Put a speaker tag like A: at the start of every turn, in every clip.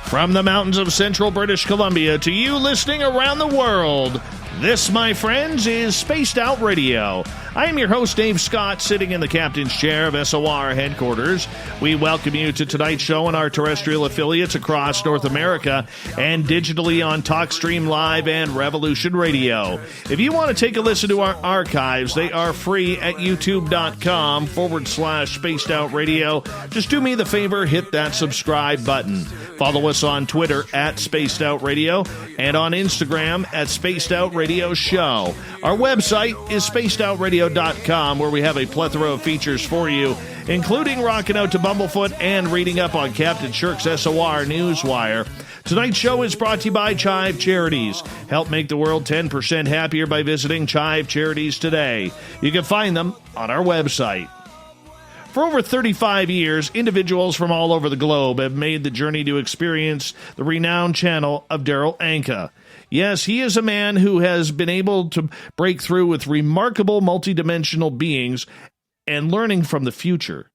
A: From the mountains of central British Columbia to you listening around the world, this, my friends, is Spaced Out Radio. I am your host, Dave Scott, sitting in the captain's chair of SOR headquarters. We welcome you to tonight's show on our terrestrial affiliates across North America and digitally on TalkStream Live and Revolution Radio. If you want to take a listen to our archives, they are free at youtube.com/Spaced Out Radio. Just do me the favor, hit that subscribe button. Follow us on Twitter at Spaced Out Radio and on Instagram at Spaced Out Radio Show. Our website is spacedoutradio.com, where we have a plethora of features for you, including rocking out to Bumblefoot and reading up on Captain Shirk's SOR Newswire. Tonight's show is brought to you by Chive Charities. Help make the world 10% happier by visiting Chive Charities today. You can find them on our website. For over 35 years, individuals from all over the globe have made the journey to experience the renowned channel of Darryl Anka. Yes, he is a man who has been able to break through with remarkable multidimensional beings and learning from the future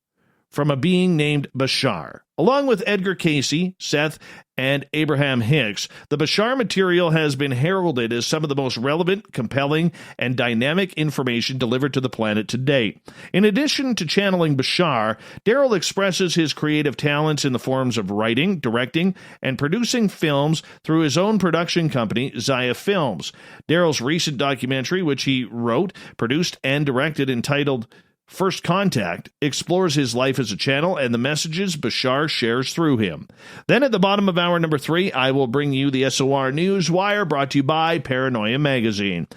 A: from a being named Bashar. Along with Edgar Cayce, Seth, and Abraham-Hicks, the Bashar material has been heralded as some of the most relevant, compelling, and dynamic information delivered to the planet to date. In addition to channeling Bashar, Darryl expresses his creative talents in the forms of writing, directing, and producing films through his own production company, Zia Films. Darryl's recent documentary, which he wrote, produced, and directed, entitled First Contact, explores his life as a channel and the messages Bashar shares through him. Then at the bottom of hour number 3, I will bring you the SOR Newswire, brought to you by Paranoia Magazine.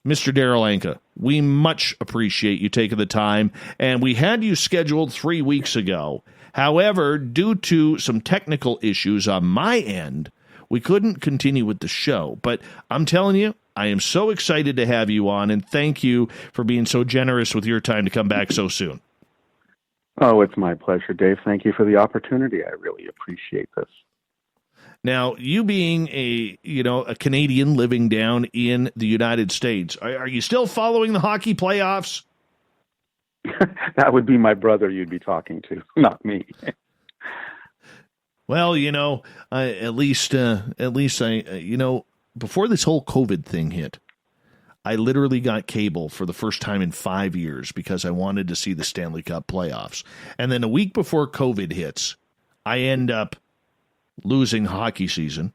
A: Mr. Darryl Anka, we much appreciate you taking the time, and we had you scheduled 3 weeks ago. However, due to some technical issues on my end, we couldn't continue with the show. But I'm telling you, I am so excited to have you on, and thank you for being so generous with your time to come back so soon.
B: Oh, it's my pleasure, Dave. Thank you for the opportunity. I really appreciate this.
A: Now, you being a Canadian living down in the United States, are you still following the hockey playoffs?
B: That would be my brother you'd be talking to, not me.
A: Well, at least before this whole COVID thing hit, I literally got cable for the first time in 5 years because I wanted to see the Stanley Cup playoffs. And then a week before COVID hits, I end up losing hockey season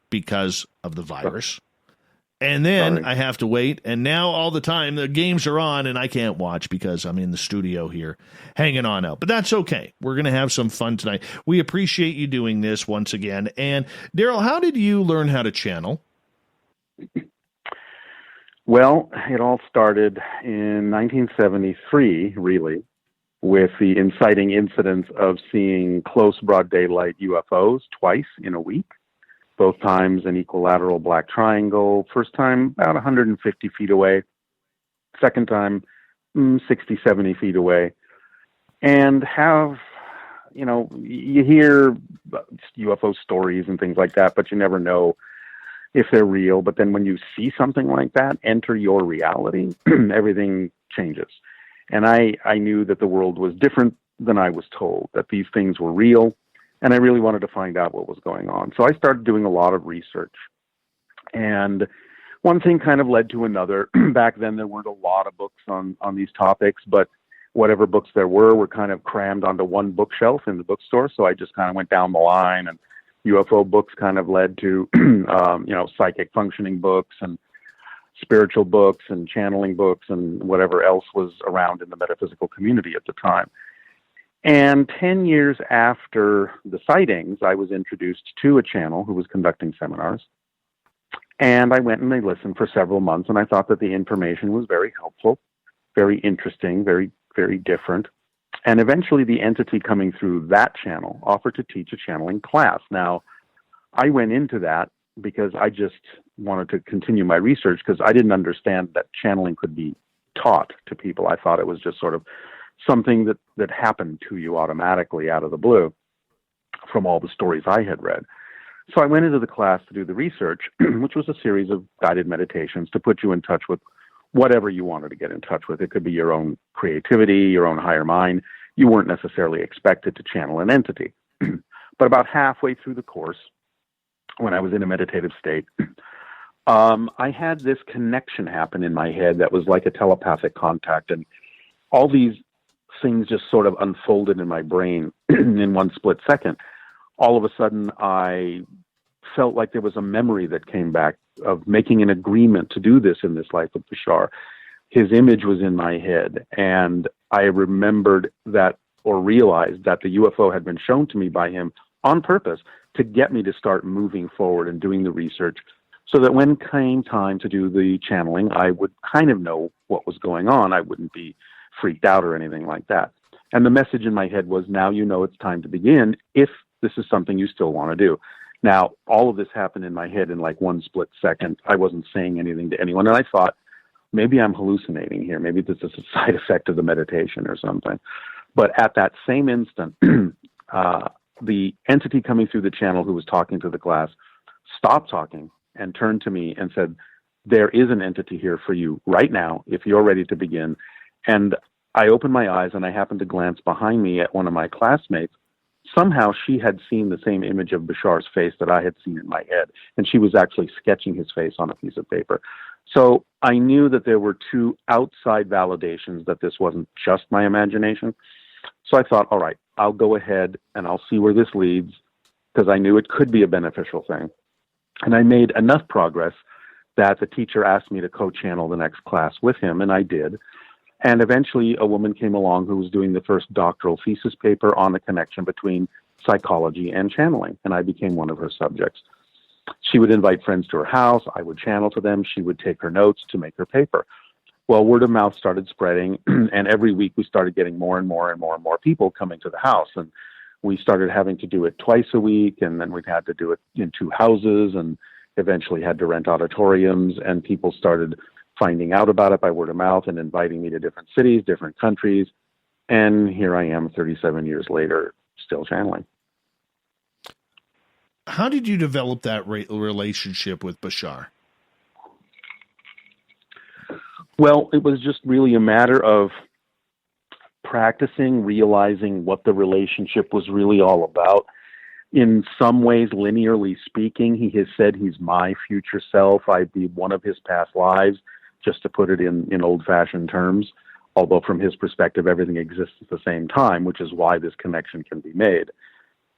A: because of the virus. And then I have to wait, and now all the time the games are on, and I can't watch because I'm in the studio here hanging on out. But that's okay. We're going to have some fun tonight. We appreciate you doing this once again. And, Darryl, how did you learn how to channel?
B: Well, it all started in 1973, really, with the inciting incidents of seeing close broad daylight UFOs twice in a week. Both times an equilateral black triangle. First time about 150 feet away. Second time 60, 70 feet away. And you hear UFO stories and things like that, but you never know if they're real. But then when you see something like that enter your reality, everything changes. And I knew that the world was different than I was told, that these things were real. And I really wanted to find out what was going on. So I started doing a lot of research. And one thing kind of led to another. Back then, there weren't a lot of books on these topics, but whatever books there were kind of crammed onto one bookshelf in the bookstore. So I just kind of went down the line, and UFO books kind of led to, psychic functioning books and spiritual books and channeling books and whatever else was around in the metaphysical community at the time. And 10 years after the sightings, I was introduced to a channel who was conducting seminars. And I went and I listened for several months, and I thought that the information was very helpful, very interesting, very, very different. And eventually the entity coming through that channel offered to teach a channeling class. Now, I went into that because I just wanted to continue my research because I didn't understand that channeling could be taught to people. I thought it was just sort of something that happened to you automatically out of the blue from all the stories I had read. So I went into the class to do the research, which was a series of guided meditations to put you in touch with whatever you wanted to get in touch with. It could be your own creativity, your own higher mind. You weren't necessarily expected to channel an entity. But about halfway through the course, when I was in a meditative state, I had this connection happen in my head that was like a telepathic contact, and all these things just sort of unfolded in my brain in one split second. All of a sudden, I felt like there was a memory that came back of making an agreement to do this in this life with Bashar. His image was in my head, and I remembered that, or realized that the UFO had been shown to me by him on purpose to get me to start moving forward and doing the research, so that when came time to do the channeling, I would kind of know what was going on. I wouldn't be freaked out or anything like that. And the message in my head was, now you know it's time to begin, if this is something you still want to do. Now, all of this happened in my head in like one split second. I wasn't saying anything to anyone, and I thought, maybe I'm hallucinating here. Maybe this is a side effect of the meditation or something. But at that same instant, the entity coming through the channel who was talking to the class stopped talking and turned to me and said, there is an entity here for you right now, if you're ready to begin. And I opened my eyes, and I happened to glance behind me at one of my classmates. Somehow she had seen the same image of Bashar's face that I had seen in my head, and she was actually sketching his face on a piece of paper. So I knew that there were two outside validations that this wasn't just my imagination. So I thought, all right, I'll go ahead and I'll see where this leads, because I knew it could be a beneficial thing. And I made enough progress that the teacher asked me to co-channel the next class with him, and I did. And eventually a woman came along who was doing the first doctoral thesis paper on the connection between psychology and channeling, and I became one of her subjects. She would invite friends to her house. I would channel to them. She would take her notes to make her paper. Well, word of mouth started spreading, and every week we started getting more and more and more and more people coming to the house. And we started having to do it twice a week, and then we had to do it in 2 houses, and eventually had to rent auditoriums, and people started finding out about it by word of mouth and inviting me to different cities, different countries. And here I am 37 years later, still channeling.
A: How did you develop that relationship with Bashar?
B: Well, it was just really a matter of practicing, realizing what the relationship was really all about. In some ways, linearly speaking, he has said he's my future self. I'd be one of his past lives, just to put it in old-fashioned terms, although from his perspective, everything exists at the same time, which is why this connection can be made.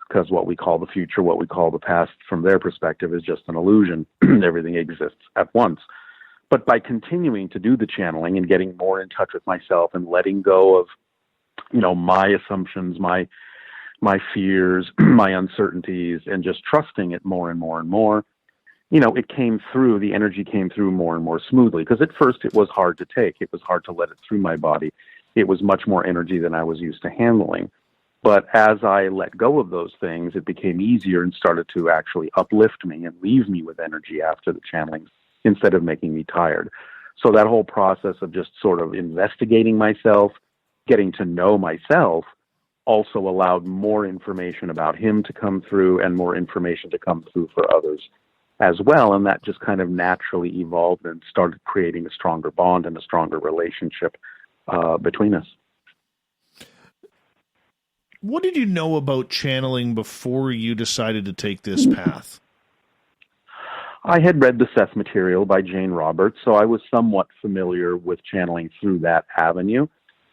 B: Because what we call the future, what we call the past, from their perspective, is just an illusion. Everything exists at once. But by continuing to do the channeling and getting more in touch with myself and letting go of, my assumptions, my fears, my uncertainties, and just trusting it more and more and more, it came through, the energy came through more and more smoothly. Because at first it was hard to take. It was hard to let it through my body. It was much more energy than I was used to handling. But as I let go of those things, it became easier and started to actually uplift me and leave me with energy after the channeling, instead of making me tired. So that whole process of just sort of investigating myself, getting to know myself, also allowed more information about him to come through and more information to come through for others as well. And that just kind of naturally evolved and started creating a stronger bond and a stronger relationship between us.
A: What did you know about channeling before you decided to take this path?
B: I had read the Seth material by Jane Roberts, so I was somewhat familiar with channeling through that avenue.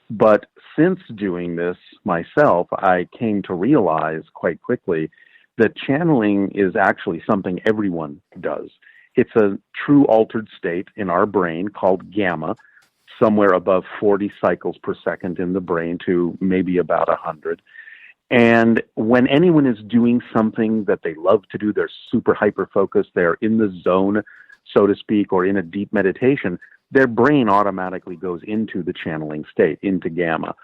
B: But since doing this myself, I came to realize quite quickly that channeling is actually something everyone does. It's a true altered state in our brain called gamma, somewhere above 40 cycles per second in the brain to maybe about 100. And when anyone is doing something that they love to do, they're super hyper-focused, they're in the zone, so to speak, or in a deep meditation, their brain automatically goes into the channeling state, into gamma.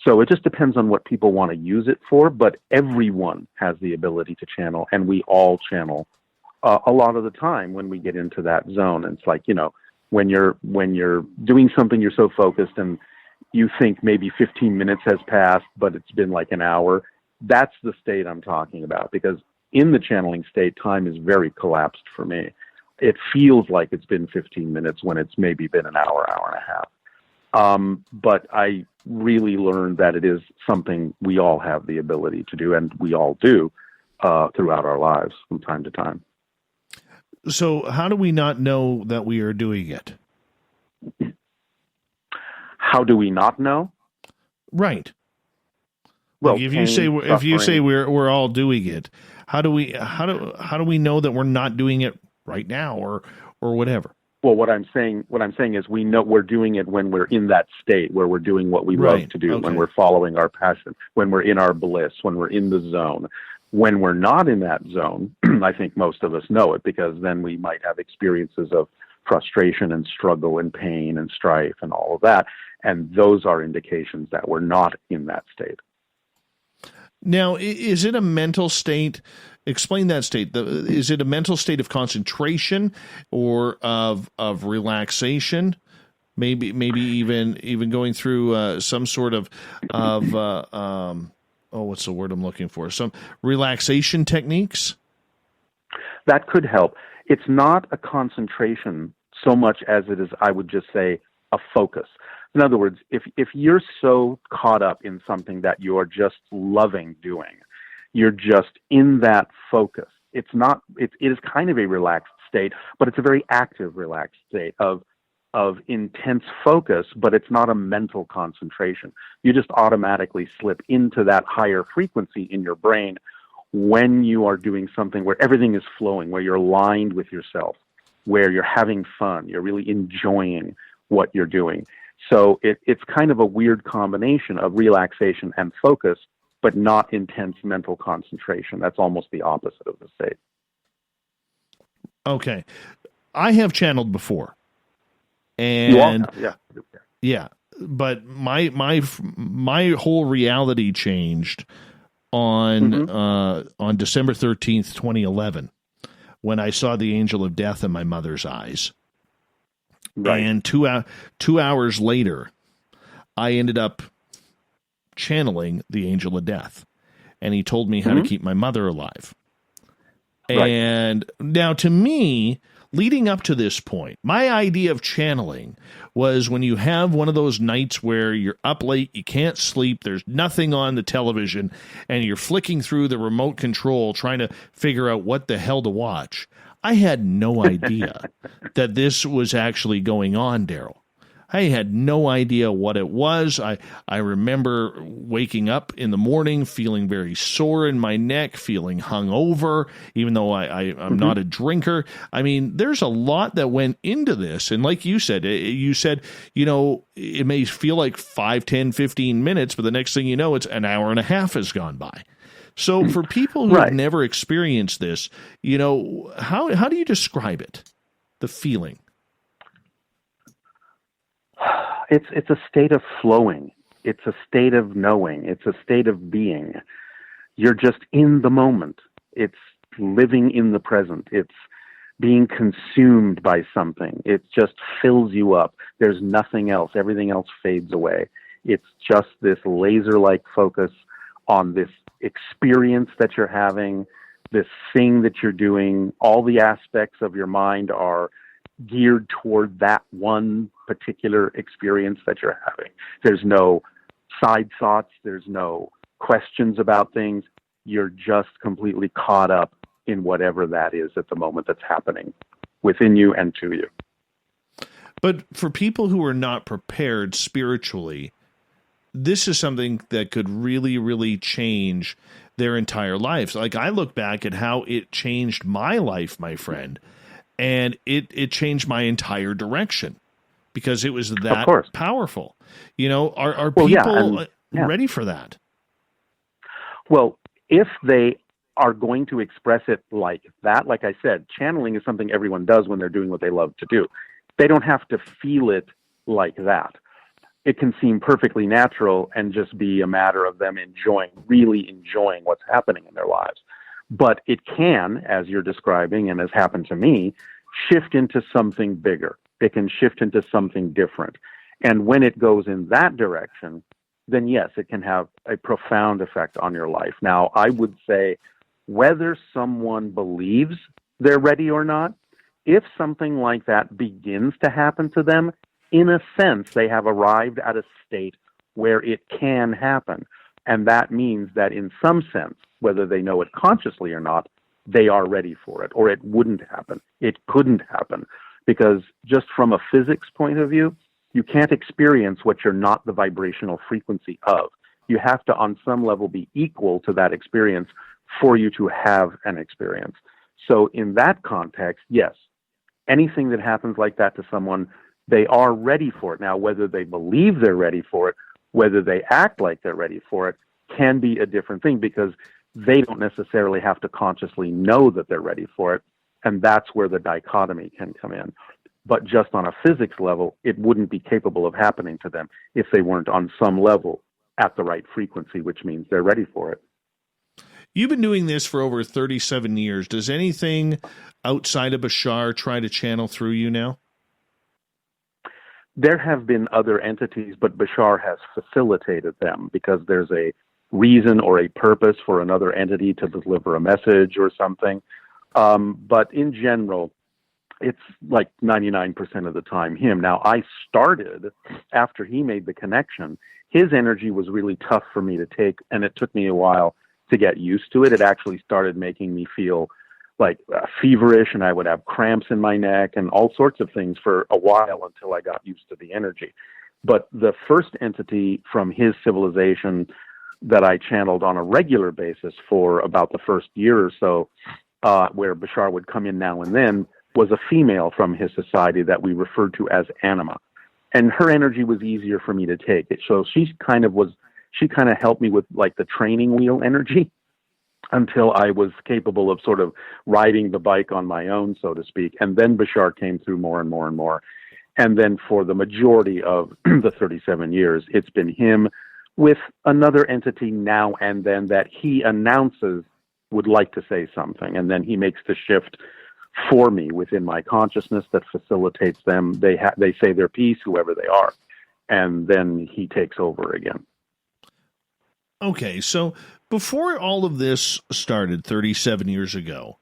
B: So it just depends on what people want to use it for, but everyone has the ability to channel, and we all channel a lot of the time when we get into that zone. And it's like, when you're doing something, you're so focused and you think maybe 15 minutes has passed, but it's been like an hour. That's the state I'm talking about, because in the channeling state, time is very collapsed for me. It feels like it's been 15 minutes when it's maybe been an hour, hour and a half. But I really learned that it is something we all have the ability to do, and we all do. throughout our lives from time to time.
A: So how do we not know that we are doing it?
B: How do we not know?
A: Right.
B: Well,
A: like if you say we're all doing it, how do we know that we're not doing it right now or whatever?
B: Well, what I'm saying is we know we're doing it when we're in that state where we're doing what we love to do, when we're following our passion, when we're in our bliss, when we're in the zone. When we're not in that zone, I think most of us know it, because then we might have experiences of frustration and struggle and pain and strife and all of that. And those are indications that we're not in that state.
A: Now, is it a mental state? Explain that state. Is it a mental state of concentration or of relaxation? Maybe even going through some sort of what's the word I'm looking for? Some relaxation techniques?
B: That could help. It's not a concentration so much as it is, I would just say, a focus. In other words, if you're so caught up in something that you're just loving doing, you're just in that focus. It is kind of a relaxed state, but it's a very active, relaxed state of intense focus, but it's not a mental concentration. You just automatically slip into that higher frequency in your brain when you are doing something where everything is flowing, where you're aligned with yourself, where you're having fun, you're really enjoying what you're doing. So it's kind of a weird combination of relaxation and focus, but not intense mental concentration. That's almost the opposite of the state.
A: Okay. I have channeled before. And yeah, but my whole reality changed on December 13th, 2011, when I saw the angel of death in my mother's eyes. Right. And 2 hours later, I ended up channeling the angel of death, and he told me how to keep my mother alive. Right. And now, to me, leading up to this point, my idea of channeling was when you have one of those nights where you're up late, you can't sleep, there's nothing on the television, and you're flicking through the remote control trying to figure out what the hell to watch. I had no idea that this was actually going on, Darryl. I had no idea what it was. I remember waking up in the morning feeling very sore in my neck, feeling hungover, even though I'm not a drinker. I mean, there's a lot that went into this. And like you said, it may feel like 5, 10, 15 minutes, but the next thing you know, it's an hour and a half has gone by. So for people who have never experienced this, how do you describe it, the feeling?
B: It's a state of flowing. It's a state of knowing. It's a state of being. You're just in the moment. It's living in the present. It's being consumed by something. It just fills you up. There's nothing else. Everything else fades away. It's just this laser-like focus on this experience that you're having, this thing that you're doing. All the aspects of your mind are geared toward that one particular experience that you're having. There's no side thoughts. There's no questions about things. You're just completely caught up in whatever that is at the moment that's happening within you and to you.
A: But for people who are not prepared spiritually, this is something that could really, really change their entire lives. Like, I look back at how it changed my life, my friend, and it changed my entire direction because it was that powerful. Are people ready for that?
B: Well, if they are going to express it like that, like I said, channeling is something everyone does when they're doing what they love to do. They don't have to feel it like that. It can seem perfectly natural and just be a matter of them really enjoying what's happening in their lives. But it can, as you're describing and has happened to me, shift into something bigger. It can shift into something different. And when it goes in that direction, then yes, it can have a profound effect on your life. Now, I would say whether someone believes they're ready or not, if something like that begins to happen to them, in a sense, they have arrived at a state where it can happen. And that means that in some sense, whether they know it consciously or not, they are ready for it, or it wouldn't happen. It couldn't happen, because just from a physics point of view, you can't experience what you're not the vibrational frequency of. You have to, on some level, be equal to that experience for you to have an experience. So in that context, yes, anything that happens like that to someone, they are ready for it. Now, whether they believe they're ready for it, whether they act like they're ready for it, can be a different thing, because they don't necessarily have to consciously know that they're ready for it. And that's where the dichotomy can come in. But just on a physics level, it wouldn't be capable of happening to them if they weren't on some level at the right frequency, which means they're ready for it.
A: You've been doing this for over 37 years. Does anything outside of Bashar try to channel through you now?
B: There have been other entities, but Bashar has facilitated them because there's a reason or a purpose for another entity to deliver a message or something. But in general, it's like 99% of the time him. Now, I started after he made the connection. His energy was really tough for me to take, and it took me a while to get used to it. It actually started making me feel like feverish, and I would have cramps in my neck and all sorts of things for a while until I got used to the energy. But the first entity from his civilization that I channeled on a regular basis for about the first year or so, where Bashar would come in now and then, was a female from his society that we referred to as Anima. And her energy was easier for me to take. So she kind of helped me with like the training wheel energy until I was capable of sort of riding the bike on my own, so to speak. And then Bashar came through more and more and more. And then for the majority of the 37 years, it's been him with another entity now and then that he announces would like to say something. And then he makes the shift for me within my consciousness that facilitates them. They say their piece, whoever they are, and then he takes over again.
A: Okay, so before all of this started 37 years ago,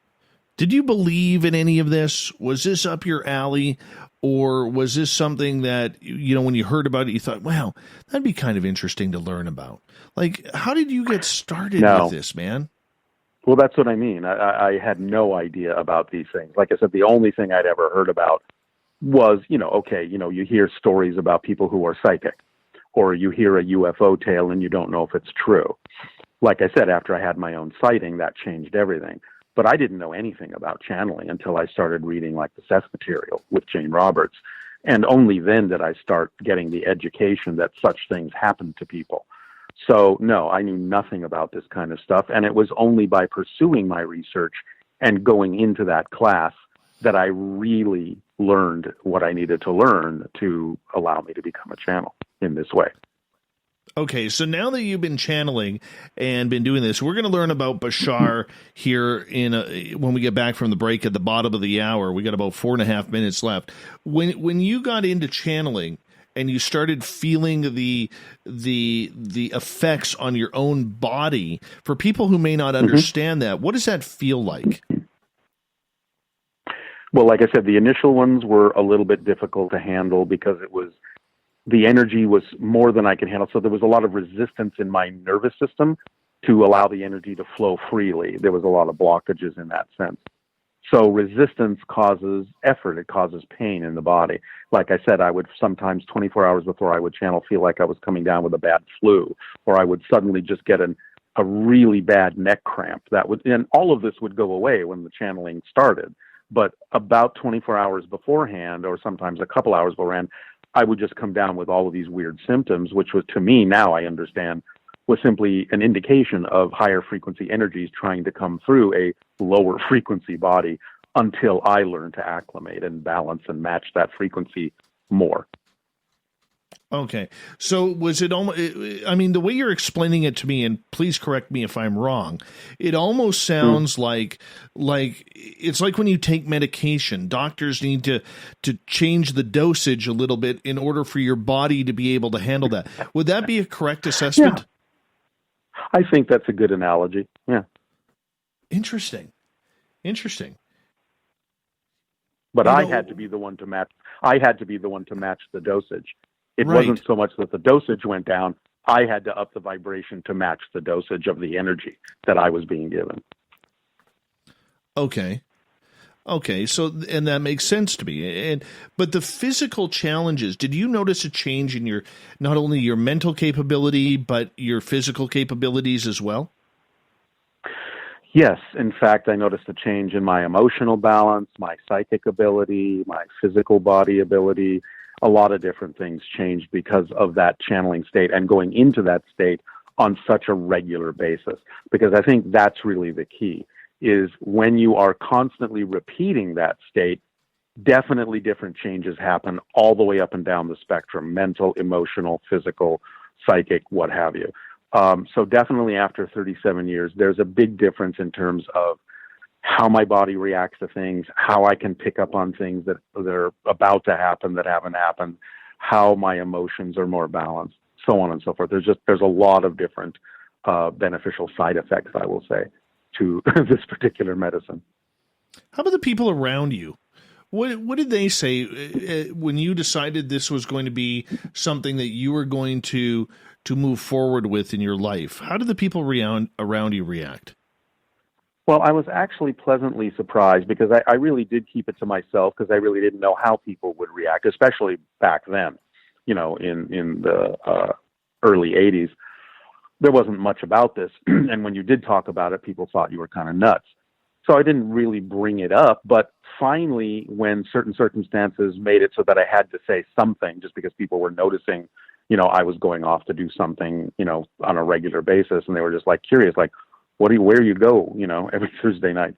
A: did you believe in any of this? Was this up your alley, or was this something that, you know, when you heard about it, you thought, wow, that'd be kind of interesting to learn about? Like, how did you get started with this, man?
B: Well, that's what I mean. I had no idea about these things. Like I said, the only thing I'd ever heard about was, you hear stories about people who are psychic, or you hear a UFO tale and you don't know if it's true. Like I said, after I had my own sighting, that changed everything. But I didn't know anything about channeling until I started reading like the Seth material with Jane Roberts. And only then did I start getting the education that such things happen to people. So, no, I knew nothing about this kind of stuff. And it was only by pursuing my research and going into that class that I really learned what I needed to learn to allow me to become a channel in this way.
A: Okay, so now that you've been channeling and been doing this, we're going to learn about Bashar here when we get back from the break at the bottom of the hour. We got about 4.5 minutes left. When you got into channeling and you started feeling the effects on your own body, for people who may not understand that, what does that feel like?
B: Well, like I said, the initial ones were a little bit difficult to handle because the energy was more than I could handle. So there was a lot of resistance in my nervous system to allow the energy to flow freely. There was a lot of blockages in that sense. So resistance causes effort. It causes pain in the body. Like I said, I would sometimes 24 hours before I would channel feel like I was coming down with a bad flu, or I would suddenly just get a really bad neck cramp. And all of this would go away when the channeling started. But about 24 hours beforehand, or sometimes a couple hours beforehand, I would just come down with all of these weird symptoms, which was, to me, now I understand, was simply an indication of higher frequency energies trying to come through a lower frequency body until I learned to acclimate and balance and match that frequency more.
A: Okay. So was it almost, I mean, the way you're explaining it to me, and please correct me if I'm wrong, it almost sounds like it's like when you take medication, doctors need to change the dosage a little bit in order for your body to be able to handle that. Would that be a correct assessment?
B: Yeah. I think that's a good analogy. Yeah.
A: Interesting.
B: But I had to be the one to match. I had to be the one to match the dosage. It wasn't so much that the dosage went down. I had to up the vibration to match the dosage of the energy that I was being given.
A: Okay. So, and that makes sense to me. But the physical challenges, did you notice a change in your, not only your mental capability, but your physical capabilities as well?
B: Yes. In fact, I noticed a change in my emotional balance, my psychic ability, my physical body ability. A lot of different things changed because of that channeling state and going into that state on such a regular basis. Because I think that's really the key, is when you are constantly repeating that state, definitely different changes happen all the way up and down the spectrum: mental, emotional, physical, psychic, what have you. So definitely after 37 years, there's a big difference in terms of how my body reacts to things, how I can pick up on things that are about to happen that haven't happened, how my emotions are more balanced, so on and so forth. There's a lot of different beneficial side effects, I will say, to this particular medicine.
A: How about the people around you? What did they say when you decided this was going to be something that you were going to move forward with in your life? How did the people around you react?
B: Well, I was actually pleasantly surprised because I really did keep it to myself because I really didn't know how people would react, especially back then, in the early 80s. There wasn't much about this. And when you did talk about it, people thought you were kind of nuts. So I didn't really bring it up. But finally, when certain circumstances made it so that I had to say something, just because people were noticing, I was going off to do something, on a regular basis. And they were just curious, where you go, every Thursday night.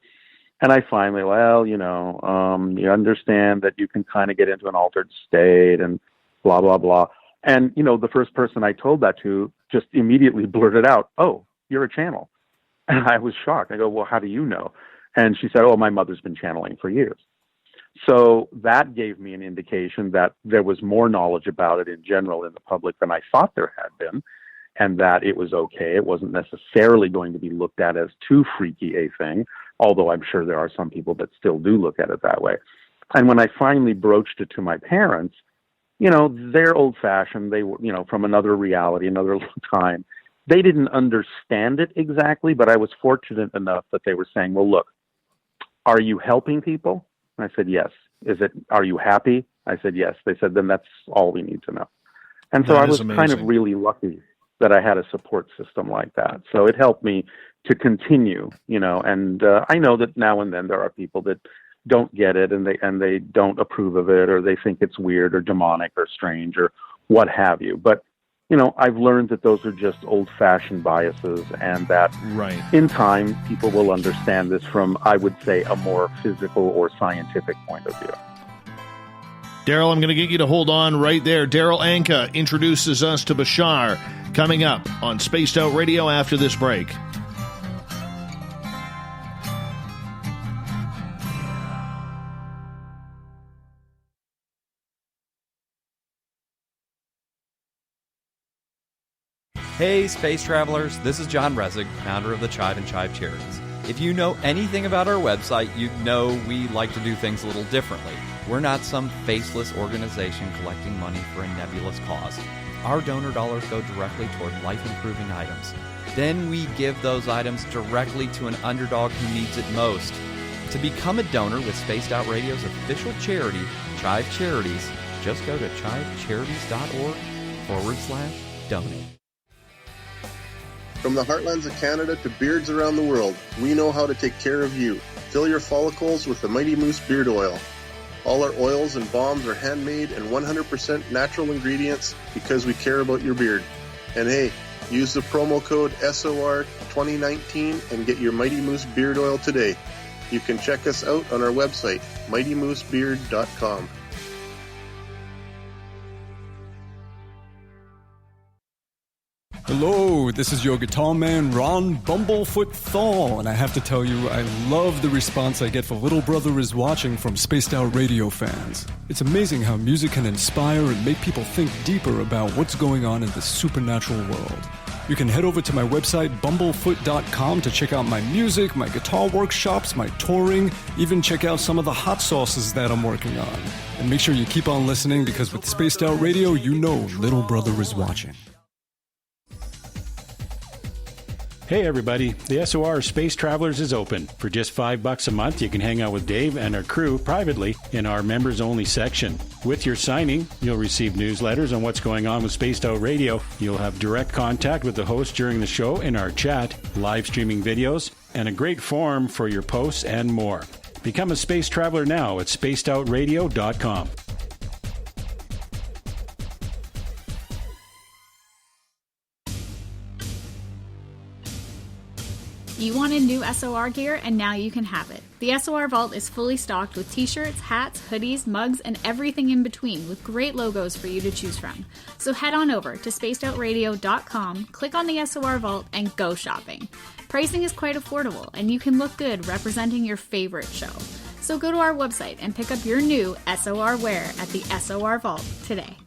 B: And I finally, you understand that you can kind of get into an altered state and blah, blah, blah. And, the first person I told that to just immediately blurted out, "Oh, you're a channel." And I was shocked. I go, "Well, how do you know?" And she said, "Oh, my mother's been channeling for years." So that gave me an indication that there was more knowledge about it in general in the public than I thought there had been, and that it was okay. It wasn't necessarily going to be looked at as too freaky a thing, although I'm sure there are some people that still do look at it that way. And when I finally broached it to my parents, they're old-fashioned. They were, from another reality, another time. They didn't understand it exactly, but I was fortunate enough that they were saying, "Well, look, are you helping people?" And I said, "Yes." "Are you happy?" I said, "Yes." They said, "Then that's all we need to know." And so I was kind of really lucky that I had a support system like that. So it helped me to continue, and I know that now and then there are people that don't get it and they don't approve of it, or they think it's weird or demonic or strange or what have you. But, I've learned that those are just old-fashioned biases, and that in time people will understand this from, I would say, a more physical or scientific point of view.
A: Darryl, I'm going to get you to hold on right there. Darryl Anka introduces us to Bashar, coming up on Spaced Out Radio after this break.
C: Hey, space travelers, this is John Resig, founder of the Chive and Chive Charities. If you know anything about our website, you know we like to do things a little differently. We're not some faceless organization collecting money for a nebulous cause. Our donor dollars go directly toward life-improving items. Then we give those items directly to an underdog who needs it most. To become a donor with Spaced Out Radio's official charity, Chive Charities, just go to chivecharities.org/donate.
D: From the heartlands of Canada to beards around the world, we know how to take care of you. Fill your follicles with the Mighty Moose Beard Oil. All our oils and balms are handmade and 100% natural ingredients because we care about your beard. And hey, use the promo code SOR2019 and get your Mighty Moose Beard Oil today. You can check us out on our website, mightymoosebeard.com.
E: Hello, this is your guitar man, Ron Bumblefoot Thal, and I have to tell you, I love the response I get for Little Brother is Watching from Spaced Out Radio fans. It's amazing how music can inspire and make people think deeper about what's going on in the supernatural world. You can head over to my website, bumblefoot.com, to check out my music, my guitar workshops, my touring, even check out some of the hot sauces that I'm working on. And make sure you keep on listening, because with Spaced Out Radio, you know Little Brother is watching.
F: Hey everybody, the SOR Space Travelers is open. For just $5 a month, you can hang out with Dave and our crew privately in our members-only section. With your signing, you'll receive newsletters on what's going on with Spaced Out Radio. You'll have direct contact with the host during the show in our chat, live streaming videos, and a great forum for your posts and more. Become a space traveler now at spacedoutradio.com.
G: You wanted new SOR gear, and now you can have it. The SOR Vault is fully stocked with t-shirts, hats, hoodies, mugs, and everything in between, with great logos for you to choose from. So head on over to spacedoutradio.com, click on the SOR Vault, and go shopping. Pricing is quite affordable, and you can look good representing your favorite show. So go to our website and pick up your new SOR wear at the SOR Vault today.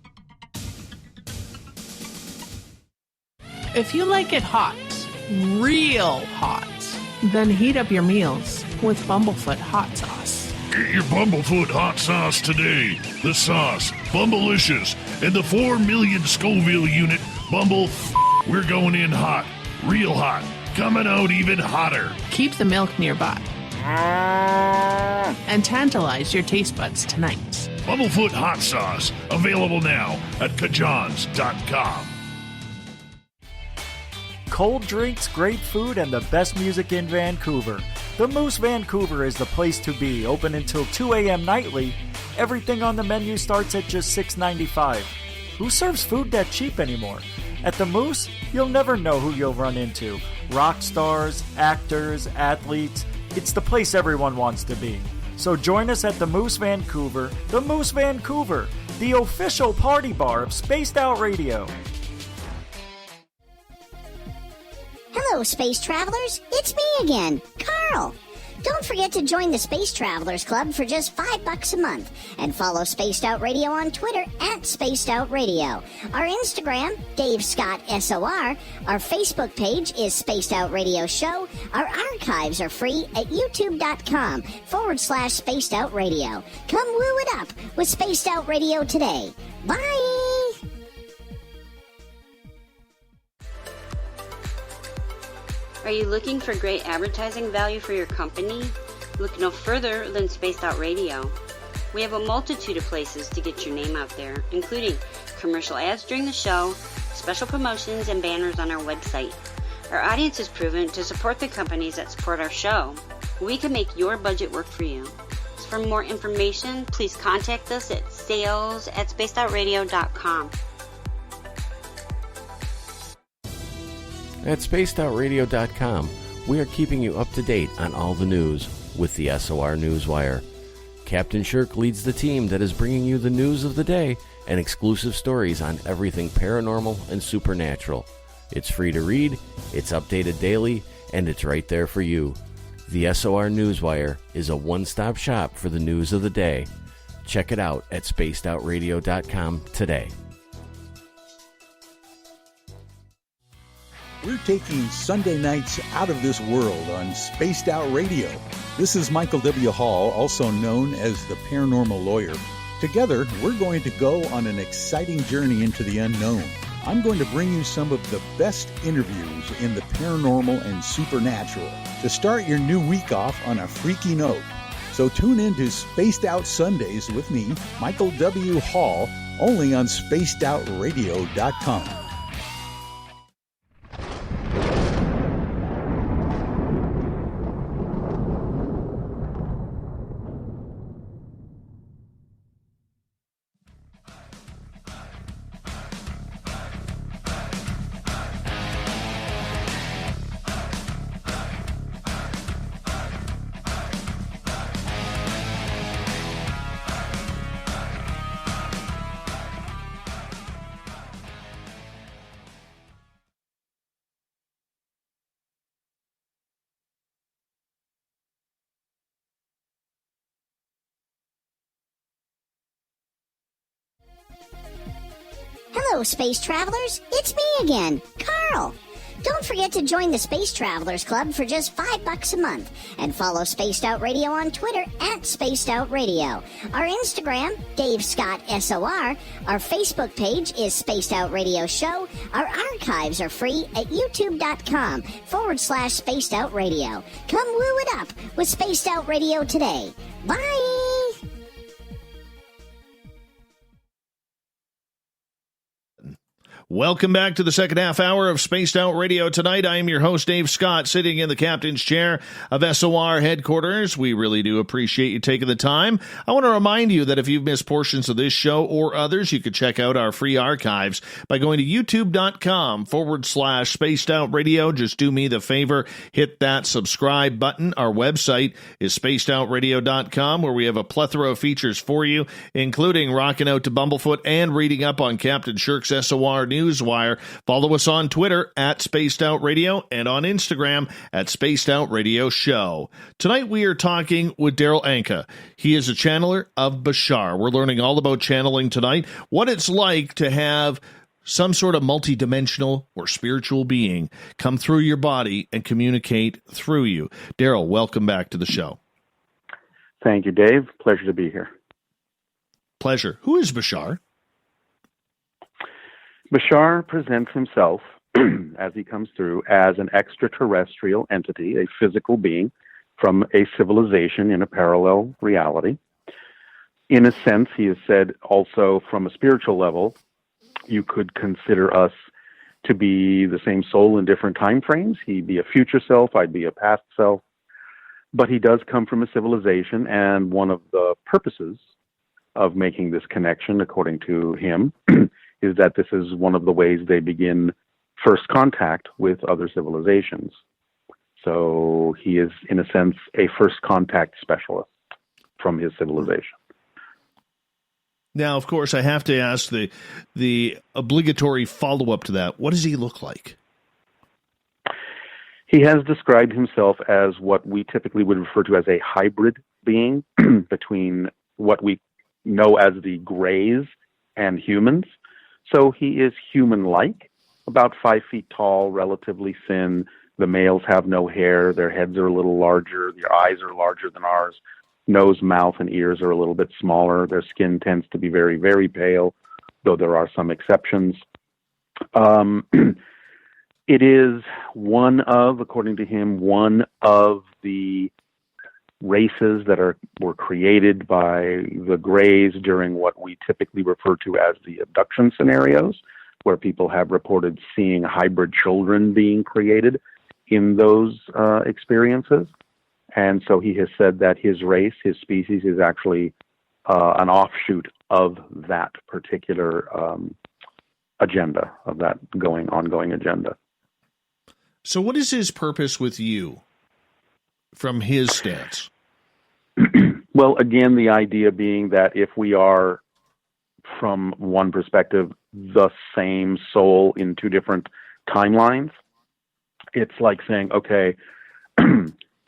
H: If you like it hot, real hot, then heat up your meals with Bumblefoot hot sauce.
I: Get your Bumblefoot hot sauce today. The sauce, Bumblicious, and the 4 million Scoville unit Bumble. We're going in hot, real hot, coming out even hotter.
H: Keep the milk nearby and tantalize your taste buds tonight.
I: Bumblefoot hot sauce, available now at kajans.com.
J: Cold drinks, great food, and the best music in Vancouver. The Moose Vancouver is the place to be, open until 2 a.m. nightly. Everything on the menu starts at just $6.95. Who serves food that cheap anymore? At the Moose, you'll never know who you'll run into. Rock stars, actors, athletes. It's the place everyone wants to be. So join us at the Moose Vancouver, the official party bar of Spaced Out Radio.
K: Hello, Space Travelers. It's me again, Carl. Don't forget to join the Space Travelers Club for just $5 a month and follow Spaced Out Radio on Twitter at Spaced Out Radio. Our Instagram, Dave Scott SOR. Our Facebook page is Spaced Out Radio Show. Our archives are free at youtube.com/Spaced Out Radio. Come woo it up with Spaced Out Radio today. Bye!
L: Are you looking for great advertising value for your company? Look no further than Spaced Out Radio. We have a multitude of places to get your name out there, including commercial ads during the show, special promotions, and banners on our website. Our audience is proven to support the companies that support our show. We can make your budget work for you. So for more information, please contact us at sales@spacedoutradio.com.
M: At spacedoutradio.com, we are keeping you up to date on all the news with the SOR Newswire. Captain Shirk leads the team that is bringing you the news of the day and exclusive stories on everything paranormal and supernatural. It's free to read, it's updated daily, and it's right there for you. The SOR Newswire is a one-stop shop for the news of the day. Check it out at spacedoutradio.com today.
N: We're taking Sunday nights out of this world on Spaced Out Radio. This is Michael W. Hall, also known as the Paranormal Lawyer. Together, we're going to go on an exciting journey into the unknown. I'm going to bring you some of the best interviews in the paranormal and supernatural to start your new week off on a freaky note. So tune in to Spaced Out Sundays with me, Michael W. Hall, only on spacedoutradio.com.
K: Hello, Space Travelers. It's me again, Carl. Don't forget to join the Space Travelers Club for just $5 a month and follow Spaced Out Radio on Twitter at Spaced Out Radio. Our Instagram, Dave Scott SOR. Our Facebook page is Spaced Out Radio Show. Our archives are free at youtube.com/Spaced Out Radio. Come woo it up with Spaced Out Radio today. Bye!
A: Welcome back to the second half hour of Spaced Out Radio tonight. I am your host, Dave Scott, sitting in the captain's chair of SOR headquarters. We really do appreciate you taking the time. I want to remind you that if you've missed portions of this show or others, you can check out our free archives by going to youtube.com/Spaced Out Radio. Just do me the favor, hit that subscribe button. Our website is spacedoutradio.com, where we have a plethora of features for you, including rocking out to Bumblefoot and reading up on Captain Shirk's SOR Newswire. Follow us on Twitter at Spaced Out Radio and on Instagram at Spaced Out Radio Show. Tonight we are talking with Darryl Anka. He is a channeler of Bashar. We're learning all about channeling tonight, what it's like to have some sort of multidimensional or spiritual being come through your body and communicate through you. Darryl, welcome back to the show.
B: Thank you, Dave. Pleasure to be here.
A: Pleasure. Who is Bashar?
B: Bashar presents himself, as he comes through, as an extraterrestrial entity, a physical being from a civilization in a parallel reality. In a sense, he is said also from a spiritual level, you could consider us to be the same soul in different time frames. He'd be a future self, I'd be a past self. But he does come from a civilization, and one of the purposes of making this connection, according to him, is that this is one of the ways they begin first contact with other civilizations. So he is, in a sense, a first contact specialist from his civilization.
A: Now, of course, I have to ask the obligatory follow-up to that. What does he look like?
B: He has described himself as what we typically would refer to as a hybrid being between what we know as the Greys and humans. So he is human-like, about 5 feet tall, relatively thin. The males have no hair. Their heads are a little larger. Their eyes are larger than ours. Nose, mouth, and ears are a little bit smaller. Their skin tends to be very, very pale, though there are some exceptions. It is one of, according to him, one of the races that were created by the Greys during what we typically refer to as the abduction scenarios, where people have reported seeing hybrid children being created in those experiences. And so he has said that his race, his species, is actually an offshoot of that particular agenda, of that ongoing agenda.
A: So what is his purpose with you from his stance?
B: Well, again, the idea being that if we are, from one perspective, the same soul in two different timelines, it's like saying, okay,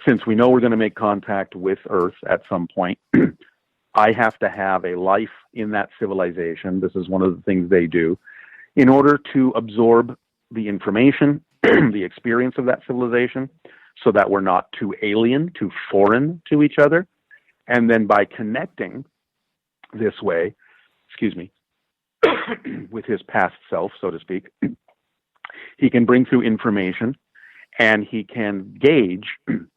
B: since we know we're going to make contact with Earth at some point, I have to have a life in that civilization. This is one of the things they do in order to absorb the information, the experience of that civilization, so that we're not too alien, too foreign to each other. And then by connecting this way, with his past self, so to speak, he can bring through information and he can gauge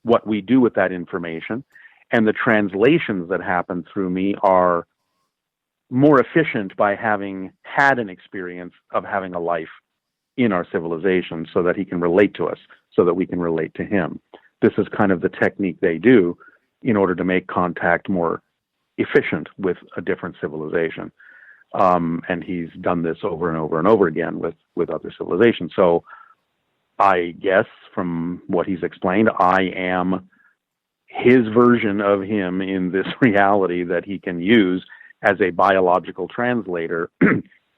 B: what we do with that information. And the translations that happen through me are more efficient by having had an experience of having a life in our civilization, so that he can relate to us, so that we can relate to him. This is kind of the technique they do in order to make contact more efficient with a different civilization. And he's done this over and over and over again with other civilizations. So I guess from what he's explained, I am his version of him in this reality that he can use as a biological translator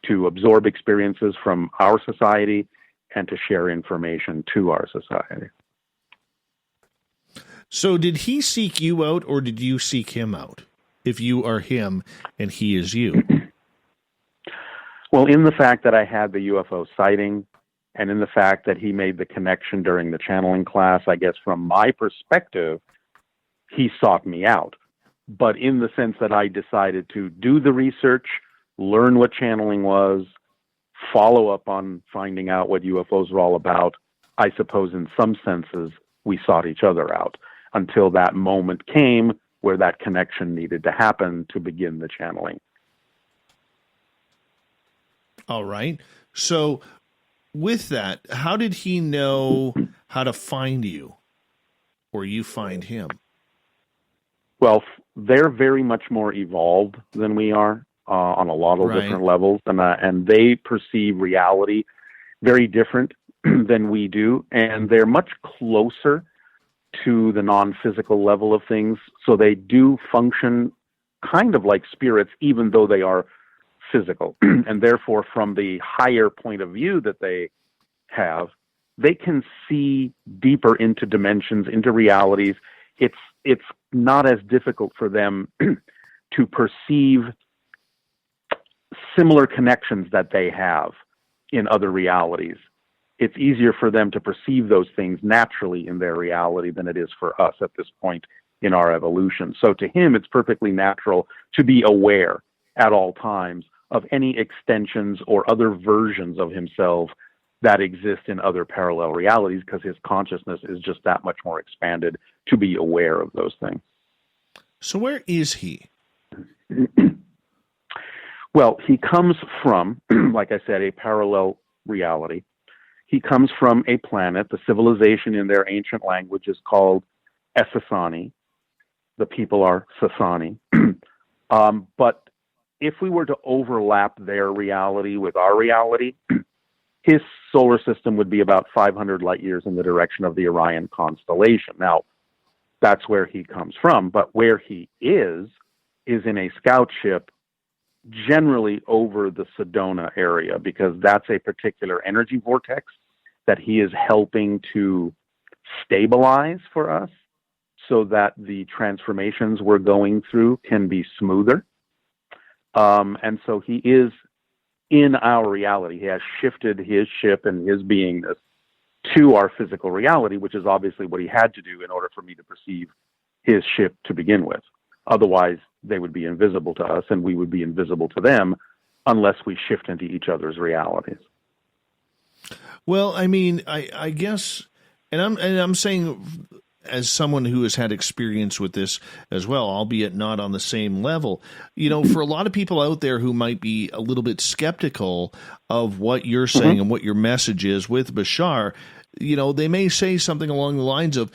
B: to absorb experiences from our society and to share information to our society.
A: So did he seek you out, or did you seek him out? If you are him and he is you?
B: Well, in the fact that I had the UFO sighting, and in the fact that he made the connection during the channeling class. I guess from my perspective, he sought me out. But in the sense that I decided to do the research, learn what channeling was, follow up on finding out what UFOs were all about, I suppose in some senses we sought each other out until that moment came where that connection needed to happen to begin the channeling.
A: All right. So with that, how did he know how to find you, or you find him?
B: Well, they're very much more evolved than we are on a lot of different levels, and they perceive reality very different than we do, and they're much closer to the non-physical level of things, so they do function kind of like spirits, even though they are physical. And therefore, from the higher point of view that they have, they can see deeper into dimensions, into realities. It's not as difficult for them to perceive similar connections that they have in other realities. It's easier for them to perceive those things naturally in their reality than it is for us at this point in our evolution. So to him, it's perfectly natural to be aware at all times of any extensions or other versions of himself that exist in other parallel realities, because his consciousness is just that much more expanded to be aware of those things.
A: So where is he?
B: Well, he comes from, like I said, a parallel reality. He comes from a planet. The civilization in their ancient language is called Essassani. The people are Sassani. But if we were to overlap their reality with our reality, his solar system would be about 500 light years in the direction of the Orion constellation. Now, that's where he comes from, but where he is in a scout ship generally over the Sedona area, because that's a particular energy vortex that he is helping to stabilize for us so that the transformations we're going through can be smoother. And so he is in our reality. He has shifted his ship and his beingness to our physical reality, which is obviously what he had to do in order for me to perceive his ship to begin with. Otherwise, they would be invisible to us and we would be invisible to them unless we shift into each other's realities.
A: Well, I mean, I guess, and I'm saying as someone who has had experience with this as well, albeit not on the same level, you know, for a lot of people out there who might be a little bit skeptical of what you're saying and what your message is with Bashar, you know, they may say something along the lines of,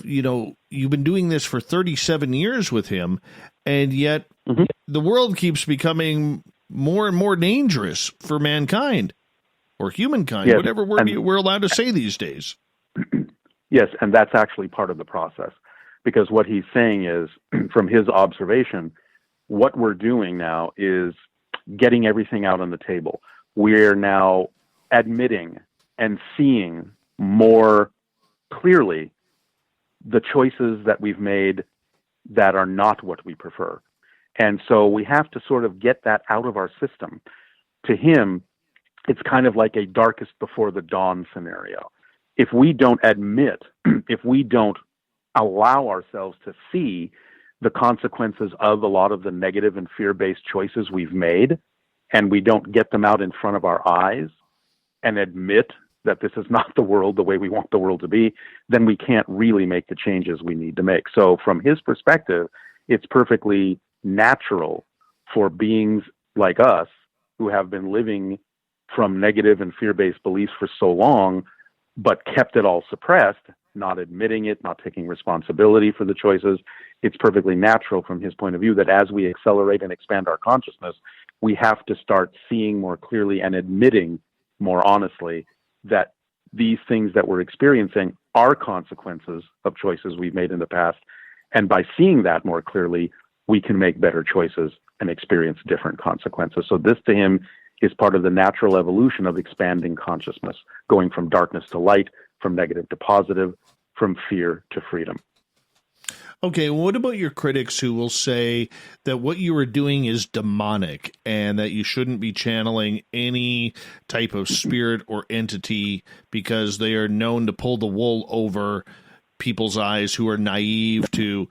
A: you know, you've been doing this for 37 years with him, and yet the world keeps becoming more and more dangerous for mankind or humankind,
B: yes,
A: whatever word we're allowed to say these days.
B: Yes, and that's actually part of the process, because what he's saying is, from his observation, what we're doing now is getting everything out on the table. We're now admitting and seeing more clearly the choices that we've made that are not what we prefer. And so we have to sort of get that out of our system. To him, it's kind of like a darkest before the dawn scenario. If we don't admit, if we don't allow ourselves to see the consequences of a lot of the negative and fear-based choices we've made, and we don't get them out in front of our eyes and admit that this is not the world the way we want the world to be, then we can't really make the changes we need to make. So from his perspective, it's perfectly natural for beings like us who have been living from negative and fear-based beliefs for so long, but kept it all suppressed, not admitting it, not taking responsibility for the choices. It's perfectly natural from his point of view that as we accelerate and expand our consciousness, we have to start seeing more clearly and admitting more honestly that these things that we're experiencing are consequences of choices we've made in the past. And by seeing that more clearly, we can make better choices and experience different consequences. So this to him is part of the natural evolution of expanding consciousness, going from darkness to light, from negative to positive, from fear to freedom.
A: Okay, what about your critics who will say that what you are doing is demonic and that you shouldn't be channeling any type of spirit or entity because they are known to pull the wool over people's eyes who are naive to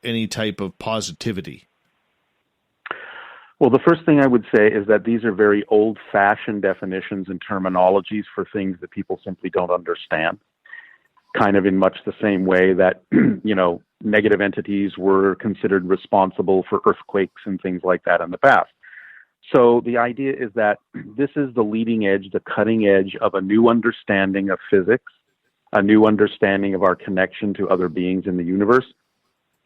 A: any type of positivity?
B: Well, the first thing I would say is that these are very old-fashioned definitions and terminologies for things that people simply don't understand. Kind of in much the same way that, negative entities were considered responsible for earthquakes and things like that in the past. So the idea is that this is the leading edge, the cutting edge of a new understanding of physics, a new understanding of our connection to other beings in the universe.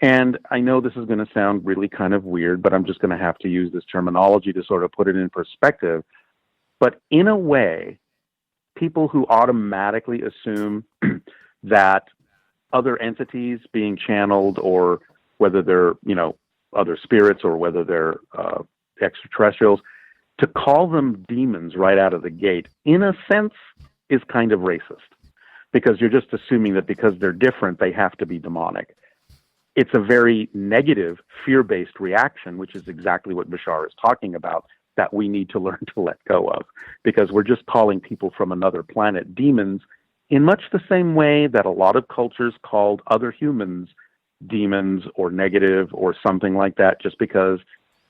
B: And I know this is going to sound really kind of weird, but I'm just going to have to use this terminology to sort of put it in perspective. But in a way, people who automatically assume that other entities being channeled, or whether they're, other spirits or whether they're extraterrestrials, to call them demons right out of the gate, in a sense, is kind of racist. Because you're just assuming that because they're different, they have to be demonic. It's a very negative, fear-based reaction, which is exactly what Bashar is talking about, that we need to learn to let go of. Because we're just calling people from another planet demons in much the same way that a lot of cultures called other humans demons or negative or something like that, just because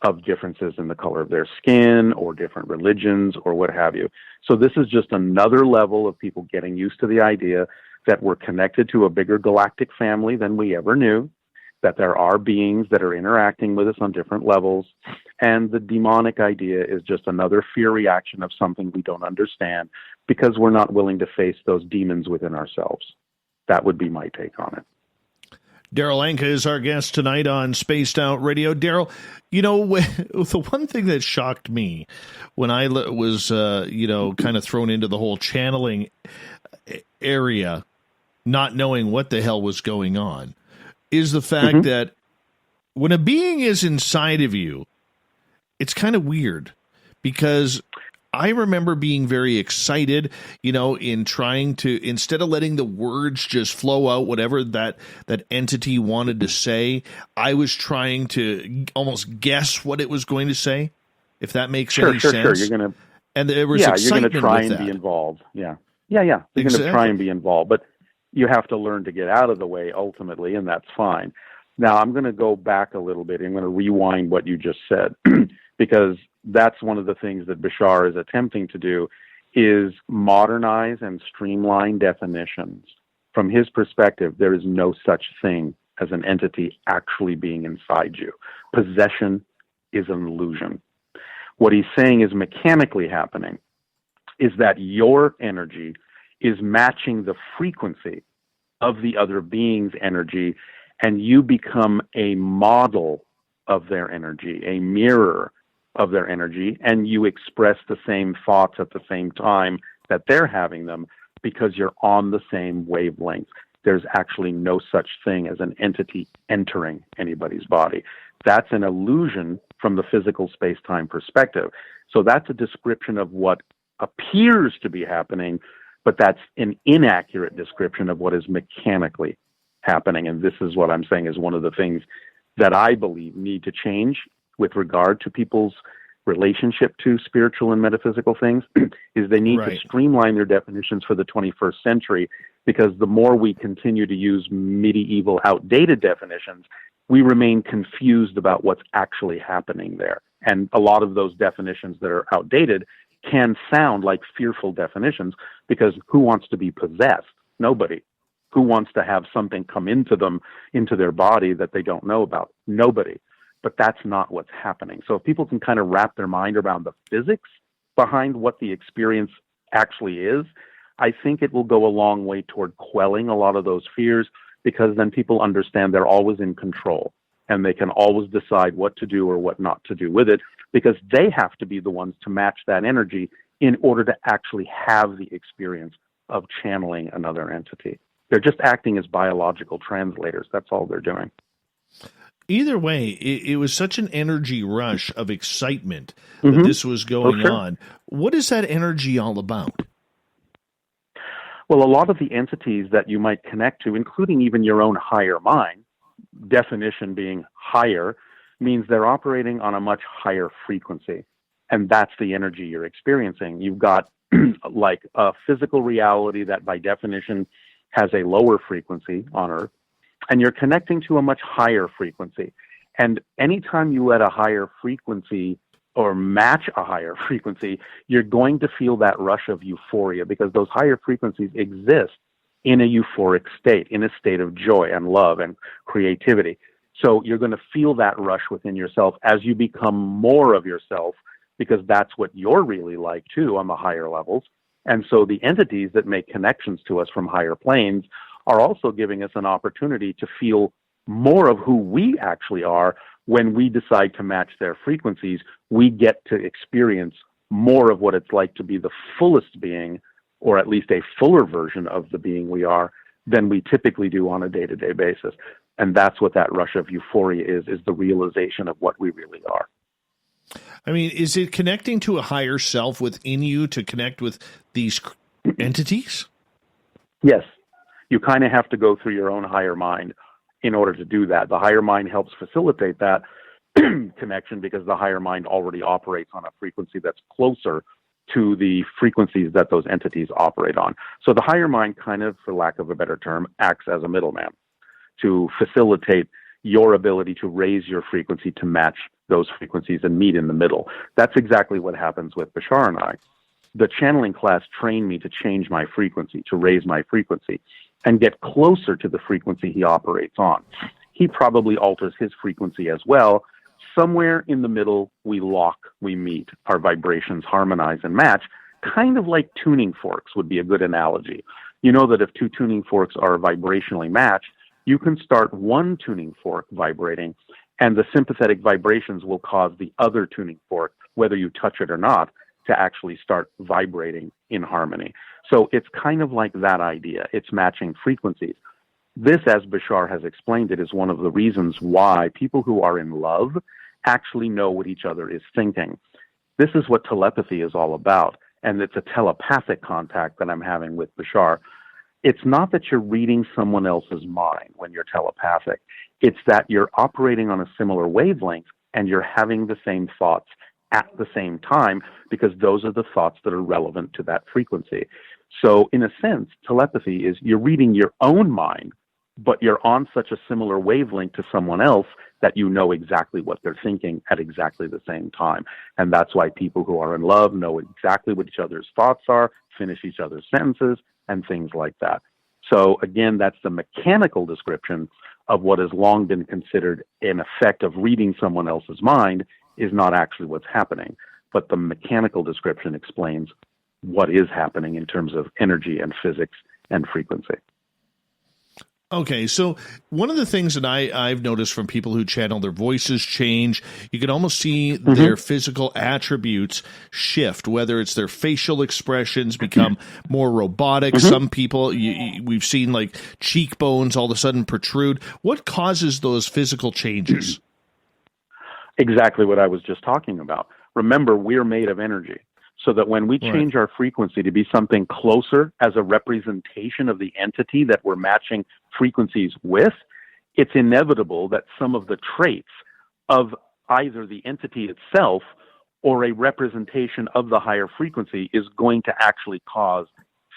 B: of differences in the color of their skin or different religions or what have you. So this is just another level of people getting used to the idea that we're connected to a bigger galactic family than we ever knew, that there are beings that are interacting with us on different levels, and the demonic idea is just another fear reaction of something we don't understand because we're not willing to face those demons within ourselves. That would be my take on it.
A: Darryl Anka is our guest tonight on Spaced Out Radio. Darryl, the one thing that shocked me when I was, kind of thrown into the whole channeling area, not knowing what the hell was going on, is the fact that when a being is inside of you, it's kind of weird, because I remember being very excited, in trying to, instead of letting the words just flow out, whatever that entity wanted to say, I was trying to almost guess what it was going to say, if that makes any sense. Sure.
B: You're going to,
A: and there was
B: you're
A: excitement
B: going to try
A: with
B: and
A: that.
B: be involved. Yeah. You're going to try and be involved, but you have to learn to get out of the way ultimately, and that's fine. Now, I'm going to go back a little bit. I'm going to rewind what you just said, because that's one of the things that Bashar is attempting to do, is modernize and streamline definitions. From his perspective, there is no such thing as an entity actually being inside you. Possession is an illusion. What he's saying is mechanically happening is that your energy is matching the frequency of the other being's energy, and you become a model of their energy, a mirror of their energy, and you express the same thoughts at the same time that they're having them because you're on the same wavelength. There's actually no such thing as an entity entering anybody's body. That's an illusion from the physical space-time perspective. So that's a description of what appears to be happening, but that's an inaccurate description of what is mechanically happening. And this is what I'm saying is one of the things that I believe need to change with regard to people's relationship to spiritual and metaphysical things, is they need to streamline their definitions for the 21st century, because the more we continue to use medieval, outdated definitions, we remain confused about what's actually happening there. And a lot of those definitions that are outdated can sound like fearful definitions, because who wants to be possessed? Nobody. Who wants to have something come into them, into their body that they don't know about? Nobody. But that's not what's happening. So if people can kind of wrap their mind around the physics behind what the experience actually is, I think it will go a long way toward quelling a lot of those fears, because then people understand they're always in control and they can always decide what to do or what not to do with it, because they have to be the ones to match that energy in order to actually have the experience of channeling another entity. They're just acting as biological translators. That's all they're doing.
A: Either way, it was such an energy rush of excitement that this was going on. What is that energy all about?
B: Well, a lot of the entities that you might connect to, including even your own higher mind, definition being higher means they're operating on a much higher frequency. And that's the energy you're experiencing. You've got like a physical reality that by definition has a lower frequency on Earth, and you're connecting to a much higher frequency. And anytime you let a higher frequency or match a higher frequency, you're going to feel that rush of euphoria, because those higher frequencies exist in a euphoric state, in a state of joy and love and creativity. So you're going to feel that rush within yourself as you become more of yourself, because that's what you're really like too on the higher levels. And so the entities that make connections to us from higher planes are also giving us an opportunity to feel more of who we actually are. When we decide to match their frequencies, we get to experience more of what it's like to be the fullest being, or at least a fuller version of the being we are, than we typically do on a day-to-day basis. And that's what that rush of euphoria is the realization of what we really are.
A: I mean, is it connecting to a higher self within you to connect with these entities?
B: Yes. You kind of have to go through your own higher mind in order to do that. The higher mind helps facilitate that connection, because the higher mind already operates on a frequency that's closer to the frequencies that those entities operate on. So the higher mind kind of, for lack of a better term, acts as a middleman to facilitate your ability to raise your frequency to match those frequencies and meet in the middle. That's exactly what happens with Bashar and I. The channeling class trained me to change my frequency, to raise my frequency, and get closer to the frequency he operates on. He probably alters his frequency as well. Somewhere in the middle, we lock, we meet, our vibrations harmonize and match, kind of like tuning forks would be a good analogy. You know that if two tuning forks are vibrationally matched, you can start one tuning fork vibrating, and the sympathetic vibrations will cause the other tuning fork, whether you touch it or not, to actually start vibrating in harmony. So it's kind of like that idea. It's matching frequencies. This, as Bashar has explained it, is one of the reasons why people who are in love actually know what each other is thinking. This is what telepathy is all about, and it's a telepathic contact that I'm having with Bashar. It's not that you're reading someone else's mind when you're telepathic. It's that you're operating on a similar wavelength and you're having the same thoughts at the same time, because those are the thoughts that are relevant to that frequency. So in a sense, telepathy is you're reading your own mind, but you're on such a similar wavelength to someone else that you know exactly what they're thinking at exactly the same time. And that's why people who are in love know exactly what each other's thoughts are, finish each other's sentences, and things like that. So again, that's the mechanical description of what has long been considered an effect of reading someone else's mind is not actually what's happening. But the mechanical description explains what is happening in terms of energy and physics and frequency.
A: Okay, so one of the things that I've noticed from people who channel, their voices change. You can almost see their physical attributes shift, whether it's their facial expressions become more robotic. Some people, we've seen like cheekbones all of a sudden protrude. What causes those physical changes?
B: Exactly what I was just talking about. Remember, we're made of energy. So that when we change our frequency to be something closer as a representation of the entity that we're matching frequencies with, it's inevitable that some of the traits of either the entity itself or a representation of the higher frequency is going to actually cause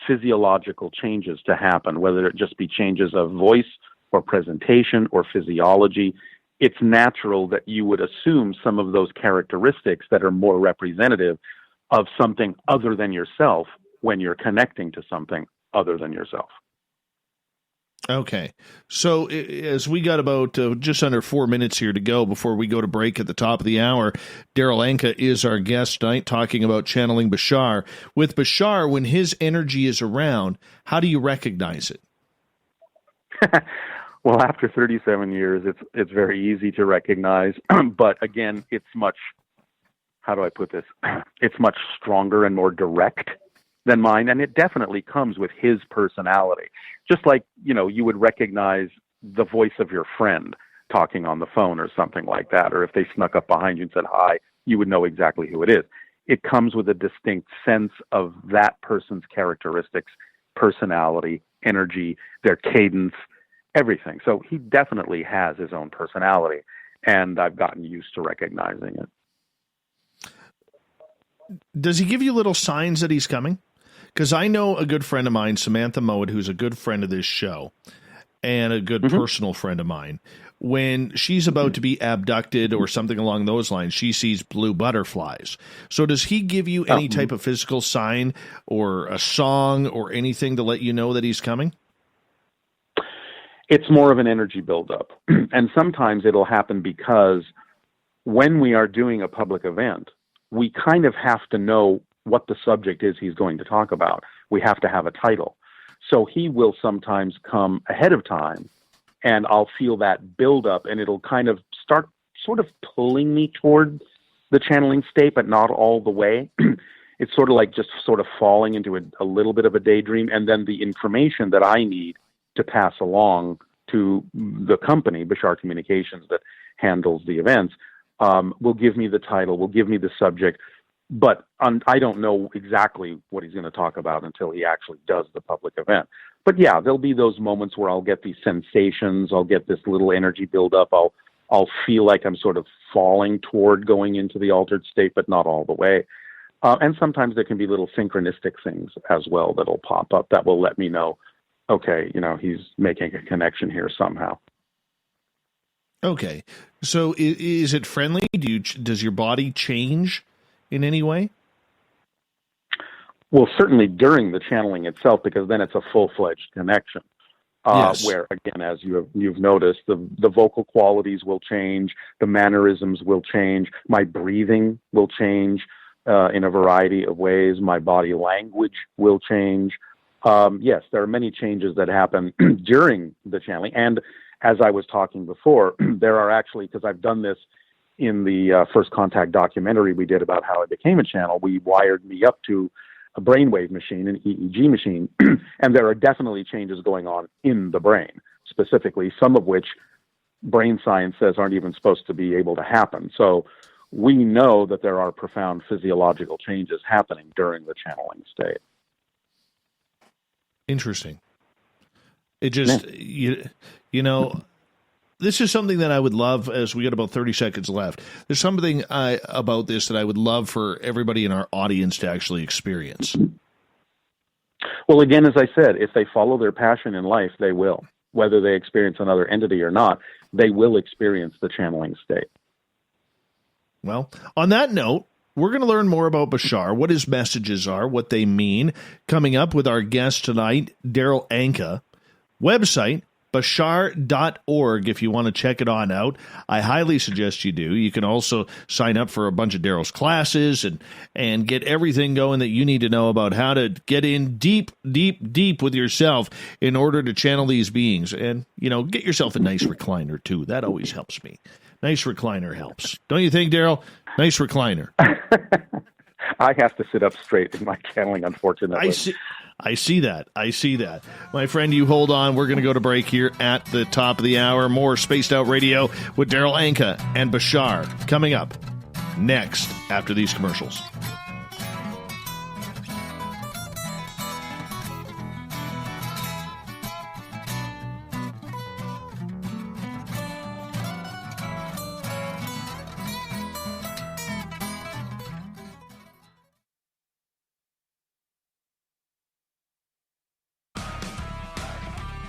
B: physiological changes to happen, whether it just be changes of voice or presentation or physiology. It's natural that you would assume some of those characteristics that are more representative of something other than yourself when you're connecting to something other than yourself.
A: Okay. So as we got about just under 4 minutes here to go before we go to break at the top of the hour, Darryl Anka is our guest tonight talking about channeling Bashar. With Bashar, when his energy is around, how do you recognize it?
B: Well, after 37 years, it's very easy to recognize. But again, it's much, how do I put this? It's much stronger and more direct than mine. And it definitely comes with his personality. Just like, you would recognize the voice of your friend talking on the phone or something like that. Or if they snuck up behind you and said hi, you would know exactly who it is. It comes with a distinct sense of that person's characteristics, personality, energy, their cadence, everything. So he definitely has his own personality, and I've gotten used to recognizing it.
A: Does he give you little signs that he's coming? Because I know a good friend of mine, Samantha Mowat, who's a good friend of this show and a good personal friend of mine. When she's about to be abducted or something along those lines, she sees blue butterflies. So does he give you any type of physical sign or a song or anything to let you know that he's coming?
B: It's more of an energy buildup. And sometimes it'll happen because when we are doing a public event, we kind of have to know what the subject is he's going to talk about. We have to have a title. So he will sometimes come ahead of time, and I'll feel that build up, and it'll kind of start sort of pulling me toward the channeling state, but not all the way. It's sort of like just sort of falling into a little bit of a daydream, and then the information that I need to pass along to the company, Bashar Communications, that handles the events, will give me the title, will give me the subject, but I don't know exactly what he's going to talk about until he actually does the public event. But yeah, there'll be those moments where I'll get these sensations, I'll get this little energy buildup, I'll feel like I'm sort of falling toward going into the altered state, but not all the way. And sometimes there can be little synchronistic things as well that'll pop up that will let me know, okay, he's making a connection here somehow.
A: Okay. So is it friendly? Does your body change in any way?
B: Well, certainly during the channeling itself, because then it's a full-fledged connection.
A: Yes.
B: Where, again, as you've noticed, the vocal qualities will change, the mannerisms will change, my breathing will change in a variety of ways, my body language will change. Yes, there are many changes that happen during the channeling. And as I was talking before, there are actually, because I've done this in the First Contact documentary we did about how I became a channel, we wired me up to a brainwave machine, an EEG machine, and there are definitely changes going on in the brain, specifically, some of which brain science says aren't even supposed to be able to happen. So we know that there are profound physiological changes happening during the channeling state.
A: Interesting. It just, this is something that I would love, as we got about 30 seconds left. There's something about this that I would love for everybody in our audience to actually experience.
B: Well, again, as I said, if they follow their passion in life, they will. Whether they experience another entity or not, they will experience the channeling state.
A: Well, on that note, we're going to learn more about Bashar, what his messages are, what they mean, coming up with our guest tonight, Darryl Anka. Website, Bashar.org, if you want to check it on out. I highly suggest you do. You can also sign up for a bunch of Darryl's classes and get everything going that you need to know about how to get in deep with yourself in order to channel these beings. And, get yourself a nice recliner, too. That always helps me. Nice recliner helps. Don't you think, Darryl? Nice recliner.
B: I have to sit up straight in my channeling, unfortunately.
A: I see that. My friend, you hold on. We're going to go to break here at the top of the hour. More Spaced Out Radio with Darryl Anka and Bashar coming up next after these commercials.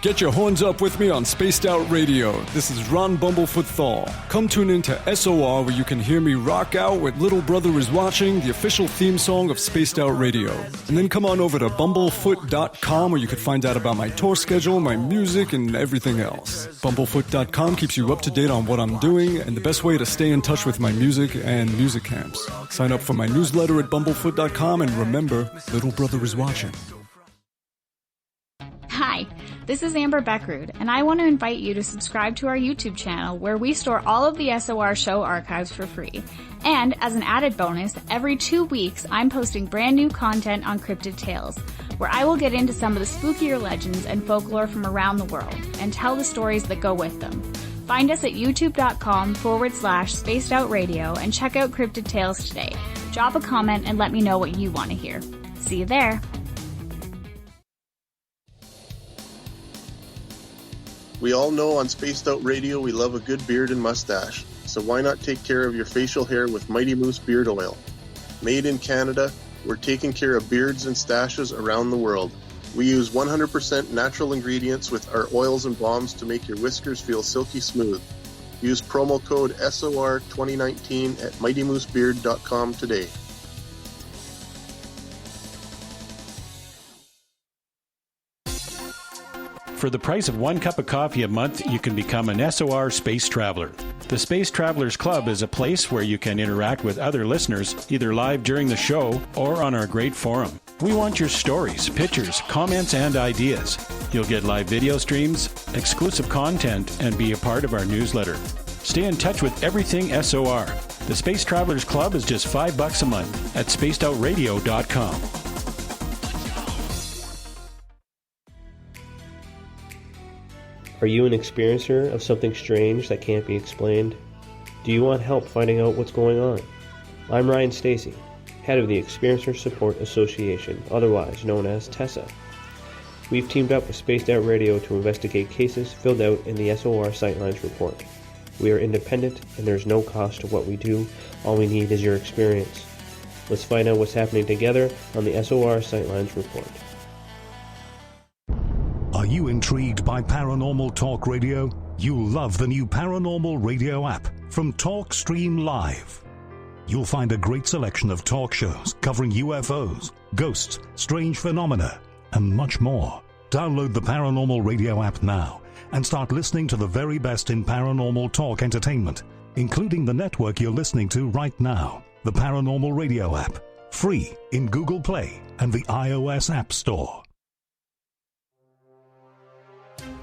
E: Get your horns up with me on Spaced Out Radio. This is Ron Bumblefoot Thal. Come tune in to SOR where you can hear me rock out with Little Brother Is Watching, the official theme song of Spaced Out Radio. And then come on over to bumblefoot.com where you can find out about my tour schedule, my music, and everything else. Bumblefoot.com keeps you up to date on what I'm doing and the best way to stay in touch with my music and music camps. Sign up for my newsletter at bumblefoot.com and remember, Little Brother Is Watching.
G: Hi, this is Amber Beckrud, and I want to invite you to subscribe to our YouTube channel where we store all of the SOR show archives for free. And as an added bonus, every 2 weeks I'm posting brand new content on Cryptid Tales, where I will get into some of the spookier legends and folklore from around the world and tell the stories that go with them. Find us at youtube.com/Spaced Out Radio and check out Cryptid Tales today. Drop a comment and let me know what you want to hear. See you there.
D: We all know on Spaced Out Radio we love a good beard and mustache, so why not take care of your facial hair with Mighty Moose Beard Oil? Made in Canada, we're taking care of beards and stashes around the world. We use 100% natural ingredients with our oils and balms to make your whiskers feel silky smooth. Use promo code SOR2019 at MightyMooseBeard.com today.
F: For the price of 1 cup of coffee a month, you can become an SOR Space Traveler. The Space Travelers Club is a place where you can interact with other listeners, either live during the show or on our great forum. We want your stories, pictures, comments, and ideas. You'll get live video streams, exclusive content, and be a part of our newsletter. Stay in touch with everything SOR. The Space Travelers Club is just $5 a month at spacedoutradio.com.
O: Are you an experiencer of something strange that can't be explained? Do you want help finding out what's going on? I'm Ryan Stacy, head of the Experiencer Support Association, otherwise known as TESSA. We've teamed up with Spaced Out Radio to investigate cases filled out in the SOR Sightlines report. We are independent and there's no cost to what we do. All we need is your experience. Let's find out what's happening together on the SOR Sightlines report.
P: Are you intrigued by Paranormal Talk Radio? You'll love the new Paranormal Radio app from TalkStream Live. You'll find a great selection of talk shows covering UFOs, ghosts, strange phenomena, and much more. Download the Paranormal Radio app now and start listening to the very best in paranormal talk entertainment, including the network you're listening to right now, the Paranormal Radio app, free in Google Play and the iOS App Store.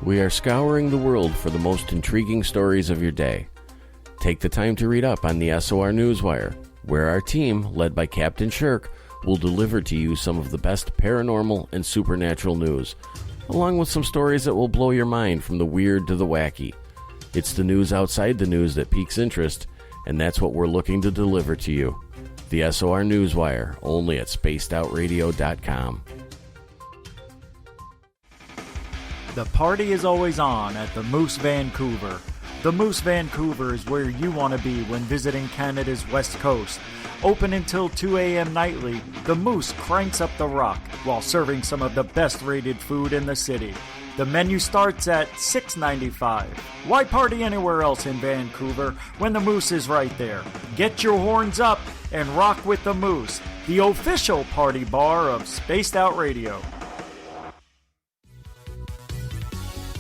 M: We are scouring the world for the most intriguing stories of your day. Take the time to read up on the SOR Newswire, where our team, led by Captain Shirk, will deliver to you some of the best paranormal and supernatural news, along with some stories that will blow your mind from the weird to the wacky. It's the news outside the news that piques interest, and that's what we're looking to deliver to you. The SOR Newswire, only at spacedoutradio.com.
J: The party is always on at the Moose Vancouver. The Moose Vancouver is where you want to be when visiting Canada's West Coast. Open until 2 a.m. nightly, the Moose cranks up the rock while serving some of the best rated food in the city. The menu starts at $6.95. Why party anywhere else in Vancouver when the Moose is right there? Get your horns up and rock with the Moose, the official party bar of Spaced Out Radio.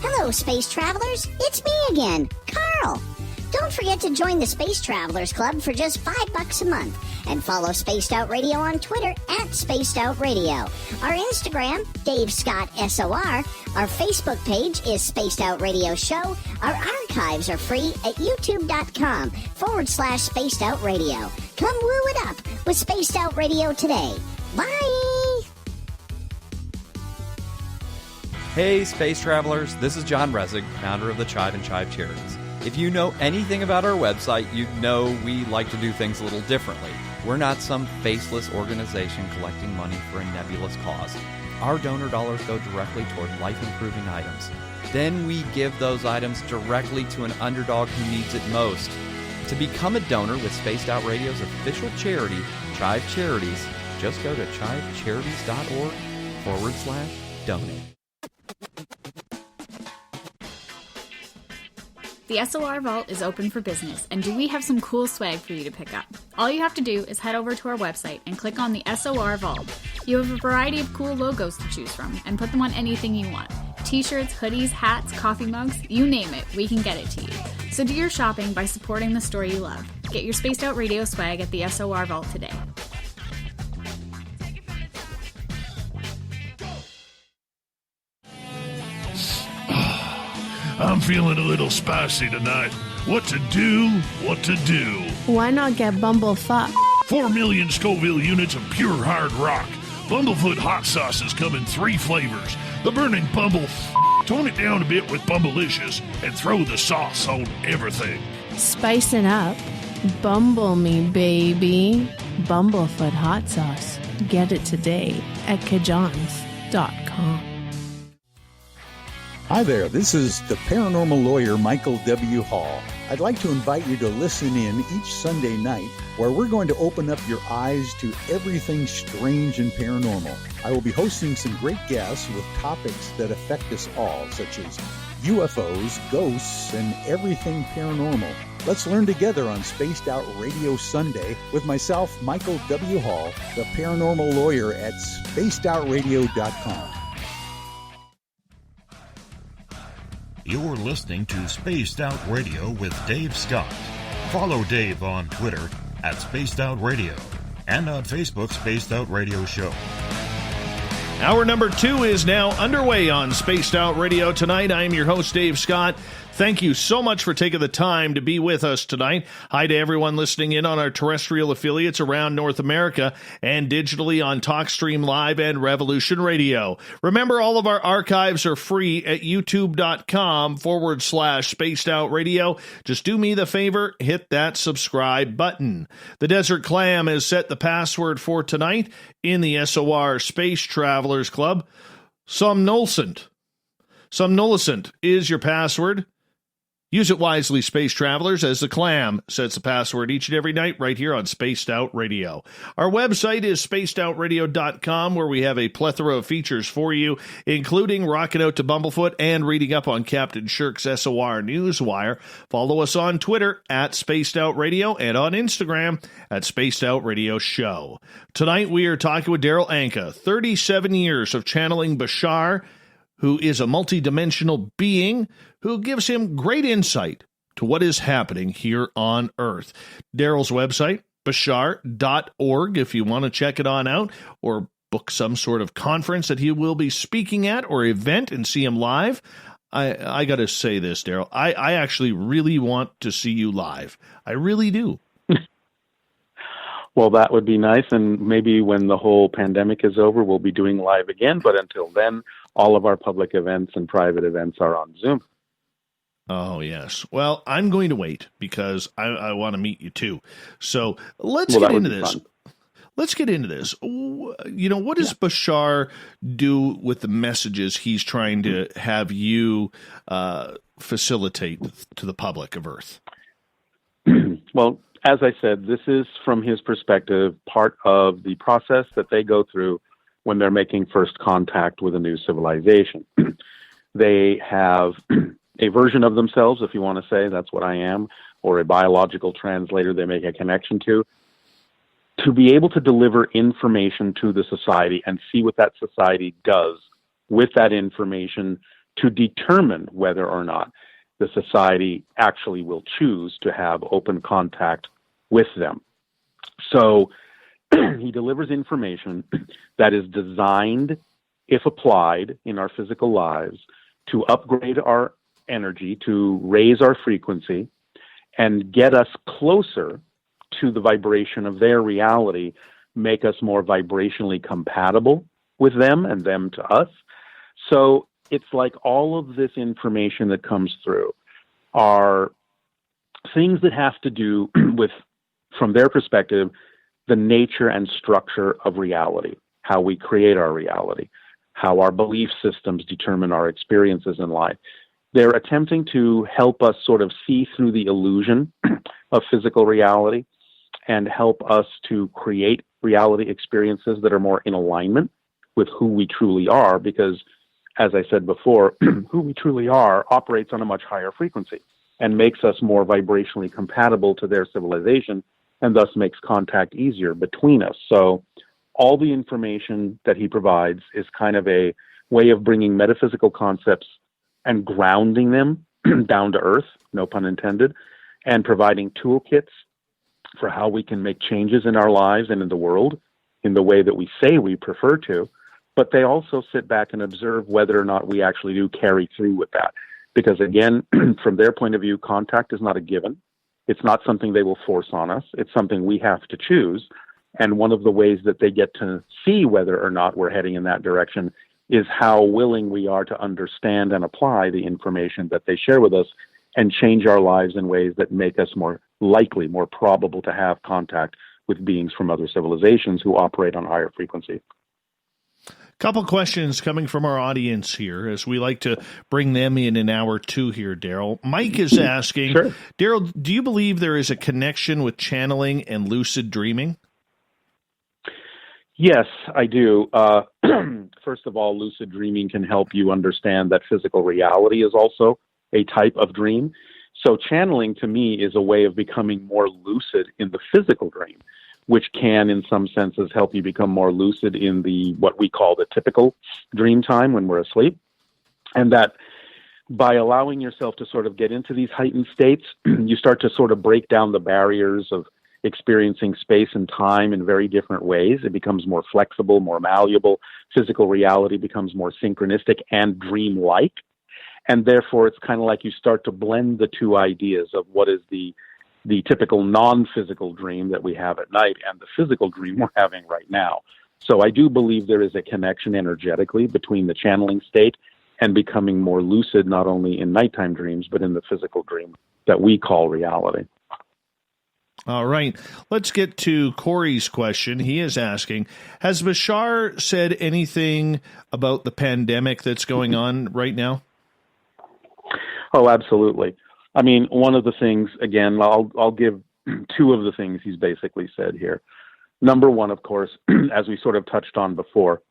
K: Hello, Space Travelers. It's me again, Carl. Don't forget to join the Space Travelers Club for just $5 a month and follow Spaced Out Radio on Twitter at Spaced Out Radio. Our Instagram, Dave Scott SOR. Our Facebook page is Spaced Out Radio Show. Our archives are free at youtube.com/Spaced Out Radio. Come woo it up with Spaced Out Radio today. Bye!
C: Hey, Space Travelers, this is John Resig, founder of the Chive and Chive Charities. If you know anything about our website, you know we like to do things a little differently. We're not some faceless organization collecting money for a nebulous cause. Our donor dollars go directly toward life-improving items. Then we give those items directly to an underdog who needs it most. To become a donor with Spaced Out Radio's official charity, Chive Charities, just go to chivecharities.org/donate.
G: The SOR Vault is open for business, and do we have some cool swag for you to pick up? All you have to do is head over to our website and click on the SOR Vault. You have a variety of cool logos to choose from, and put them on anything you want. T-shirts, hoodies, hats, coffee mugs, you name it, we can get it to you. So do your shopping by supporting the store you love. Get your Spaced Out Radio swag at the SOR Vault today.
I: I'm feeling a little spicy tonight. What to do? What to do?
H: Why not get Bumblefuck?
I: 4 million Scoville units of pure hard rock. Bumblefoot hot sauces come in 3 flavors. The burning Bumble. Tone it down a bit with Bumblicious and throw the sauce on everything.
H: Spice it up. Bumble me, baby. Bumblefoot hot sauce. Get it today at kajans.com.
N: Hi there, this is the paranormal lawyer Michael W. Hall. I'd like to invite you to listen in each Sunday night where we're going to open up your eyes to everything strange and paranormal. I will be hosting some great guests with topics that affect us all, such as UFOs, ghosts, and everything paranormal. Let's learn together on Spaced Out Radio Sunday with myself, Michael W. Hall, the paranormal lawyer at spacedoutradio.com.
Q: You're listening to Spaced Out Radio with Dave Scott. Follow Dave on Twitter at Spaced Out Radio and on Facebook, Spaced Out Radio Show.
A: Hour number 2 is now underway on Spaced Out Radio tonight. I am your host, Dave Scott. Thank you so much for taking the time to be with us tonight. Hi to everyone listening in on our terrestrial affiliates around North America and digitally on TalkStream Live and Revolution Radio. Remember, all of our archives are free at youtube.com/Spaced Out Radio. Just do me the favor, hit that subscribe button. The Desert Clam has set the password for tonight in the SOR Space Travelers Club. Somnolescent is your password. Use it wisely, Space Travelers, as the Clam sets the password each and every night right here on Spaced Out Radio. Our website is spacedoutradio.com, where we have a plethora of features for you, including rocking out to Bumblefoot and reading up on Captain Shirk's SOR Newswire. Follow us on Twitter at Spaced Out Radio and on Instagram at Spaced Out Radio Show. Tonight we are talking with Darryl Anka, 37 years of channeling Bashar, who is a multidimensional being who gives him great insight to what is happening here on Earth. Darryl's website, bashar.org, if you want to check it on out or book some sort of conference that he will be speaking at or event and see him live. I got to say this, Darryl. I actually really want to see you live. I really do.
B: Well, that would be nice, and maybe when the whole pandemic is over, we'll be doing live again. But until then, all of our public events and private events are on Zoom.
A: Oh, yes. Well, I'm going to wait because I want to meet you too. So let's get into this. Fun. Let's get into this. You know, what does Bashar do with the messages he's trying to have you facilitate to the public of Earth?
B: Well, as I said, this is, from his perspective, part of the process that they go through when they're making first contact with a new civilization. They have a version of themselves, if you want to say, that's what I am, or a biological translator they make a connection to be able to deliver information to the society and see what that society does with that information to determine whether or not the society actually will choose to have open contact with them. So he delivers information that is designed, if applied in our physical lives, to upgrade our energy, to raise our frequency, and get us closer to the vibration of their reality, make us more vibrationally compatible with them and them to us. So it's like all of this information that comes through are things that have to do with, from their perspective, the nature and structure of reality, how we create our reality, how our belief systems determine our experiences in life. They're attempting to help us sort of see through the illusion of physical reality and help us to create reality experiences that are more in alignment with who we truly are, because, as I said before, who we truly are operates on a much higher frequency and makes us more vibrationally compatible to their civilization, and thus makes contact easier between us. So all the information that he provides is kind of a way of bringing metaphysical concepts and grounding them down to earth, no pun intended, and providing toolkits for how we can make changes in our lives and in the world in the way that we say we prefer to. But they also sit back and observe whether or not we actually do carry through with that. Because again, from their point of view, contact is not a given. It's not something they will force on us. It's something we have to choose. And one of the ways that they get to see whether or not we're heading in that direction is how willing we are to understand and apply the information that they share with us and change our lives in ways that make us more likely, more probable to have contact with beings from other civilizations who operate on higher frequency.
A: Couple questions coming from our audience here as we like to bring them in hour two here, Darryl. Mike is asking,
B: Sure.
A: Darryl, do you believe there is a connection with channeling and lucid dreaming?
B: Yes, I do. First of all, lucid dreaming can help you understand that physical reality is also a type of dream. So channeling to me is a way of becoming more lucid in the physical dream, which can, in some senses, help you become more lucid in the what we call the typical dream time when we're asleep. And that by allowing yourself to sort of get into these heightened states, you start to sort of break down the barriers of experiencing space and time in very different ways. It becomes more flexible, more malleable. Physical reality becomes more synchronistic and dreamlike. And therefore, it's kind of like you start to blend the two ideas of what is the typical non-physical dream that we have at night and the physical dream we're having right now. So I do believe there is a connection energetically between the channeling state and becoming more lucid, not only in nighttime dreams, but in the physical dream that we call reality.
A: All right. Let's get to Corey's question. He is asking, has Bashar said anything about the pandemic that's going on right now?
B: Oh, absolutely. I mean, one of the things, again, I'll give two of the things he's basically said here. Number one, of course, as we sort of touched on before,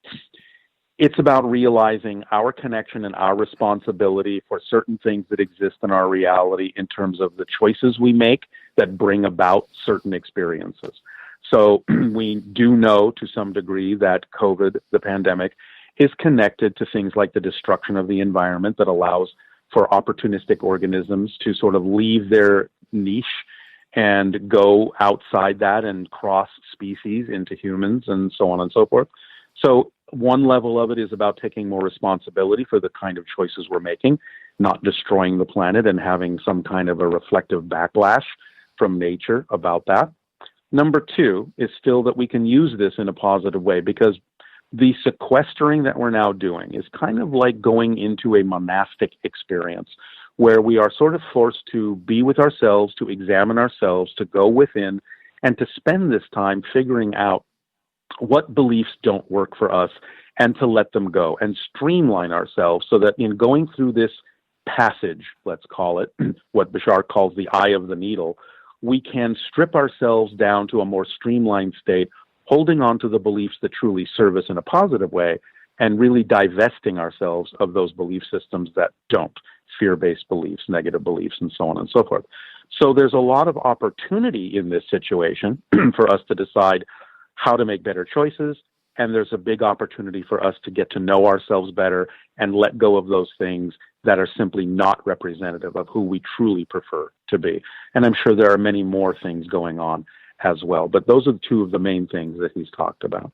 B: it's about realizing our connection and our responsibility for certain things that exist in our reality in terms of the choices we make that bring about certain experiences. So we do know to some degree that COVID, the pandemic, is connected to things like the destruction of the environment that allows for opportunistic organisms to sort of leave their niche and go outside that and cross species into humans and so on and so forth. So one level of it is about taking more responsibility for the kind of choices we're making, not destroying the planet and having some kind of a reflective backlash from nature about that. Number two is still that we can use this in a positive way, because the sequestering that we're now doing is kind of like going into a monastic experience where we are sort of forced to be with ourselves, to examine ourselves, to go within, and to spend this time figuring out what beliefs don't work for us and to let them go and streamline ourselves so that in going through this passage, let's call it, what Bashar calls the eye of the needle, we can strip ourselves down to a more streamlined state, holding on to the beliefs that truly serve us in a positive way, and really divesting ourselves of those belief systems that don't, fear-based beliefs, negative beliefs, and so on and so forth. So there's a lot of opportunity in this situation for us to decide how to make better choices, and there's a big opportunity for us to get to know ourselves better and let go of those things that are simply not representative of who we truly prefer to be. And I'm sure there are many more things going on as well. But those are two of the main things that he's talked about.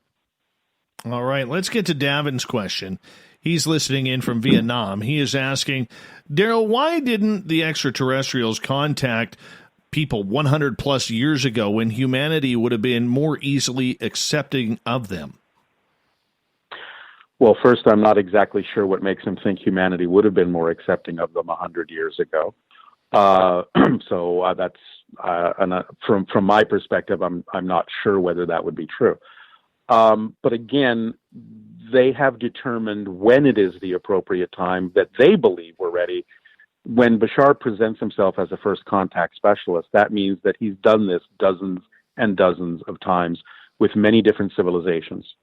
A: All right, let's get to Davin's question. He's listening in from Vietnam. He is asking, Darryl, why didn't the extraterrestrials contact people 100 plus years ago when humanity would have been more easily accepting of them?
B: Well, first, I'm not exactly sure what makes him think humanity would have been more accepting of them 100 years ago. So that's from my perspective, I'm not sure whether that would be true. But again, they have determined when it is the appropriate time that they believe we're ready. When Bashar presents himself as a first contact specialist, that means that he's done this dozens and dozens of times with many different civilizations.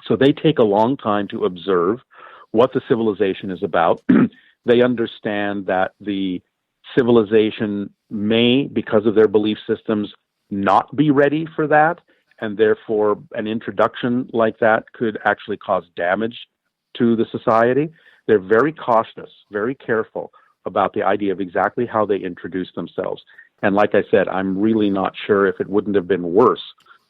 B: So they take a long time to observe what the civilization is about. They understand that the civilization may, because of their belief systems, not be ready for that, and therefore an introduction like that could actually cause damage to the society. They're very cautious, very careful about the idea of exactly how they introduce themselves. And like I said, I'm really not sure if it wouldn't have been worse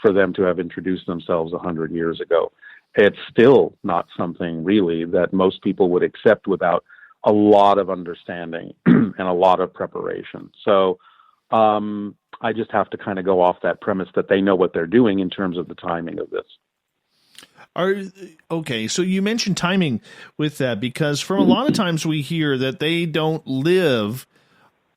B: for them to have introduced themselves 100 years ago. It's still not something really that most people would accept without a lot of understanding and a lot of preparation. So I just have to kind of go off that premise that they know what they're doing in terms of the timing of this.
A: Okay, so you mentioned timing with that, because from a lot of times we hear that they don't live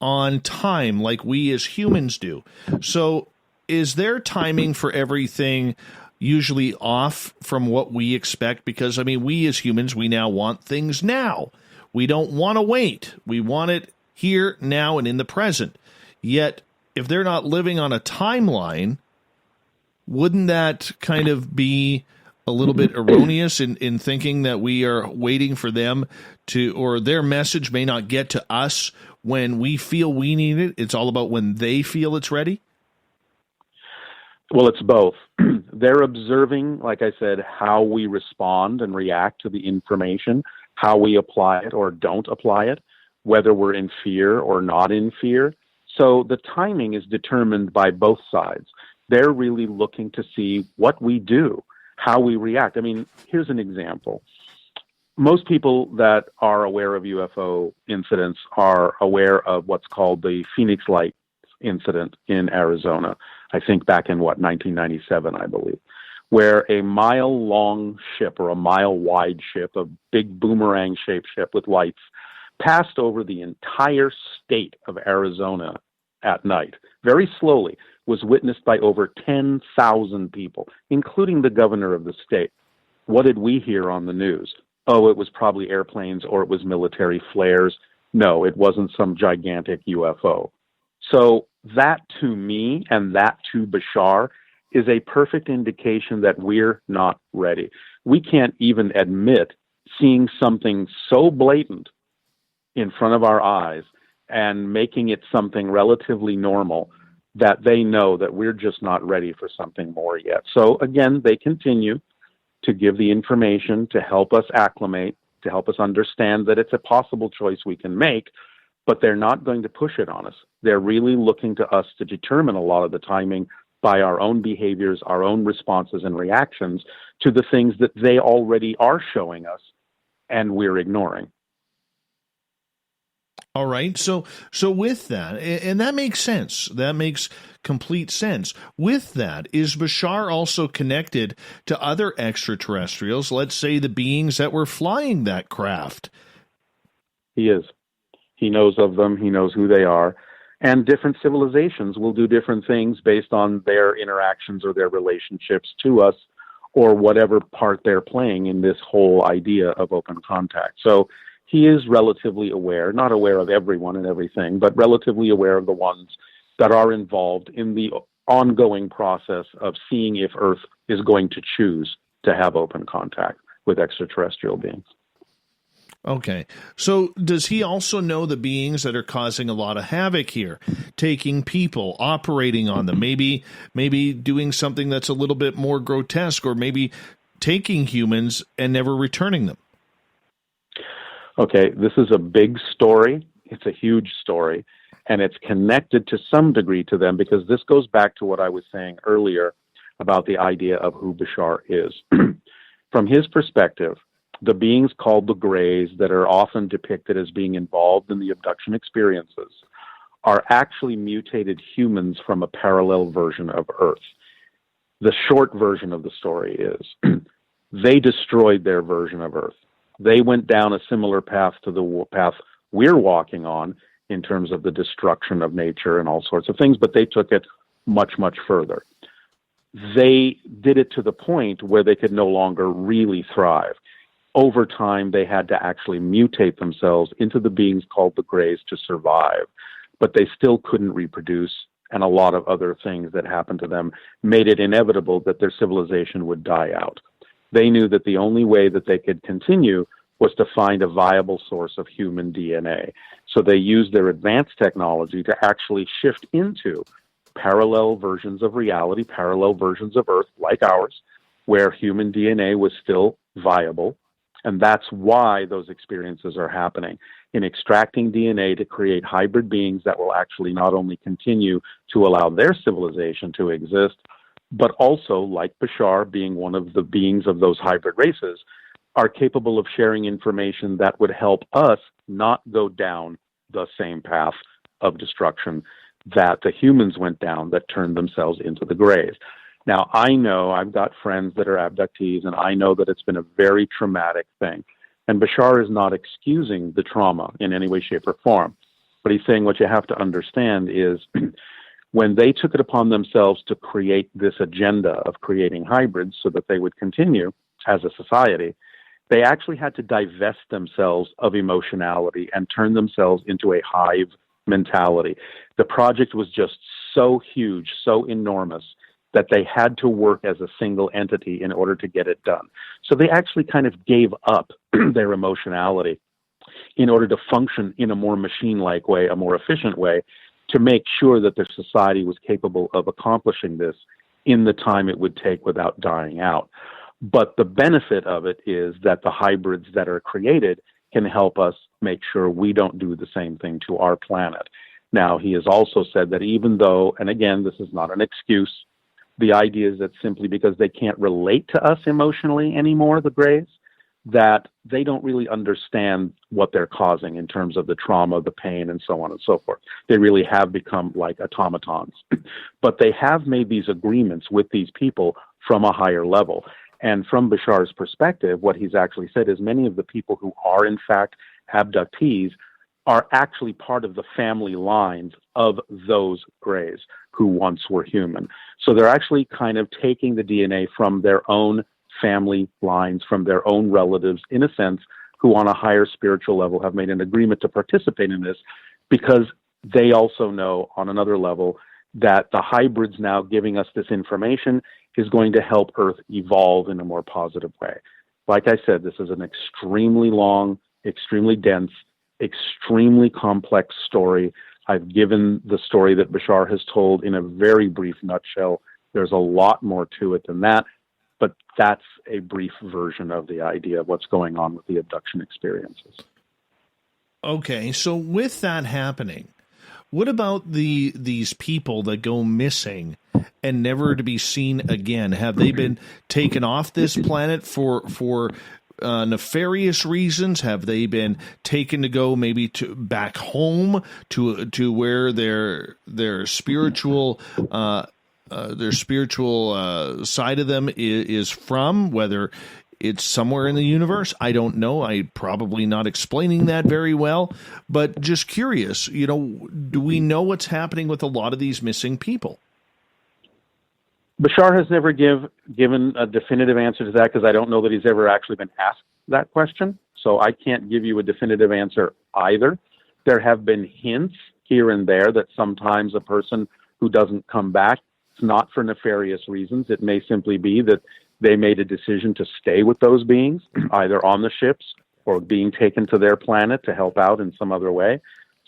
A: on time like we as humans do. So is their timing for everything usually off from what we expect? Because, I mean, we as humans, we now want things now. We don't want to wait. We want it here, now, and in the present. Yet, if they're not living on a timeline, wouldn't that kind of be a little bit erroneous in thinking that we are waiting for them to, or their message may not get to us when we feel we need it? It's all about when they feel it's ready?
B: Well, it's both. They're observing, like I said, how we respond and react to the information, how we apply it or don't apply it, whether we're in fear or not in fear. So the timing is determined by both sides. They're really looking to see what we do, how we react. I mean, here's an example. Most people that are aware of UFO incidents are aware of what's called the Phoenix Lights incident in Arizona. I think back in, 1997, I believe, where a mile-long ship or a mile-wide ship, a big boomerang-shaped ship with lights, passed over the entire state of Arizona at night, very slowly, was witnessed by over 10,000 people, including the governor of the state. What did we hear on the news? Oh, it was probably airplanes or it was military flares. No, it wasn't some gigantic UFO. So that to me and that to Bashar is a perfect indication that we're not ready. We can't even admit seeing something so blatant in front of our eyes and making it something relatively normal that they know that we're just not ready for something more yet. So again, they continue to give the information to help us acclimate, to help us understand that it's a possible choice we can make, but they're not going to push it on us. They're really looking to us to determine a lot of the timing by our own behaviors, our own responses and reactions to the things that they already are showing us and we're ignoring.
A: All right. So with that, and that makes sense. That makes complete sense. With that, is Bashar also connected to other extraterrestrials, let's say the beings that were flying that craft?
B: He is. He knows of them. He knows who they are. And different civilizations will do different things based on their interactions or their relationships to us or whatever part they're playing in this whole idea of open contact. So he is relatively aware, not aware of everyone and everything, but relatively aware of the ones that are involved in the ongoing process of seeing if Earth is going to choose to have open contact with extraterrestrial beings.
A: Okay. So does he also know the beings that are causing a lot of havoc here, taking people, operating on them, maybe doing something that's a little bit more grotesque, or maybe taking humans and never returning them?
B: Okay, this is a big story. It's a huge story, and it's connected to some degree to them because this goes back to what I was saying earlier about the idea of who Bashar is. From his perspective, the beings called the Greys that are often depicted as being involved in the abduction experiences are actually mutated humans from a parallel version of Earth. The short version of the story is they destroyed their version of Earth. They went down a similar path to the path we're walking on in terms of the destruction of nature and all sorts of things, but they took it much, much further. They did it to the point where they could no longer really thrive. Over time, they had to actually mutate themselves into the beings called the Greys to survive, but they still couldn't reproduce, and a lot of other things that happened to them made it inevitable that their civilization would die out. They knew that the only way that they could continue was to find a viable source of human DNA. So they used their advanced technology to actually shift into parallel versions of reality, parallel versions of Earth like ours, where human DNA was still viable. And that's why those experiences are happening, in extracting DNA to create hybrid beings that will actually not only continue to allow their civilization to exist, but also, like Bashar, being one of the beings of those hybrid races, are capable of sharing information that would help us not go down the same path of destruction that the humans went down that turned themselves into the Greys. Now, I know I've got friends that are abductees, and I know that it's been a very traumatic thing. And Bashar is not excusing the trauma in any way, shape, or form. But he's saying what you have to understand is when they took it upon themselves to create this agenda of creating hybrids so that they would continue as a society, they actually had to divest themselves of emotionality and turn themselves into a hive mentality. The project was just so huge, so enormous, that they had to work as a single entity in order to get it done. So they actually kind of gave up their emotionality in order to function in a more machine-like way, a more efficient way, to make sure that their society was capable of accomplishing this in the time it would take without dying out. But the benefit of it is that the hybrids that are created can help us make sure we don't do the same thing to our planet. Now, he has also said that even though, and again, this is not an excuse, the idea is that simply because they can't relate to us emotionally anymore, the Greys, that they don't really understand what they're causing in terms of the trauma, the pain, and so on and so forth. They really have become like automatons. But they have made these agreements with these people from a higher level. And from Bashar's perspective, what he's actually said is many of the people who are in fact abductees are actually part of the family lines of those Greys who once were human. So they're actually kind of taking the DNA from their own family lines, from their own relatives, in a sense, who on a higher spiritual level have made an agreement to participate in this, because they also know on another level that the hybrids now giving us this information is going to help Earth evolve in a more positive way. Like I said, this is an extremely long, extremely dense, extremely complex story. I've given the story that Bashar has told in a very brief nutshell. There's a lot more to it than that, but that's a brief version of the idea of what's going on with the abduction experiences.
A: Okay, so with that happening, what about these people that go missing and never to be seen again? Have they been taken off this planet for nefarious reasons? Have they been taken to go maybe to back home to where their spiritual side of them is from? Whether it's somewhere in the universe, I don't know. I'm probably not explaining that very well, but just curious, do we know what's happening with a lot of these missing people?
B: Bashar has never given a definitive answer to that, because I don't know that he's ever actually been asked that question. So I can't give you a definitive answer either. There have been hints here and there that sometimes a person who doesn't come back, it's not for nefarious reasons. It may simply be that they made a decision to stay with those beings, either on the ships or being taken to their planet to help out in some other way.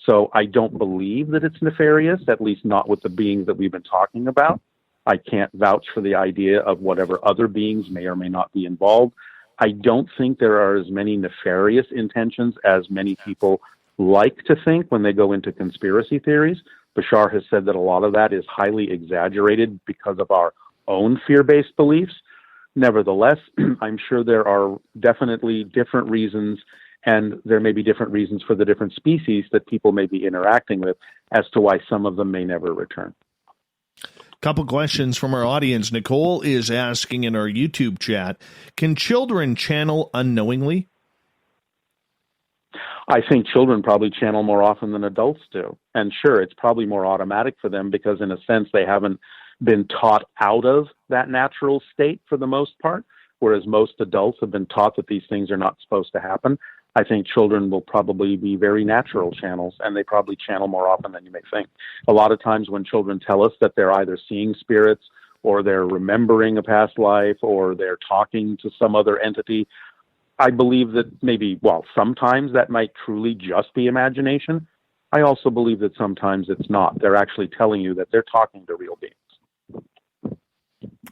B: So I don't believe that it's nefarious, at least not with the beings that we've been talking about. I can't vouch for the idea of whatever other beings may or may not be involved. I don't think there are as many nefarious intentions as many people like to think when they go into conspiracy theories. Bashar has said that a lot of that is highly exaggerated because of our own fear-based beliefs. Nevertheless, I'm sure there are definitely different reasons, and there may be different reasons for the different species that people may be interacting with as to why some of them may never return.
A: Couple questions from our audience. Nicole is asking in our YouTube chat, can children channel unknowingly?
B: I think children probably channel more often than adults do. And sure, it's probably more automatic for them because in a sense they haven't been taught out of that natural state for the most part, whereas most adults have been taught that these things are not supposed to happen. I think children will probably be very natural channels, and they probably channel more often than you may think. A lot of times when children tell us that they're either seeing spirits or they're remembering a past life or they're talking to some other entity, I believe that sometimes that might truly just be imagination. I also believe that sometimes it's not. They're actually telling you that they're talking to real beings.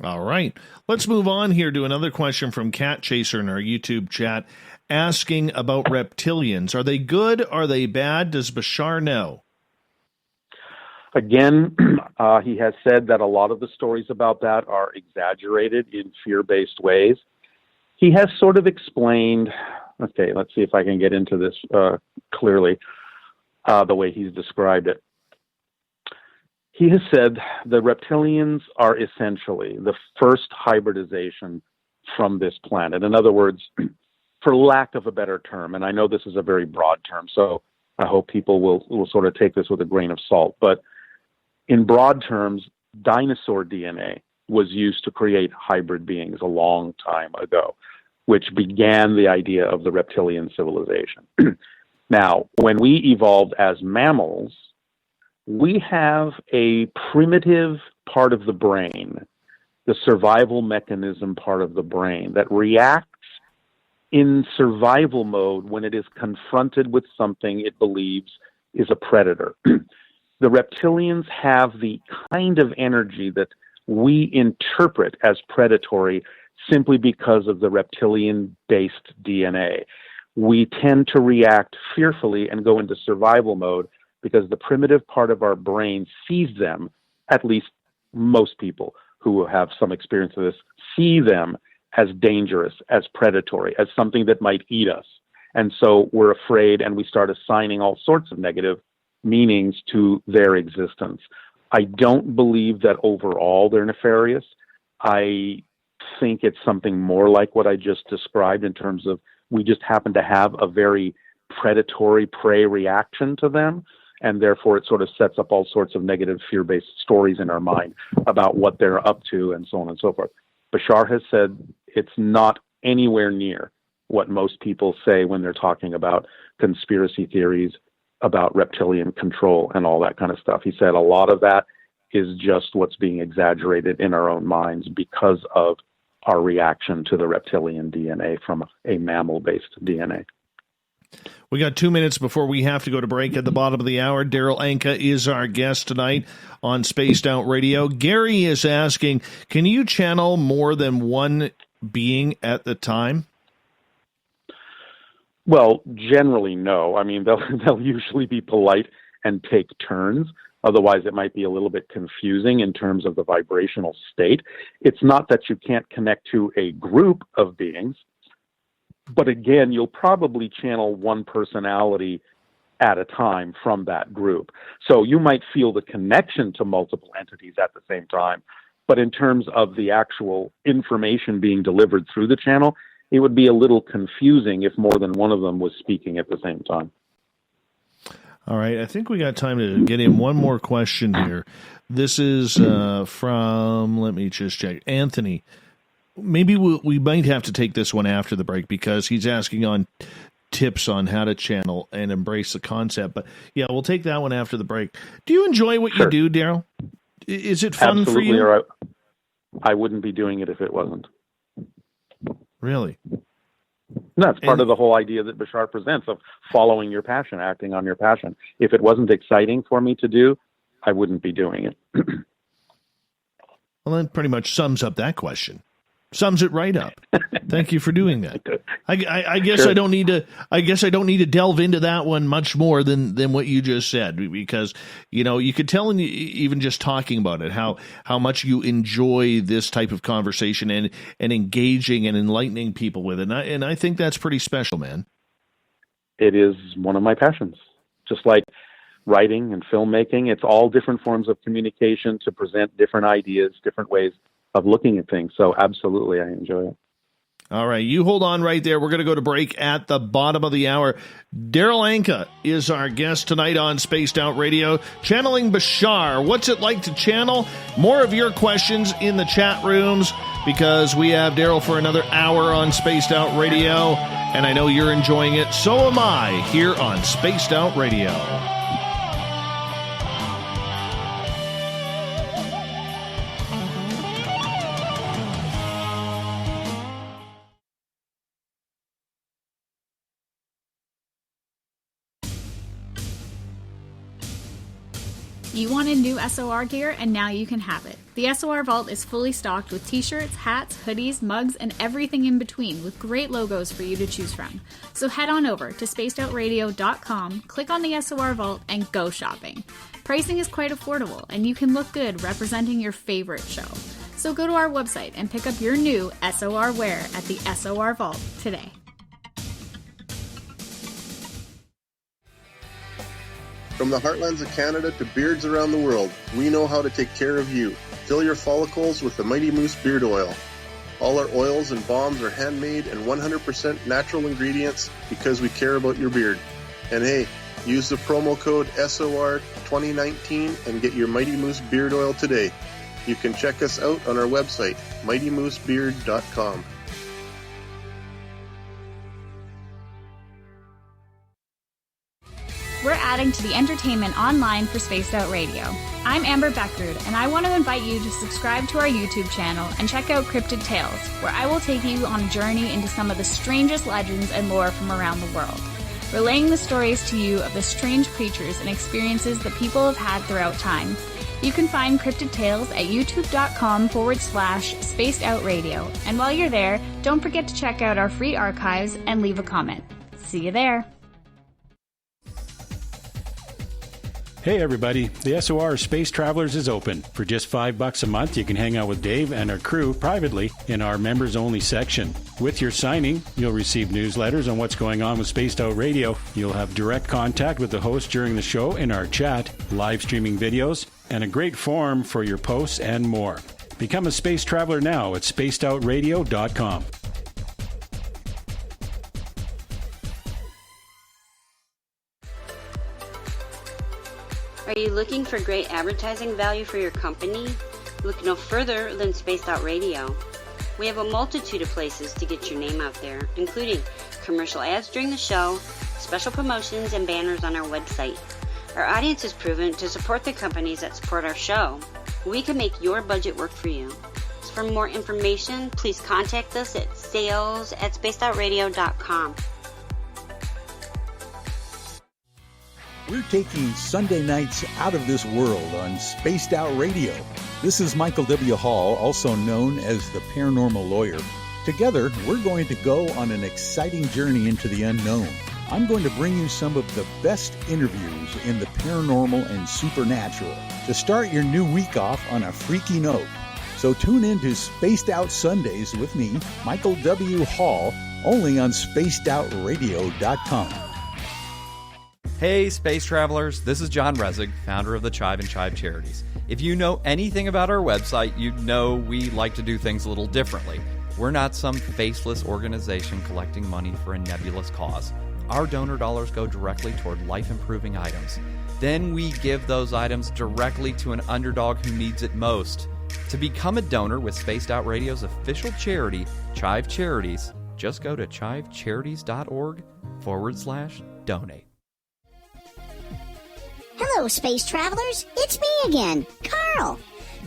A: All right. Let's move on here to another question from Cat Chaser in our YouTube chat, asking about reptilians. Are they good? Are they bad? Does Bashar know?
B: Again, he has said that a lot of the stories about that are exaggerated in fear-based ways. He has sort of explained, okay, let's see if I can get into this clearly, the way he's described it. He has said the reptilians are essentially the first hybridization from this planet. In other words, for lack of a better term, and I know this is a very broad term, so I hope people will sort of take this with a grain of salt, but in broad terms, dinosaur DNA was used to create hybrid beings a long time ago, which began the idea of the reptilian civilization. Now, when we evolved as mammals, we have a primitive part of the brain, the survival mechanism part of the brain, that reacts in survival mode when it is confronted with something it believes is a predator. The reptilians have the kind of energy that we interpret as predatory simply because of the reptilian-based DNA. We tend to react fearfully and go into survival mode because the primitive part of our brain sees them, at least most people who have some experience of this, see them as dangerous, as predatory, as something that might eat us. And so we're afraid, and we start assigning all sorts of negative meanings to their existence. I don't believe that overall they're nefarious. I think it's something more like what I just described in terms of we just happen to have a very predatory prey reaction to them, and therefore it sort of sets up all sorts of negative fear-based stories in our mind about what they're up to and so on and so forth. Bashar has said it's not anywhere near what most people say when they're talking about conspiracy theories about reptilian control and all that kind of stuff. He said a lot of that is just what's being exaggerated in our own minds because of our reaction to the reptilian DNA from a mammal-based DNA.
A: We got 2 minutes before we have to go to break at the bottom of the hour. Darryl Anka is our guest tonight on Spaced Out Radio. Gary is asking, can you channel more than one being at the time?
B: Well, generally, no. I mean, they'll usually be polite and take turns. Otherwise, it might be a little bit confusing in terms of the vibrational state. It's not that you can't connect to a group of beings, but again, you'll probably channel one personality at a time from that group. So you might feel the connection to multiple entities at the same time, but in terms of the actual information being delivered through the channel, it would be a little confusing if more than one of them was speaking at the same time.
A: All right, I think we got time to get in one more question here. This is from, let me just check, Anthony. Maybe we might have to take this one after the break because he's asking on tips on how to channel and embrace the concept. But yeah, we'll take that one after the break. Do you enjoy what you do, Darryl? Is it fun
B: Absolutely,
A: for you?
B: or I wouldn't be doing it if it wasn't.
A: Really?
B: No, that's part of the whole idea that Bashar presents of following your passion, acting on your passion. If it wasn't exciting for me to do, I wouldn't be doing it.
A: Well, that pretty much sums up that question. Sums it right up. Thank you for doing that. I guess sure. I don't need to delve into that one much more than what you just said, because you could tell even just talking about it how much you enjoy this type of conversation and engaging and enlightening people with it. And I think that's pretty special, man.
B: It is one of my passions. Just like writing and filmmaking, it's all different forms of communication to present different ideas, different ways of looking at things. So absolutely, I enjoy it.
A: All right, you hold on right there. We're going to go to break at the bottom of the hour. Darryl Anka is our guest tonight on Spaced Out Radio, channeling Bashar. What's it like to channel? More of your questions in the chat rooms, because we have Darryl for another hour on Spaced Out Radio, and I know you're enjoying it. So am I here on Spaced Out Radio.
G: You wanted new SOR gear, and now you can have it. The SOR Vault is fully stocked with t-shirts, hats, hoodies, mugs, and everything in between, with great logos for you to choose from. So head on over to spacedoutradio.com, click on the SOR Vault, and go shopping. Pricing is quite affordable, and you can look good representing your favorite show. So go to our website and pick up your new SOR wear at the SOR Vault today.
D: From the heartlands of Canada to beards around the world, we know how to take care of you. Fill your follicles with the Mighty Moose Beard Oil. All our oils and balms are handmade and 100% natural ingredients because we care about your beard. And hey, Use the promo code SOR2019 and get your Mighty Moose beard oil today. You can check us out on our website, mightymoosebeard.com.
G: We're adding to the entertainment online for Spaced Out Radio. I'm Amber Beckrud, and I want to invite you to subscribe to our YouTube channel and check out Cryptid Tales, where I will take you on a journey into some of the strangest legends and lore from around the world, relaying the stories to you of the strange creatures and experiences that people have had throughout time. You can find Cryptid Tales at youtube.com/Spaced Out Radio, and while you're there, don't forget to check out our free archives and leave a comment. See you there.
F: Hey everybody, the SOR Space Travelers is open. For just $5 a month, you can hang out with Dave and our crew privately in our members-only section. With your signing, you'll receive newsletters on what's going on with Spaced Out Radio. You'll have direct contact with the host during the show in our chat, live streaming videos, and a great forum for your posts and more. Become a space traveler now at spacedoutradio.com.
L: Are you looking for great advertising value for your company? Look no further than Spaced Out Radio. We have a multitude of places to get your name out there, including commercial ads during the show, special promotions, and banners on our website. Our audience is proven to support the companies that support our show. We can make your budget work for you. So for more information, please contact us at sales@spacedoutradio.com.
N: We're taking Sunday nights out of this world on Spaced Out Radio. This is Michael W. Hall, also known as the Paranormal Lawyer. Together, we're going to go on an exciting journey into the unknown. I'm going to bring you some of the best interviews in the paranormal and supernatural to start your new week off on a freaky note. So tune in to Spaced Out Sundays with me, Michael W. Hall, only on spacedoutradio.com.
C: Hey, space travelers, this is John Resig, founder of the Chive and Chive Charities. If you know anything about our website, you know we like to do things a little differently. We're not some faceless organization collecting money for a nebulous cause. Our donor dollars go directly toward life-improving items. Then we give those items directly to an underdog who needs it most. To become a donor with Spaced Out Radio's official charity, Chive Charities, just go to chivecharities.org/donate.
K: Hello, space travelers. It's me again, Carl.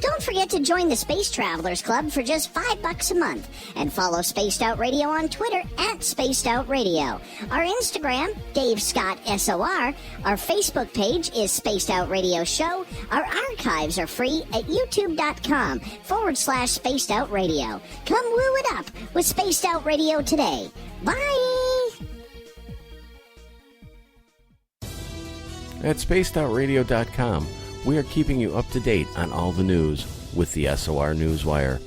K: Don't forget to join the Space Travelers Club for just $5 a month and follow Spaced Out Radio on Twitter @Spaced Out Radio. Our Instagram, Dave Scott SOR. Our Facebook page is Spaced Out Radio Show. Our archives are free at youtube.com/Spaced Out Radio. Come woo it up with Spaced Out Radio today. Bye!
M: At spacedoutradio.com, we are keeping you up to date on all the news with the SOR Newswire.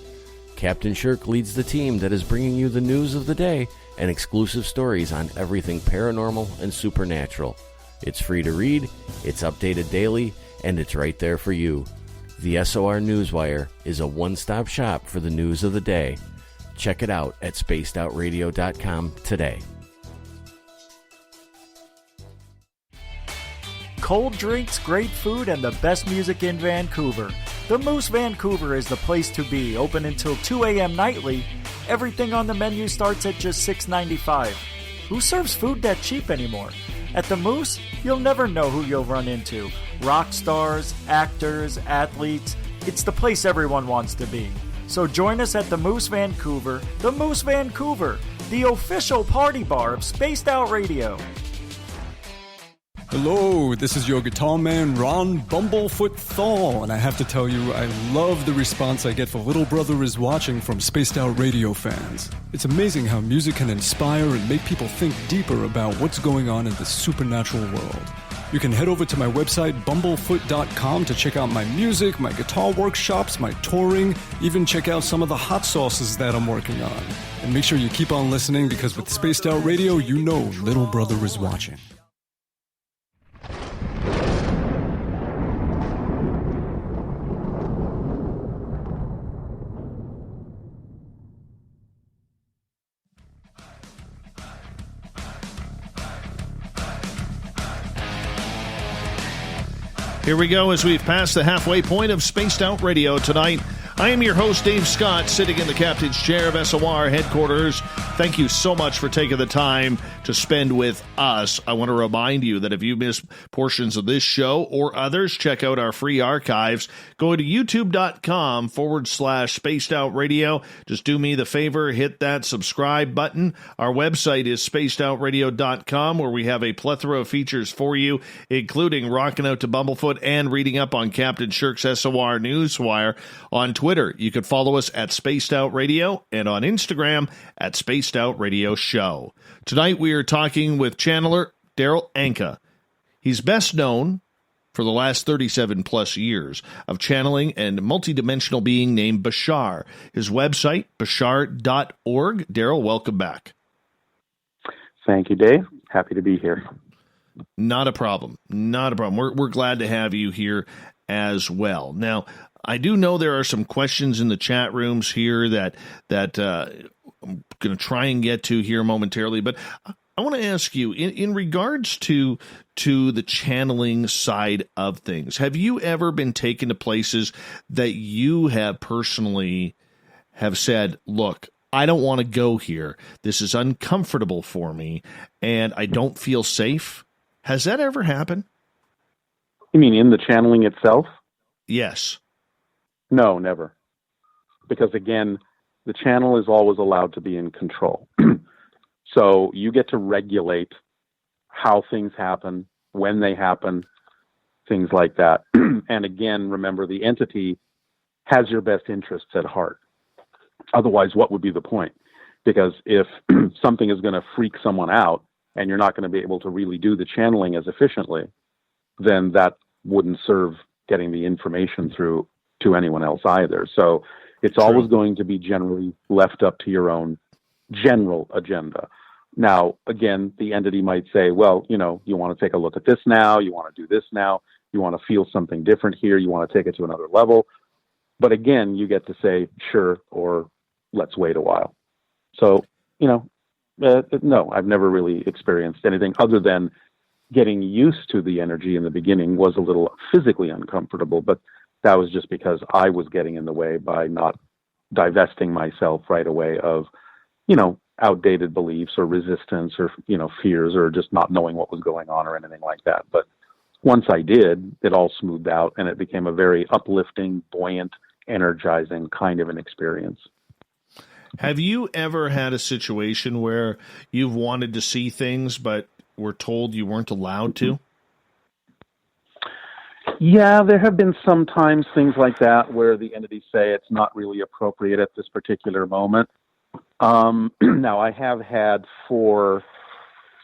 M: Captain Shirk leads the team that is bringing you the news of the day and exclusive stories on everything paranormal and supernatural. It's free to read, it's updated daily, and it's right there for you. The SOR Newswire is a one-stop shop for the news of the day. Check it out at spacedoutradio.com today.
J: Cold drinks, great food, and the best music in Vancouver. The Moose Vancouver is the place to be, open until 2 a.m. nightly. Everything on the menu starts at just $6.95. Who serves food that cheap anymore? At the Moose, you'll never know who you'll run into. Rock stars, actors, athletes. It's the place everyone wants to be. So join us at the Moose Vancouver, the official party bar of Spaced Out Radio.
E: Hello, this is your guitar man, Ron Bumblefoot Thal, and I have to tell you, I love the response I get for Little Brother is Watching from Spaced Out Radio fans. It's amazing how music can inspire and make people think deeper about what's going on in the supernatural world. You can head over to my website, bumblefoot.com, to check out my music, my guitar workshops, my touring, even check out some of the hot sauces that I'm working on. And make sure you keep on listening, because with Spaced Out Radio, you know Little Brother is watching.
A: Here we go as we've passed the halfway point of Spaced Out Radio tonight. I am your host, Dave Scott, sitting in the captain's chair of SOR headquarters. Thank you so much for taking the time to spend with us. I want to remind you that if you missed portions of this show or others, check out our free archives. Go to youtube.com/Spaced Out Radio. Just do me the favor, hit that subscribe button. Our website is spacedoutradio.com, where we have a plethora of features for you, including rocking out to Bumblefoot and reading up on Captain Shirk's SOR Newswire. On Twitter, you can follow us at Spaced Out Radio, and on Instagram at Spaced Out Radio Show. Tonight we are talking with channeler Darryl Anka. He's best known for the last 37 plus years of channeling and multidimensional being named Bashar. His website, bashar.org. Darryl, welcome back.
B: Thank you, Dave. Happy to be here.
A: Not a problem. Not a problem. We're glad to have you here as well. Now, I do know there are some questions in the chat rooms here that I'm going to try and get to here momentarily, but I want to ask you, in regards to the channeling side of things, have you ever been taken to places that you have personally have said, look, I don't want to go here. This is uncomfortable for me, and I don't feel safe? Has that ever happened?
B: You mean in the channeling itself?
A: Yes.
B: No, never. Because again, the channel is always allowed to be in control. So you get to regulate how things happen, when they happen, things like that. And again, remember, the entity has your best interests at heart. Otherwise, what would be the point? Because if something is going to freak someone out and you're not going to be able to really do the channeling as efficiently, then that wouldn't serve getting the information through to anyone else either. So it's always going to be generally left up to your own general agenda. Now, again, the entity might say, well, you want to take a look at this now, you want to do this now, you want to feel something different here, you want to take it to another level. But again, you get to say, sure, or let's wait a while. So, no, I've never really experienced anything other than getting used to the energy in the beginning was a little physically uncomfortable, but that was just because I was getting in the way by not divesting myself right away of, outdated beliefs or resistance or, fears or just not knowing what was going on or anything like that. But once I did, it all smoothed out and it became a very uplifting, buoyant, energizing kind of an experience.
A: Have you ever had a situation where you've wanted to see things but were told you weren't allowed to?
B: Yeah, there have been sometimes things like that where the entities say it's not really appropriate at this particular moment. Now, I have had 4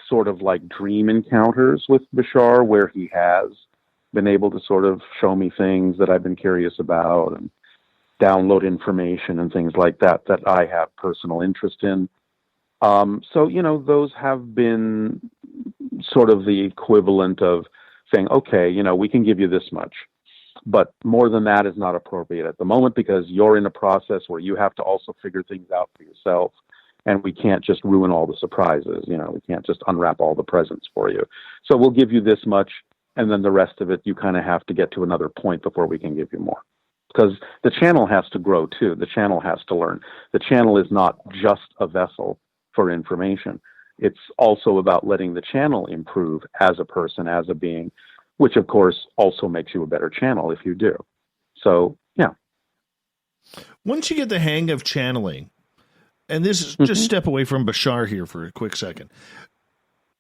B: sort of like dream encounters with Bashar where he has been able to sort of show me things that I've been curious about and download information and things like that I have personal interest in. So, those have been sort of the equivalent of saying, okay, we can give you this much, but more than that is not appropriate at the moment because you're in a process where you have to also figure things out for yourself. And we can't just ruin all the surprises. We can't just unwrap all the presents for you. So we'll give you this much. And then the rest of it, you kind of have to get to another point before we can give you more. Because the channel has to grow too. The channel has to learn. The channel is not just a vessel for information. It's also about letting the channel improve as a person, as a being, which of course also makes you a better channel if you do. So, yeah.
A: Once you get the hang of channeling, and this is just step away from Bashar here for a quick second.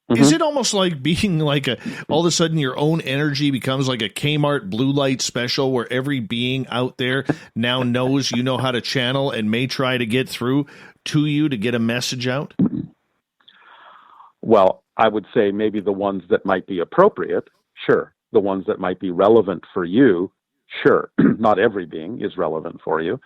A: Is it almost like being like all of a sudden your own energy becomes like a Kmart blue light special where every being out there now knows you know how to channel and may try to get through to you to get a message out?
B: Well, I would say maybe the ones that might be appropriate, sure. The ones that might be relevant for you, sure. Not every being is relevant for you.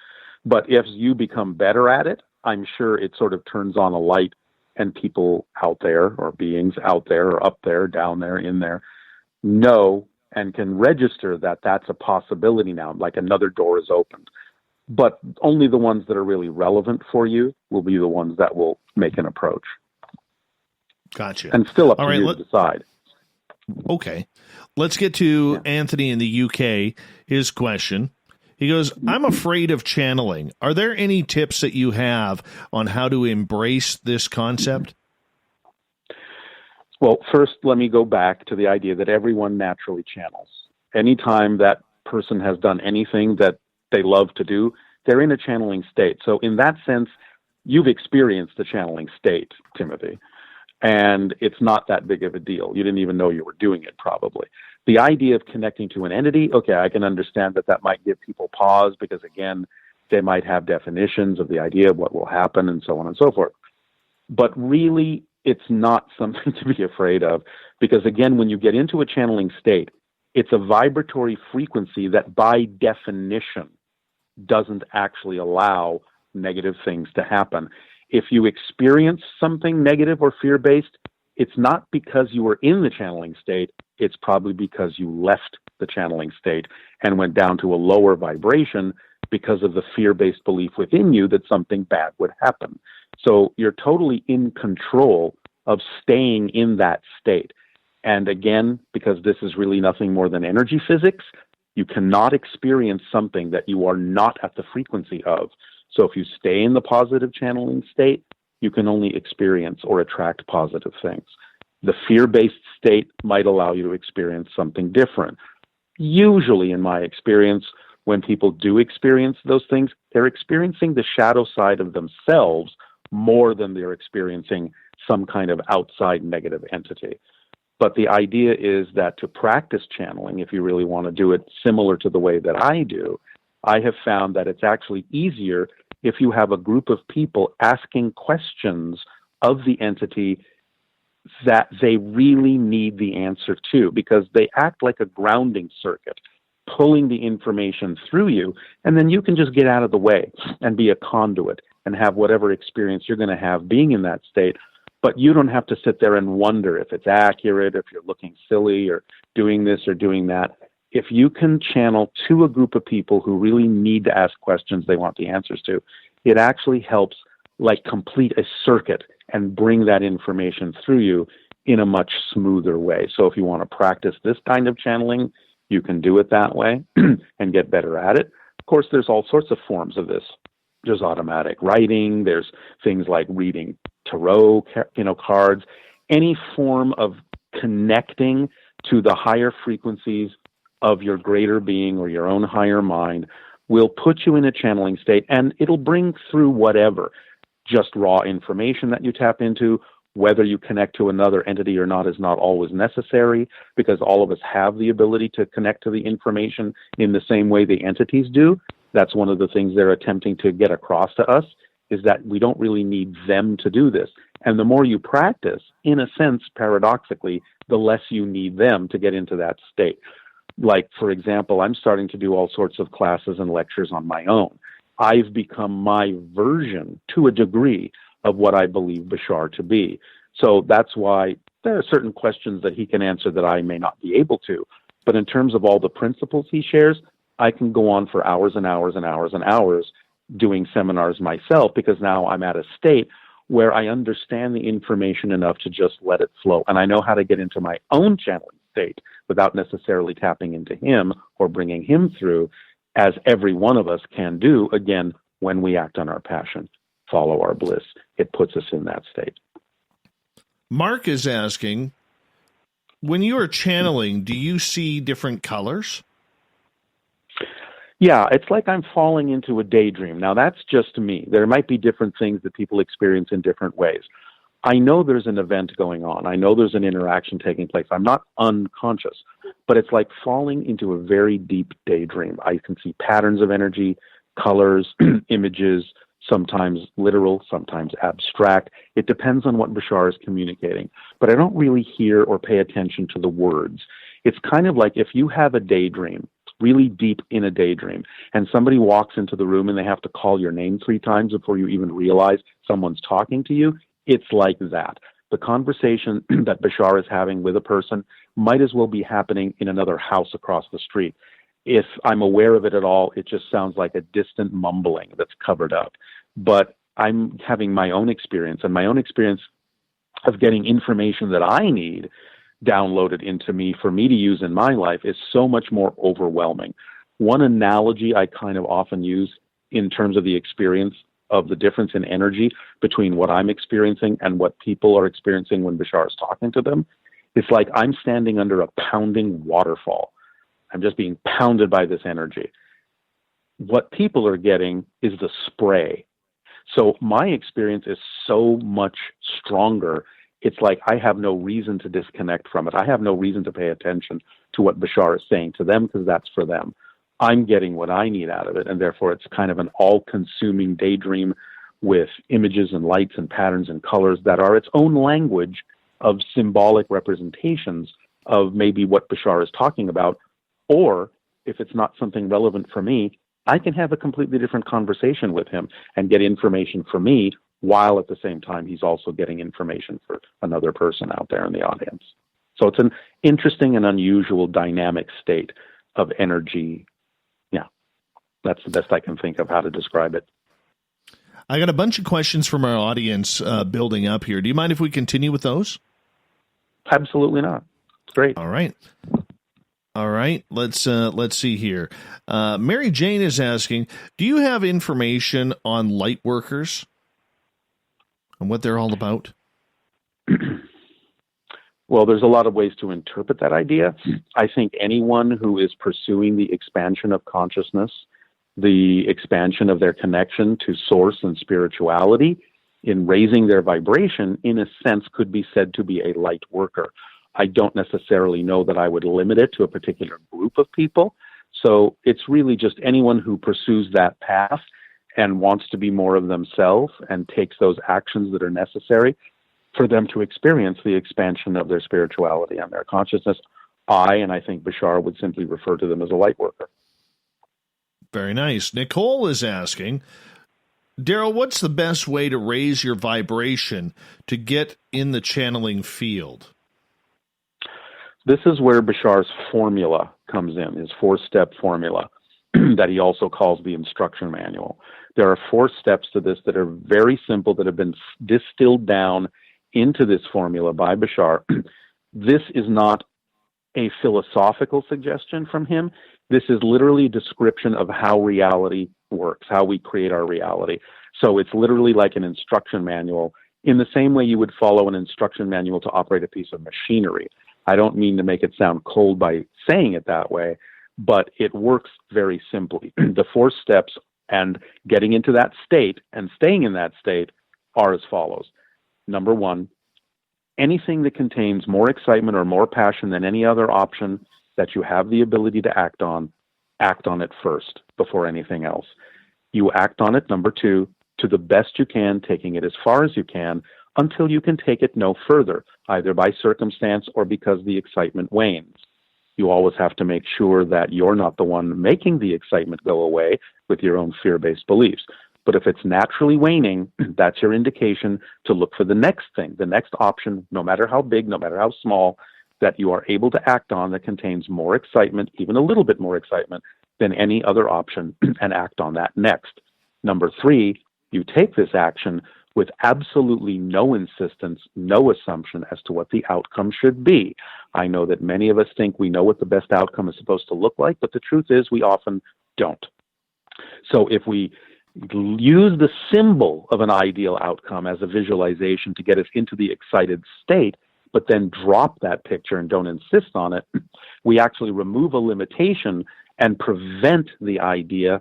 B: But if you become better at it, I'm sure it sort of turns on a light and people out there or beings out there or up there, down there, in there, know and can register that that's a possibility now, like another door is opened. But only the ones that are really relevant for you will be the ones that will make an approach.
A: Gotcha.
B: And still up to you to decide.
A: Okay. Let's get to Anthony in the UK. His question. He goes, I'm afraid of channeling. Are there any tips that you have on how to embrace this concept?
B: Well, first, let me go back to the idea that everyone naturally channels. Anytime that person has done anything that they love to do, they're in a channeling state. So in that sense, you've experienced the channeling state, Timothy. And it's not that big of a deal. You didn't even know you were doing it, probably. The idea of connecting to an entity, okay, I can understand that might give people pause because, again, they might have definitions of the idea of what will happen and so on and so forth. But really, it's not something to be afraid of because, again, when you get into a channeling state, it's a vibratory frequency that by definition doesn't actually allow negative things to happen. If you experience something negative or fear-based, it's not because you were in the channeling state, it's probably because you left the channeling state and went down to a lower vibration because of the fear-based belief within you that something bad would happen. So you're totally in control of staying in that state. And again, because this is really nothing more than energy physics, you cannot experience something that you are not at the frequency of. So if you stay in the positive channeling state, you can only experience or attract positive things. The fear-based state might allow you to experience something different. Usually, in my experience, when people do experience those things, they're experiencing the shadow side of themselves more than they're experiencing some kind of outside negative entity. But the idea is that to practice channeling, if you really want to do it similar to the way that I do, I have found that it's actually easier if you have a group of people asking questions of the entity that they really need the answer to, because they act like a grounding circuit, pulling the information through you, and then you can just get out of the way and be a conduit and have whatever experience you're going to have being in that state. But you don't have to sit there and wonder if it's accurate, if you're looking silly or doing this or doing that. If you can channel to a group of people who really need to ask questions they want the answers to, it actually helps like complete a circuit and bring that information through you in a much smoother way. So if you want to practice this kind of channeling, you can do it that way and get better at it. Of course, there's all sorts of forms of this. There's automatic writing. There's things like reading tarot, cards, any form of connecting to the higher frequencies of your greater being or your own higher mind will put you in a channeling state, and it'll bring through whatever, just raw information that you tap into. Whether you connect to another entity or not is not always necessary, because all of us have the ability to connect to the information in the same way the entities do. That's one of the things they're attempting to get across to us, is that we don't really need them to do this. And the more you practice, in a sense, paradoxically, the less you need them to get into that state. Like, for example, I'm starting to do all sorts of classes and lectures on my own. I've become my version, to a degree, of what I believe Bashar to be. So that's why there are certain questions that he can answer that I may not be able to. But in terms of all the principles he shares, I can go on for hours and hours and hours and hours doing seminars myself, because now I'm at a state where I understand the information enough to just let it flow. And I know how to get into my own channeling state without necessarily tapping into him or bringing him through, as every one of us can do, again, when we act on our passion, follow our bliss. It puts us in that state.
A: Mark is asking, when you are channeling, do you see different colors?
B: Yeah, it's like I'm falling into a daydream. Now, that's just me. There might be different things that people experience in different ways. I know there's an event going on. I know there's an interaction taking place. I'm not unconscious, but it's like falling into a very deep daydream. I can see patterns of energy, colors, images, sometimes literal, sometimes abstract. It depends on what Bashar is communicating. But I don't really hear or pay attention to the words. It's kind of like if you have a daydream, really deep in a daydream, and somebody walks into the room and they have to call your name 3 times before you even realize someone's talking to you. It's like that. The conversation that Bashar is having with a person might as well be happening in another house across the street. If I'm aware of it at all, it just sounds like a distant mumbling that's covered up. But I'm having my own experience, and my own experience of getting information that I need downloaded into me for me to use in my life is so much more overwhelming. One analogy I kind of often use in terms of the experience of the difference in energy between what I'm experiencing and what people are experiencing when Bashar is talking to them, it's like I'm standing under a pounding waterfall. I'm just being pounded by this energy. What people are getting is the spray. So my experience is so much stronger. It's like I have no reason to disconnect from it. I have no reason to pay attention to what Bashar is saying to them because that's for them. I'm getting what I need out of it, and therefore it's kind of an all-consuming daydream with images and lights and patterns and colors that are its own language of symbolic representations of maybe what Bashar is talking about. Or if it's not something relevant for me, I can have a completely different conversation with him and get information for me while at the same time he's also getting information for another person out there in the audience. So it's an interesting and unusual dynamic state of energy. Yeah, that's the best I can think of how to describe it.
A: I got a bunch of questions from our audience building up here. Do you mind if we continue with those?
B: Absolutely not. It's great.
A: All right. Let's see here. Mary Jane is asking, do you have information on light workers and what they're all about?
B: Well, there's a lot of ways to interpret that idea. I think anyone who is pursuing the expansion of consciousness, the expansion of their connection to source and spirituality, in raising their vibration, in a sense, could be said to be a light worker. I don't necessarily know that I would limit it to a particular group of people. So it's really just anyone who pursues that path and wants to be more of themselves and takes those actions that are necessary for them to experience the expansion of their spirituality and their consciousness. And I think Bashar would simply refer to them as a light worker.
A: Very nice. Nicole is asking, Darryl, what's the best way to raise your vibration to get in the channeling field?
B: This is where Bashar's formula comes in, his 4-step formula that he also calls the instruction manual. There are 4 steps to this that are very simple, that have been distilled down into this formula by Bashar. This is not a philosophical suggestion from him. This is literally a description of how reality works, how we create our reality. So it's literally like an instruction manual in the same way you would follow an instruction manual to operate a piece of machinery. I don't mean to make it sound cold by saying it that way, but it works very simply. The 4 steps and getting into that state and staying in that state are as follows. Number 1, anything that contains more excitement or more passion than any other option that you have the ability to act on it first before anything else. You act on it, number 2, to the best you can, taking it as far as you can until you can take it no further, either by circumstance or because the excitement wanes. You always have to make sure that you're not the one making the excitement go away with your own fear-based beliefs. But if it's naturally waning, that's your indication to look for the next thing, the next option, no matter how big, no matter how small, that you are able to act on that contains more excitement, even a little bit more excitement than any other option, and act on that next. Number 3, you take this action with absolutely no insistence, no assumption as to what the outcome should be. I know that many of us think we know what the best outcome is supposed to look like, but the truth is we often don't. So if we use the symbol of an ideal outcome as a visualization to get us into the excited state, but then drop that picture and don't insist on it, we actually remove a limitation and prevent the idea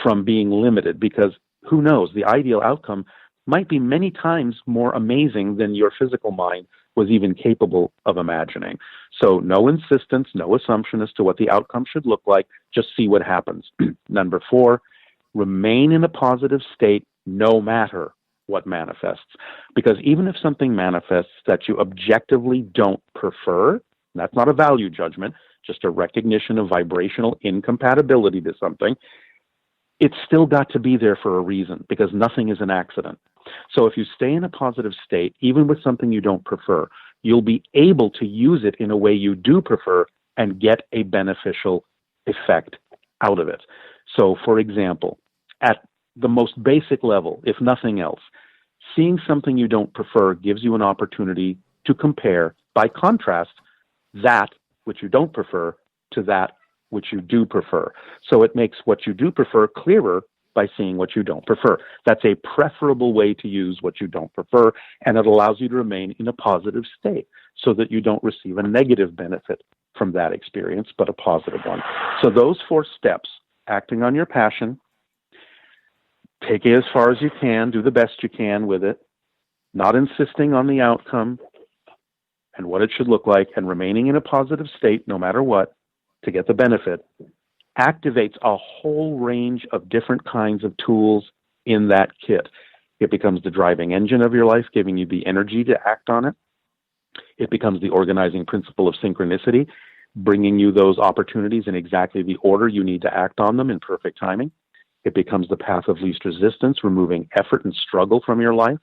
B: from being limited, because who knows, the ideal outcome might be many times more amazing than your physical mind was even capable of imagining. So no insistence, no assumption as to what the outcome should look like, just see what happens. Number 4, remain in a positive state no matter what manifests. Because even if something manifests that you objectively don't prefer, that's not a value judgment, just a recognition of vibrational incompatibility to something, it's still got to be there for a reason, because nothing is an accident. So if you stay in a positive state, even with something you don't prefer, you'll be able to use it in a way you do prefer and get a beneficial effect out of it. So, for example, at the most basic level, if nothing else, seeing something you don't prefer gives you an opportunity to compare, by contrast, that which you don't prefer to that which you do prefer. So it makes what you do prefer clearer by seeing what you don't prefer. That's a preferable way to use what you don't prefer, and it allows you to remain in a positive state so that you don't receive a negative benefit from that experience, but a positive one. So those 4 steps: acting on your passion, take it as far as you can, do the best you can with it, not insisting on the outcome and what it should look like, and remaining in a positive state no matter what to get the benefit, activates a whole range of different kinds of tools in that kit. It becomes the driving engine of your life, giving you the energy to act on it. It becomes the organizing principle of synchronicity, bringing you those opportunities in exactly the order you need to act on them in perfect timing. It becomes the path of least resistance, removing effort and struggle from your life.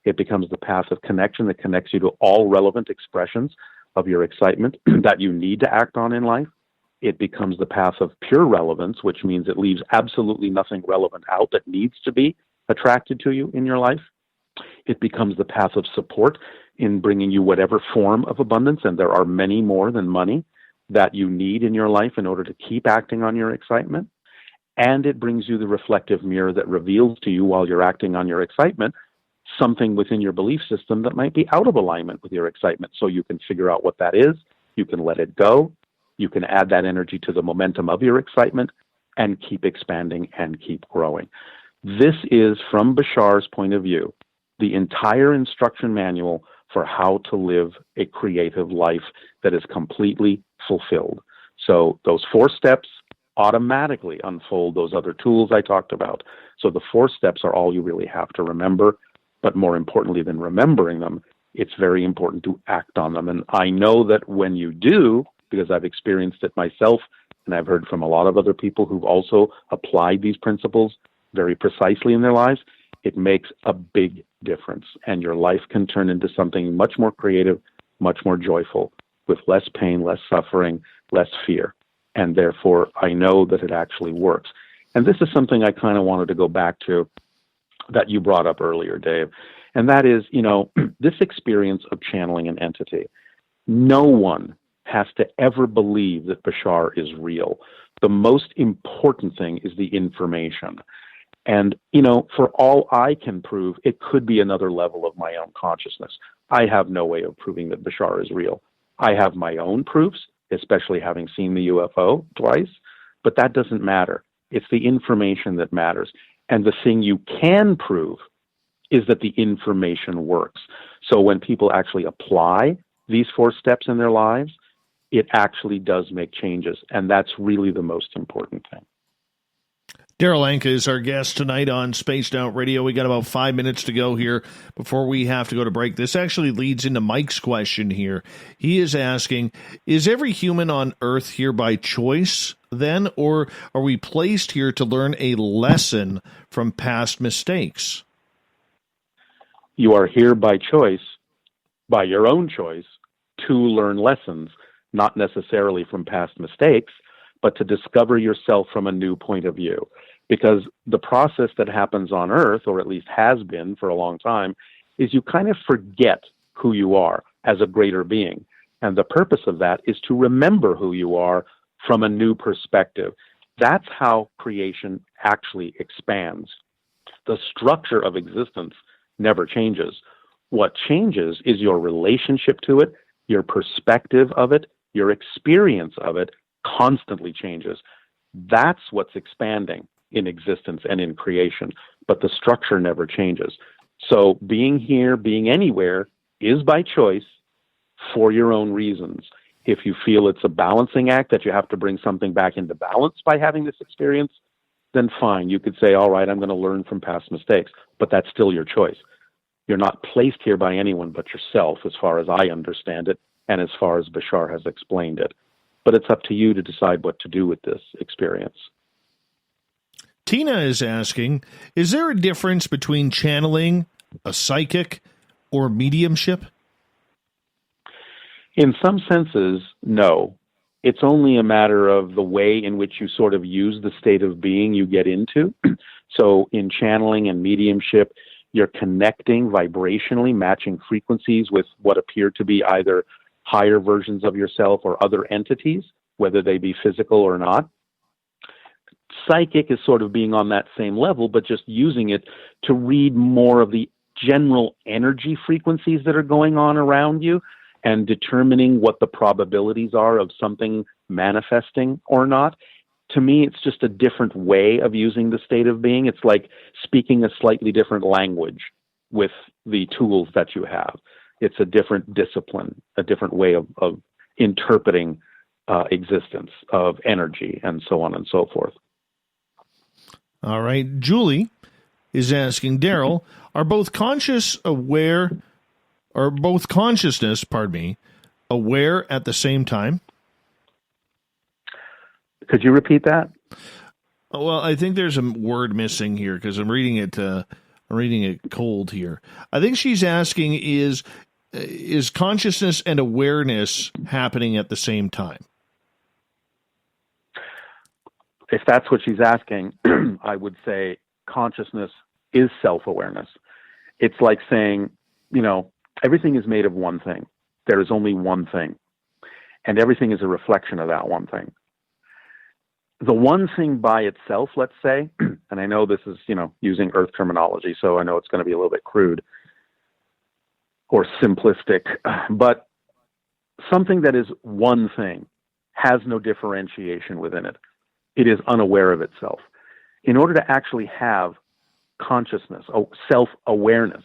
B: It becomes the path of connection that connects you to all relevant expressions of your excitement that you need to act on in life. It becomes the path of pure relevance, which means it leaves absolutely nothing relevant out that needs to be attracted to you in your life. It becomes the path of support in bringing you whatever form of abundance, and there are many more than money, that you need in your life in order to keep acting on your excitement. And it brings you the reflective mirror that reveals to you, while you're acting on your excitement, something within your belief system that might be out of alignment with your excitement. So you can figure out what that is, you can let it go, you can add that energy to the momentum of your excitement and keep expanding and keep growing. This is, from Bashar's point of view, the entire instruction manual for how to live a creative life that is completely fulfilled. So those 4 steps automatically unfold those other tools I talked about. So the 4 steps are all you really have to remember. But more importantly than remembering them, it's very important to act on them. And I know that when you do, because I've experienced it myself, and I've heard from a lot of other people who've also applied these principles very precisely in their lives, it makes a big difference. And your life can turn into something much more creative, much more joyful, with less pain, less suffering, less fear. And therefore, I know that it actually works. And this is something I kind of wanted to go back to that you brought up earlier, Dave. And that is, this experience of channeling an entity. No one has to ever believe that Bashar is real. The most important thing is the information. And, for all I can prove, it could be another level of my own consciousness. I have no way of proving that Bashar is real. I have my own proofs, especially having seen the UFO twice, but that doesn't matter. It's the information that matters. And the thing you can prove is that the information works. So when people actually apply these 4 steps in their lives, it actually does make changes. And that's really the most important thing.
A: Darryl Anka is our guest tonight on Spaced Out Radio. We got about 5 minutes to go here before we have to go to break. This actually leads into Mike's question here. He is asking, is every human on Earth here by choice then, or are we placed here to learn a lesson from past mistakes?
B: You are here by choice, by your own choice, to learn lessons, not necessarily from past mistakes, but to discover yourself from a new point of view. Because the process that happens on Earth, or at least has been for a long time, is you kind of forget who you are as a greater being. And the purpose of that is to remember who you are from a new perspective. That's how creation actually expands. The structure of existence never changes. What changes is your relationship to it, your perspective of it, your experience of it constantly changes. That's what's expanding in existence and in creation, but the structure never changes. So being here, being anywhere, is by choice for your own reasons. If you feel it's a balancing act, that you have to bring something back into balance by having this experience, then fine. You could say, all right, I'm going to learn from past mistakes, but that's still your choice. You're not placed here by anyone but yourself, as far as I understand it, and as far as Bashar has explained it. But it's up to you to decide what to do with this experience.
A: Tina is asking, is there a difference between channeling, a psychic, or mediumship?
B: In some senses, no. It's only a matter of the way in which you sort of use the state of being you get into. So in channeling and mediumship, you're connecting vibrationally, matching frequencies with what appear to be either higher versions of yourself or other entities, whether they be physical or not. Psychic is sort of being on that same level, but just using it to read more of the general energy frequencies that are going on around you and determining what the probabilities are of something manifesting or not. To me, it's just a different way of using the state of being. It's like speaking a slightly different language with the tools that you have. It's a different discipline, a different way of interpreting existence, of energy, and so on and so forth.
A: All right. Julie is asking, Darryl, are both consciousness aware at the same time?
B: Could you repeat that?
A: Well, I think there's a word missing here because I'm reading it cold here. I think she's asking, is consciousness and awareness happening at the same time?
B: If that's what she's asking, I would say consciousness is self-awareness. It's like saying, everything is made of one thing. There is only one thing. And everything is a reflection of that one thing. The one thing by itself, let's say, and I know this is, using Earth terminology, so I know it's going to be a little bit crude or simplistic, but something that is one thing has no differentiation within it. It is unaware of itself. In order to actually have consciousness, self-awareness,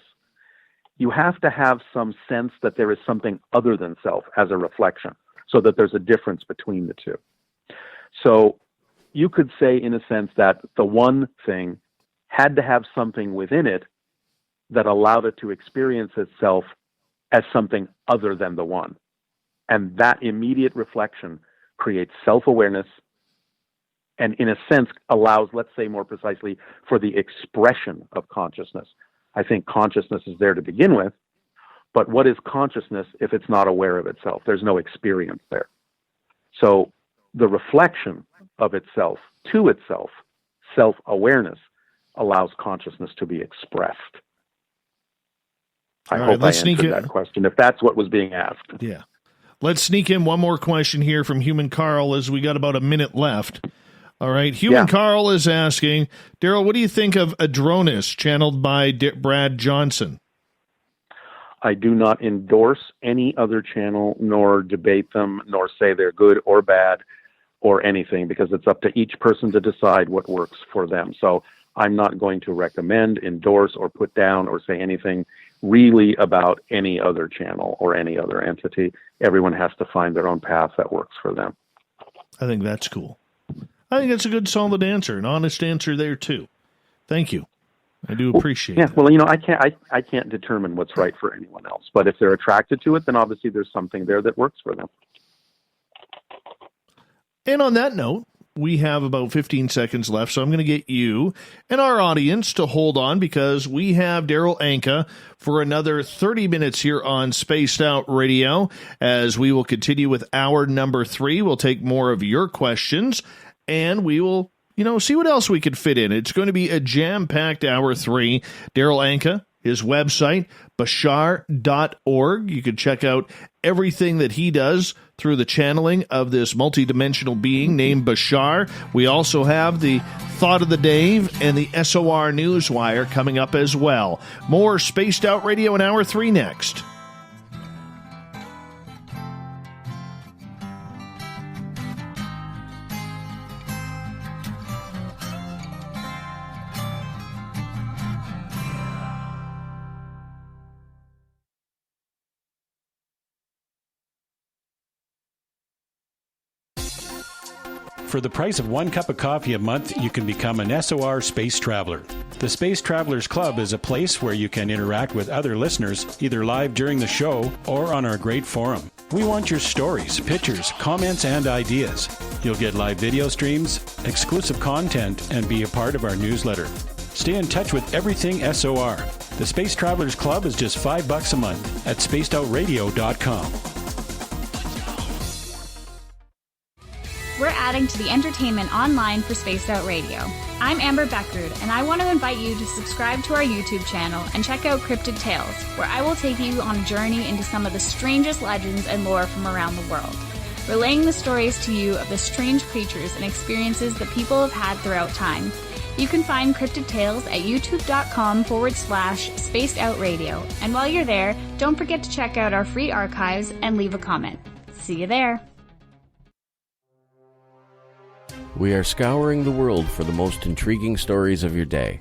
B: you have to have some sense that there is something other than self as a reflection, so that there's a difference between the two. So you could say, in a sense, that the one thing had to have something within it that allowed it to experience itself as something other than the one. And that immediate reflection creates self-awareness and, in a sense, allows, let's say more precisely, for the expression of consciousness. I think consciousness is there to begin with, but what is consciousness if it's not aware of itself? There's no experience there. So the reflection of itself to itself, self-awareness, allows consciousness to be expressed. I hope I answered that question, if that's what was being asked.
A: Yeah. Let's sneak in one more question here from Human Carl, as we got about a minute left. All right. Human Carl is asking, Darryl, what do you think of Adronis, channeled by Brad Johnson?
B: I do not endorse any other channel, nor debate them, nor say they're good or bad or anything, because it's up to each person to decide what works for them. So I'm not going to recommend, endorse, or put down or say anything really about any other channel or any other entity. Everyone has to find their own path that works for them.
A: I think that's cool. I think that's a good, solid answer, an honest answer there, too. Thank you. I do appreciate it.
B: Well, I can't determine what's right for anyone else. But if they're attracted to it, then obviously there's something there that works for them.
A: And on that note, we have about 15 seconds left, so I'm going to get you and our audience to hold on, because we have Darryl Anka for another 30 minutes here on Spaced Out Radio, as we will continue with hour number 3. We'll take more of your questions, and we will, see what else we could fit in. It's going to be a jam-packed hour 3. Darryl Anka, his website, Bashar.org. You can check out everything that he does through the channeling of this multidimensional being named Bashar. We also have the Thought of the Day and the SOR Newswire coming up as well. More Spaced Out Radio in hour 3 next.
F: For the price of 1 cup of coffee a month, you can become an SOR Space Traveler. The Space Travelers Club is a place where you can interact with other listeners, either live during the show or on our great forum. We want your stories, pictures, comments, and ideas. You'll get live video streams, exclusive content, and be a part of our newsletter. Stay in touch with everything SOR. The Space Travelers Club is just $5 a month at spacedoutradio.com.
G: We're adding to the entertainment online for Spaced Out Radio. I'm Amber Beckrud, and I want to invite you to subscribe to our YouTube channel and check out Cryptid Tales, where I will take you on a journey into some of the strangest legends and lore from around the world, relaying the stories to you of the strange creatures and experiences that people have had throughout time. You can find Cryptid Tales at youtube.com/Spaced Out Radio. And while you're there, don't forget to check out our free archives and leave a comment. See you there.
M: We are scouring the world for the most intriguing stories of your day.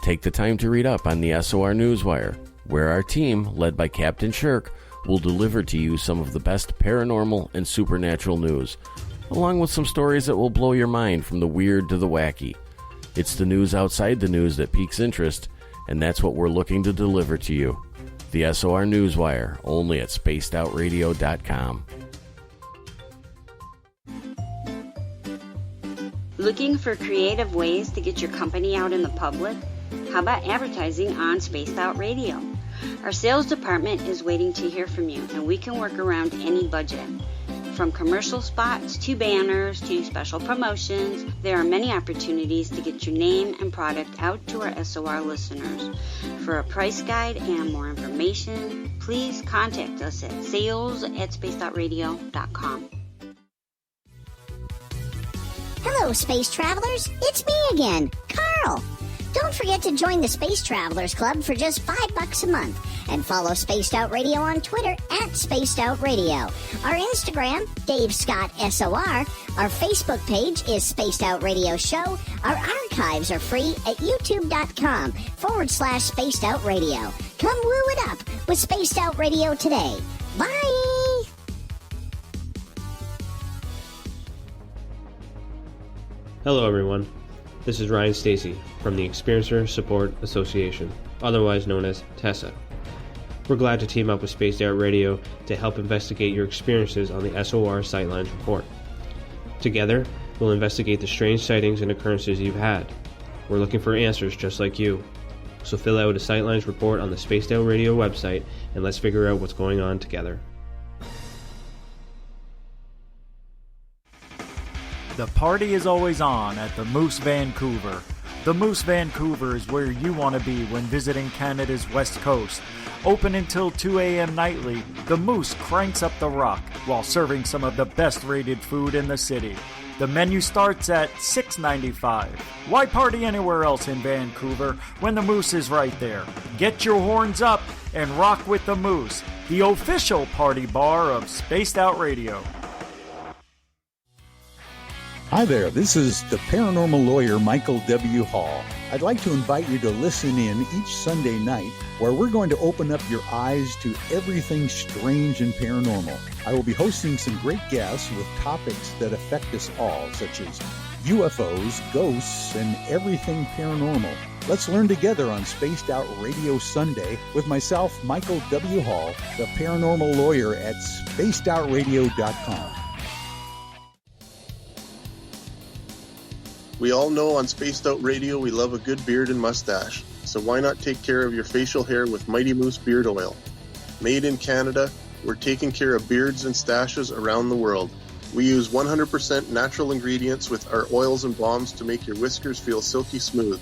M: Take the time to read up on the SOR Newswire, where our team, led by Captain Shirk, will deliver to you some of the best paranormal and supernatural news, along with some stories that will blow your mind from the weird to the wacky. It's the news outside the news that piques interest, and that's what we're looking to deliver to you. The SOR Newswire, only at spacedoutradio.com.
L: Looking for creative ways to get your company out in the public? How about advertising on Spaced Out Radio? Our sales department is waiting to hear from you, and we can work around any budget. From commercial spots to banners to special promotions, there are many opportunities to get your name and product out to our SOR listeners. For a price guide and more information, please contact us at sales@spacedoutradio.com.
K: Hello, space travelers. It's me again, Carl. Don't forget to join the Space Travelers Club for just $5 a month and follow Spaced Out Radio on Twitter @Spaced Out Radio. Our Instagram, Dave Scott SOR. Our Facebook page is Spaced Out Radio Show. Our archives are free at youtube.com/Spaced Out Radio. Come woo it up with Spaced Out Radio today. Bye!
O: Hello, everyone. This is Ryan Stacy from the Experiencer Support Association, otherwise known as TESSA. We're glad to team up with Spaced Out Radio to help investigate your experiences on the SOR Sightlines Report. Together, we'll investigate the strange sightings and occurrences you've had. We're looking for answers just like you. So fill out a Sightlines Report on the Spaced Out Radio website and let's figure out what's going on together.
J: The party is always on at the Moose Vancouver. The Moose Vancouver is where you want to be when visiting Canada's West Coast. Open until 2 a.m. nightly, the Moose cranks up the rock while serving some of the best rated food in the city. The menu starts at $6.95. Why party anywhere else in Vancouver when the Moose is right there? Get your horns up and rock with the Moose, the official party bar of Spaced Out Radio.
N: Hi there, this is the paranormal lawyer Michael W. Hall. I'd like to invite you to listen in each Sunday night where we're going to open up your eyes to everything strange and paranormal. I will be hosting some great guests with topics that affect us all, such as UFOs, ghosts, and everything paranormal. Let's learn together on Spaced Out Radio Sunday with myself, Michael W. Hall, the paranormal lawyer at spacedoutradio.com.
D: We all know on Spaced Out Radio we love a good beard and mustache, so why not take care of your facial hair with Mighty Moose Beard Oil? Made in Canada, we're taking care of beards and stashes around the world. We use 100% natural ingredients with our oils and balms to make your whiskers feel silky smooth.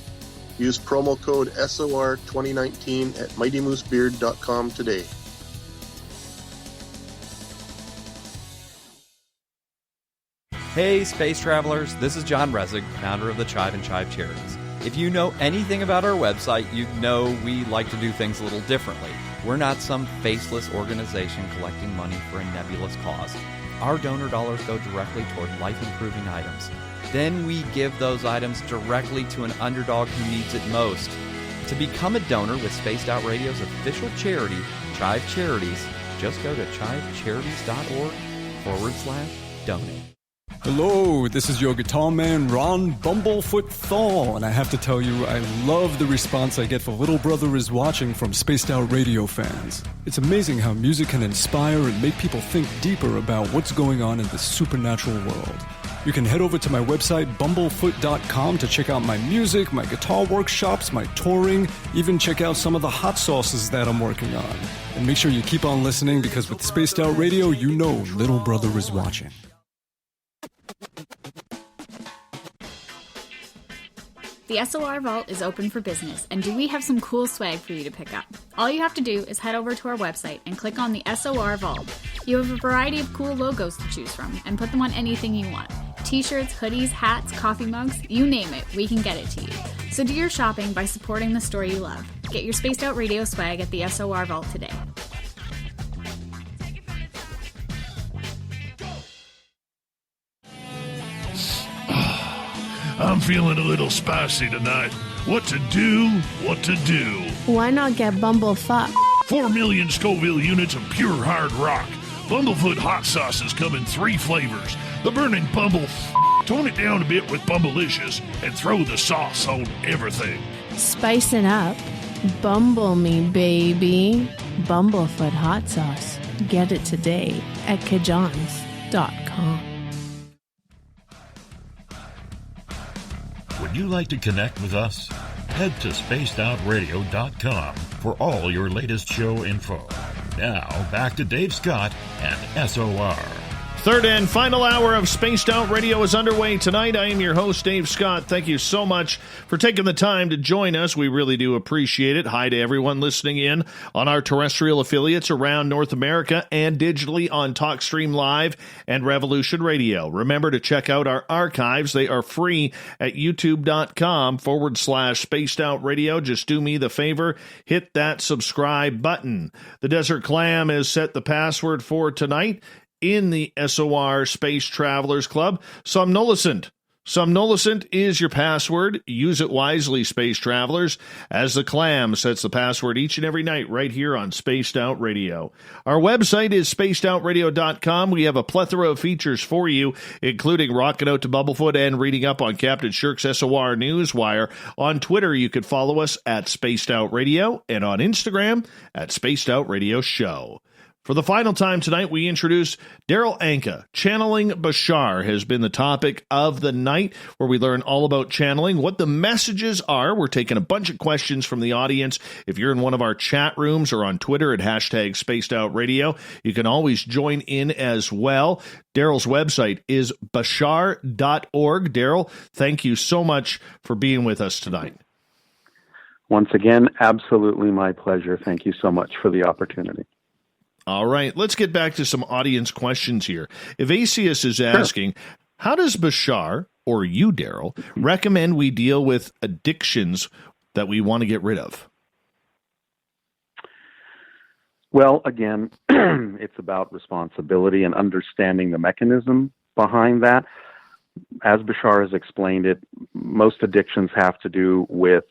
D: Use promo code SOR2019 at mightymoosebeard.com today.
C: Hey, space travelers, this is John Resig, founder of the Chive and Chive Charities. If you know anything about our website, you know we like to do things a little differently. We're not some faceless organization collecting money for a nebulous cause. Our donor dollars go directly toward life-improving items. Then we give those items directly to an underdog who needs it most. To become a donor with Spaced Out Radio's official charity, Chive Charities, just go to chivecharities.org/donate.
E: Hello, this is your guitar man, Ron Bumblefoot Thal, and I have to tell you, I love the response I get for Little Brother is Watching from Spaced Out Radio fans. It's amazing how music can inspire and make people think deeper about what's going on in the supernatural world. You can head over to my website, bumblefoot.com, to check out my music, my guitar workshops, my touring, even check out some of the hot sauces that I'm working on. And make sure you keep on listening, because with Spaced Out Radio, you know Little Brother is watching.
G: The SOR Vault is open for business, and do we have some cool swag for you to pick up? All you have to do is head over to our website and click on the SOR Vault. You have a variety of cool logos to choose from, and put them on anything you want. T-shirts, hoodies, hats, coffee mugs, you name it, we can get it to you. So do your shopping by supporting the store you love. Get your Spaced Out Radio swag at the SOR Vault today.
I: I'm feeling a little spicy tonight. What to do? What to do?
H: Why not get Bumblefuck?
I: 4 million Scoville units of pure hard rock. Bumblefoot hot sauces come in 3 flavors. The burning Bumble. Tone it down a bit with Bumblicious and throw the sauce on everything.
H: Spice it up. Bumble me, baby. Bumblefoot hot sauce. Get it today at kajans.com.
Q: Would you like to connect with us? Head to spacedoutradio.com for all your latest show info. Now, back to Dave Scott and SOR.
A: Third and final hour of Spaced Out Radio is underway tonight. I am your host, Dave Scott. Thank you so much for taking the time to join us. We really do appreciate it. Hi to everyone listening in on our terrestrial affiliates around North America and digitally on TalkStream Live and Revolution Radio. Remember to check out our archives. They are free at youtube.com/Spaced Out Radio. Just do me the favor, hit that subscribe button. The Desert Clam has set the password for tonight in the SOR Space Travelers Club. Somnolescent. Somnolescent is your password. Use it wisely, Space Travelers, as the Clam sets the password each and every night right here on Spaced Out Radio. Our website is spacedoutradio.com. We have a plethora of features for you, including rocking out to Bumblefoot and reading up on Captain Shirk's SOR Newswire. On Twitter, you can follow us at Spaced Out Radio, and on Instagram at Spaced Out Radio Show. For the final time tonight, we introduce Darryl Anka. Channeling Bashar has been the topic of the night, where we learn all about channeling, what the messages are. We're taking a bunch of questions from the audience. If you're in one of our chat rooms or on Twitter at hashtag Spaced Out Radio, you can always join in as well. Darryl's website is bashar.org. Darryl, thank you so much for being with us tonight.
B: Once again, absolutely my pleasure. Thank you so much for the opportunity.
A: All right, let's get back to some audience questions here. Evasius is asking, how does Bashar, or you, Darryl, recommend we deal with addictions that we want to get rid of?
B: Well, again, it's about responsibility and understanding the mechanism behind that. As Bashar has explained it, most addictions have to do with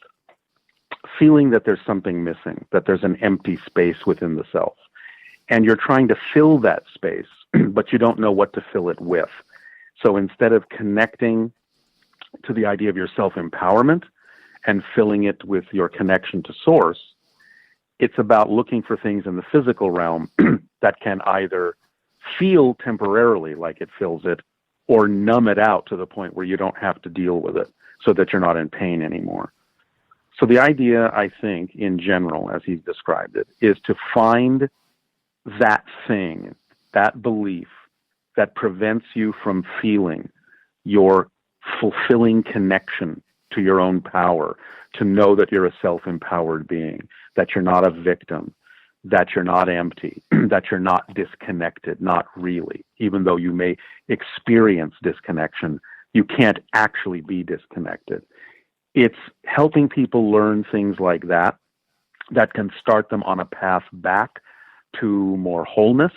B: feeling that there's something missing, that there's an empty space within the self. And you're trying to fill that space, but you don't know what to fill it with. So instead of connecting to the idea of your self-empowerment and filling it with your connection to source, it's about looking for things in the physical realm that can either feel temporarily like it fills it or numb it out to the point where you don't have to deal with it so that you're not in pain anymore. So the idea, I think, in general, as he's described it, is to find that thing, that belief that prevents you from feeling your fulfilling connection to your own power, to know that you're a self-empowered being, that you're not a victim, that you're not empty, that you're not disconnected, not really. Even though you may experience disconnection, you can't actually be disconnected. It's helping people learn things like that that can start them on a path back to more wholeness,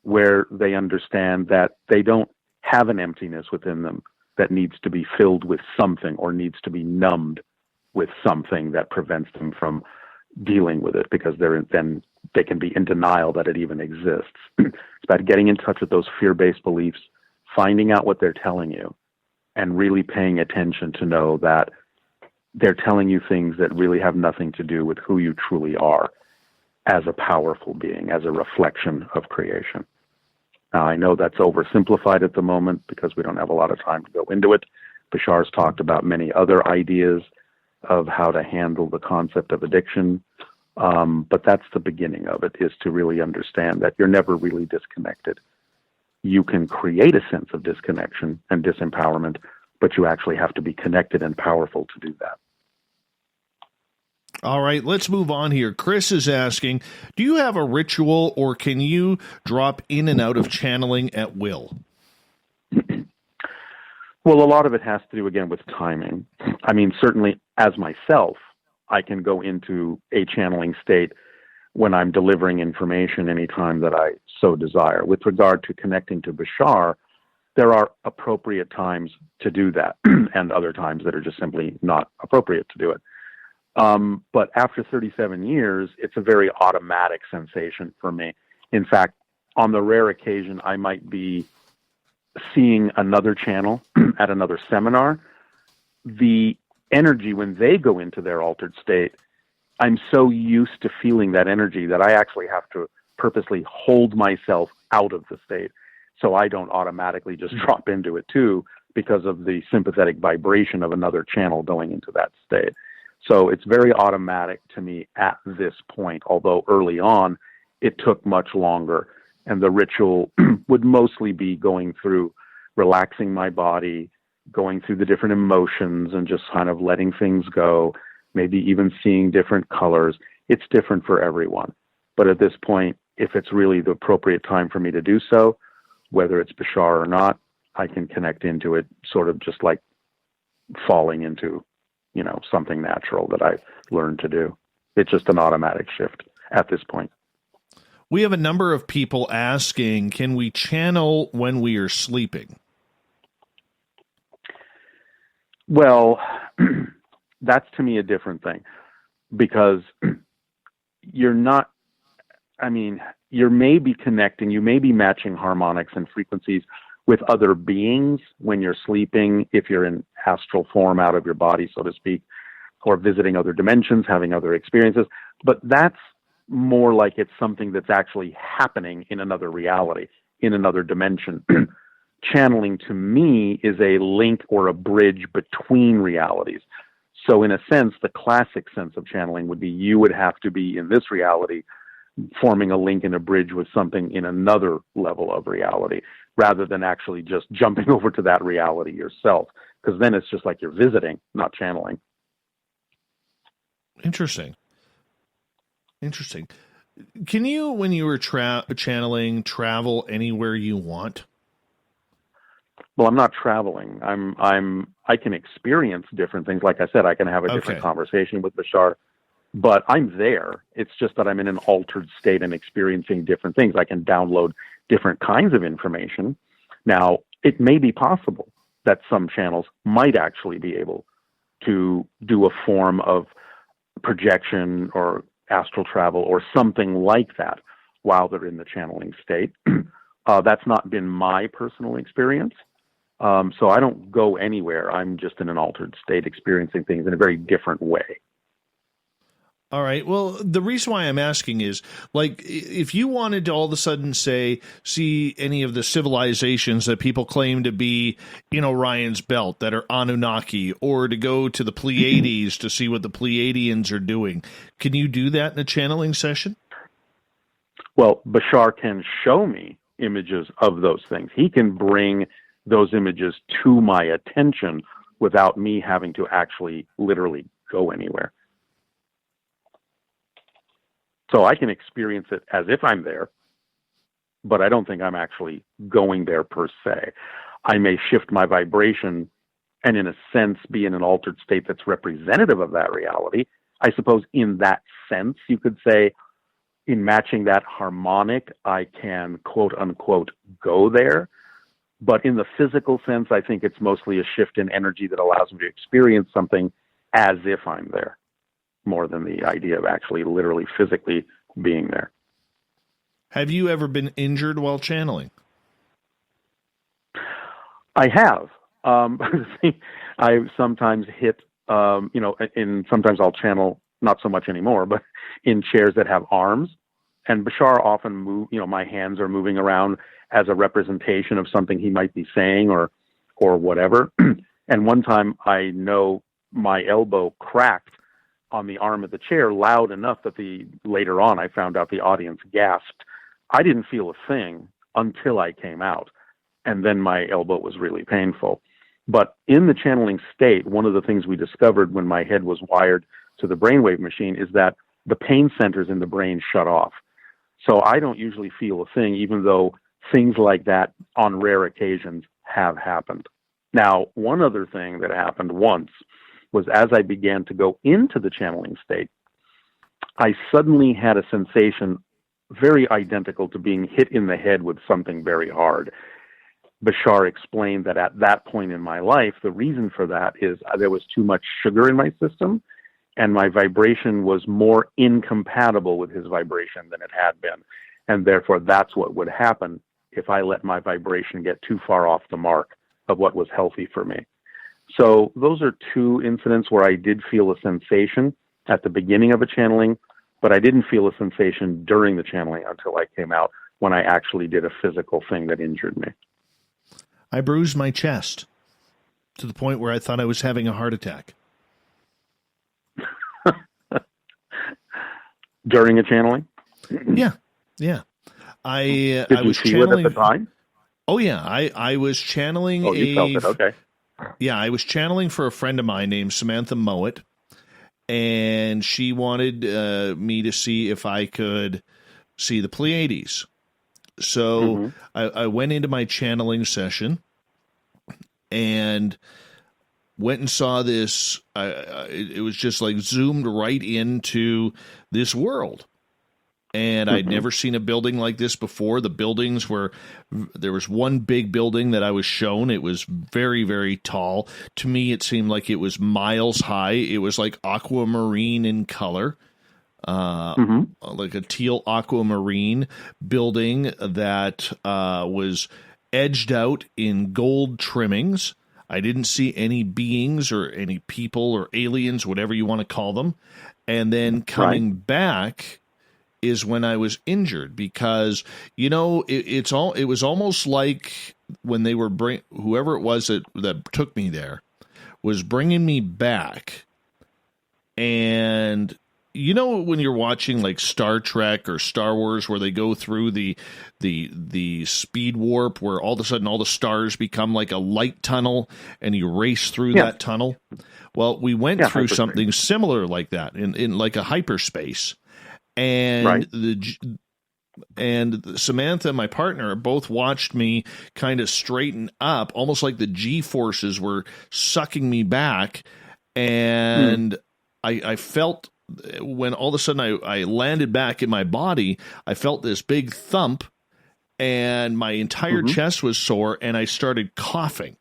B: where they understand that they don't have an emptiness within them that needs to be filled with something or needs to be numbed with something that prevents them from dealing with it, because then they can be in denial that it even exists. It's about getting in touch with those fear-based beliefs, finding out what they're telling you, and really paying attention to know that they're telling you things that really have nothing to do with who you truly are as a powerful being, as a reflection of creation. Now, I know that's oversimplified at the moment because we don't have a lot of time to go into it. Bashar's talked about many other ideas of how to handle the concept of addiction, but that's the beginning of it, is to really understand that you're never really disconnected. You can create a sense of disconnection and disempowerment but you actually have to be connected and powerful to do that.
A: All right, let's move on here. Chris is asking, do you have a ritual or can you drop in and out of channeling at will?
B: Well, a lot of it has to do, again, with timing. I mean, certainly as myself, I can go into a channeling state when I'm delivering information anytime that I so desire. With regard to connecting to Bashar, there are appropriate times to do that and other times that are just simply not appropriate to do it. But after 37 years, it's a very automatic sensation for me. In fact, on the rare occasion, I might be seeing another channel at another seminar. The energy, when they go into their altered state, I'm so used to feeling that energy that I actually have to purposely hold myself out of the state so I don't automatically just drop into it too, because of the sympathetic vibration of another channel going into that state. So it's very automatic to me at this point, although early on it took much longer. And the ritual would mostly be going through relaxing my body, going through the different emotions and just kind of letting things go, maybe even seeing different colors. It's different for everyone. But at this point, if it's really the appropriate time for me to do so, whether it's Bashar or not, I can connect into it sort of just like falling into, something natural that I've learned to do. It's just an automatic shift at this point.
A: We have a number of people asking, can we channel when we are sleeping?
B: Well, that's to me a different thing, because you may be connecting, you may be matching harmonics and frequencies with other beings when you're sleeping, if you're in astral form out of your body, so to speak, or visiting other dimensions, having other experiences. But that's more like it's something that's actually happening in another reality, in another dimension. Channeling to me is a link or a bridge between realities. So in a sense, the classic sense of channeling would be you would have to be in this reality forming a link and a bridge with something in another level of reality, rather than actually just jumping over to that reality yourself, because then it's just like you're visiting, not channeling.
A: Interesting. Can you, when you were channeling, travel anywhere you want?
B: Well, I'm not traveling. I can experience different things. Like I said, I can have a different conversation with Bashar, but I'm there. It's just that I'm in an altered state and experiencing different things. I can download different kinds of information. Now, it may be possible that some channels might actually be able to do a form of projection or astral travel or something like that while they're in the channeling state. That's not been my personal experience. So I don't go anywhere. I'm just in an altered state experiencing things in a very different way.
A: All right. Well, the reason why I'm asking is, like, if you wanted to all of a sudden see any of the civilizations that people claim to be in Orion's belt that are Anunnaki, or to go to the Pleiades to see what the Pleiadians are doing, can you do that in a channeling session?
B: Well, Bashar can show me images of those things. He can bring those images to my attention without me having to actually literally go anywhere. So I can experience it as if I'm there, but I don't think I'm actually going there per se. I may shift my vibration and in a sense be in an altered state that's representative of that reality. I suppose in that sense, you could say, in matching that harmonic, I can quote unquote go there. But in the physical sense, I think it's mostly a shift in energy that allows me to experience something as if I'm there, more than the idea of actually literally physically being there.
A: Have you ever been injured while channeling?
B: I have. I sometimes hit, sometimes I'll channel, not so much anymore, but in chairs that have arms. And Bashar often my hands are moving around as a representation of something he might be saying or whatever. And one time I know my elbow cracked on the arm of the chair loud enough that later on I found out the audience gasped. I didn't feel a thing until I came out. And then my elbow was really painful. But in the channeling state, one of the things we discovered when my head was wired to the brainwave machine is that the pain centers in the brain shut off. So I don't usually feel a thing, even though things like that on rare occasions have happened. Now, one other thing that happened once was as I began to go into the channeling state, I suddenly had a sensation very identical to being hit in the head with something very hard. Bashar explained that at that point in my life, the reason for that is there was too much sugar in my system, and my vibration was more incompatible with his vibration than it had been. And therefore, that's what would happen if I let my vibration get too far off the mark of what was healthy for me. So those are two incidents where I did feel a sensation at the beginning of a channeling, but I didn't feel a sensation during the channeling until I came out, when I actually did a physical thing that injured me.
A: I bruised my chest to the point where I thought I was having a heart attack.
B: During a channeling?
A: Yeah.
B: Did
A: I
B: you
A: was
B: feel
A: channeling
B: it at the time?
A: Oh yeah, I was channeling.
B: Oh, you felt it. Okay.
A: Yeah, I was channeling for a friend of mine named Samantha Mowat, and she wanted me to see if I could see the Pleiades. So I went into my channeling session and went and saw this. It was just like zoomed right into this world. And I'd never seen a building like this before. The buildings there was one big building that I was shown. It was very, very tall. To me, it seemed like it was miles high. It was like aquamarine in color. Like a teal aquamarine building that was edged out in gold trimmings. I didn't see any beings or any people or aliens, whatever you want to call them. And then coming back is when I was injured, because, you know, it was almost like when they were whoever it was that took me there was bringing me back. And you know, when you're watching like Star Trek or Star Wars, where they go through the speed warp, where all of a sudden all the stars become like a light tunnel and you race through that tunnel. Well, we went through something similar like that in like a hyperspace. And and Samantha, my partner, both watched me kind of straighten up, almost like the G-forces were sucking me back. And I felt, when all of a sudden I landed back in my body, I felt this big thump, and my entire chest was sore, and I started coughing.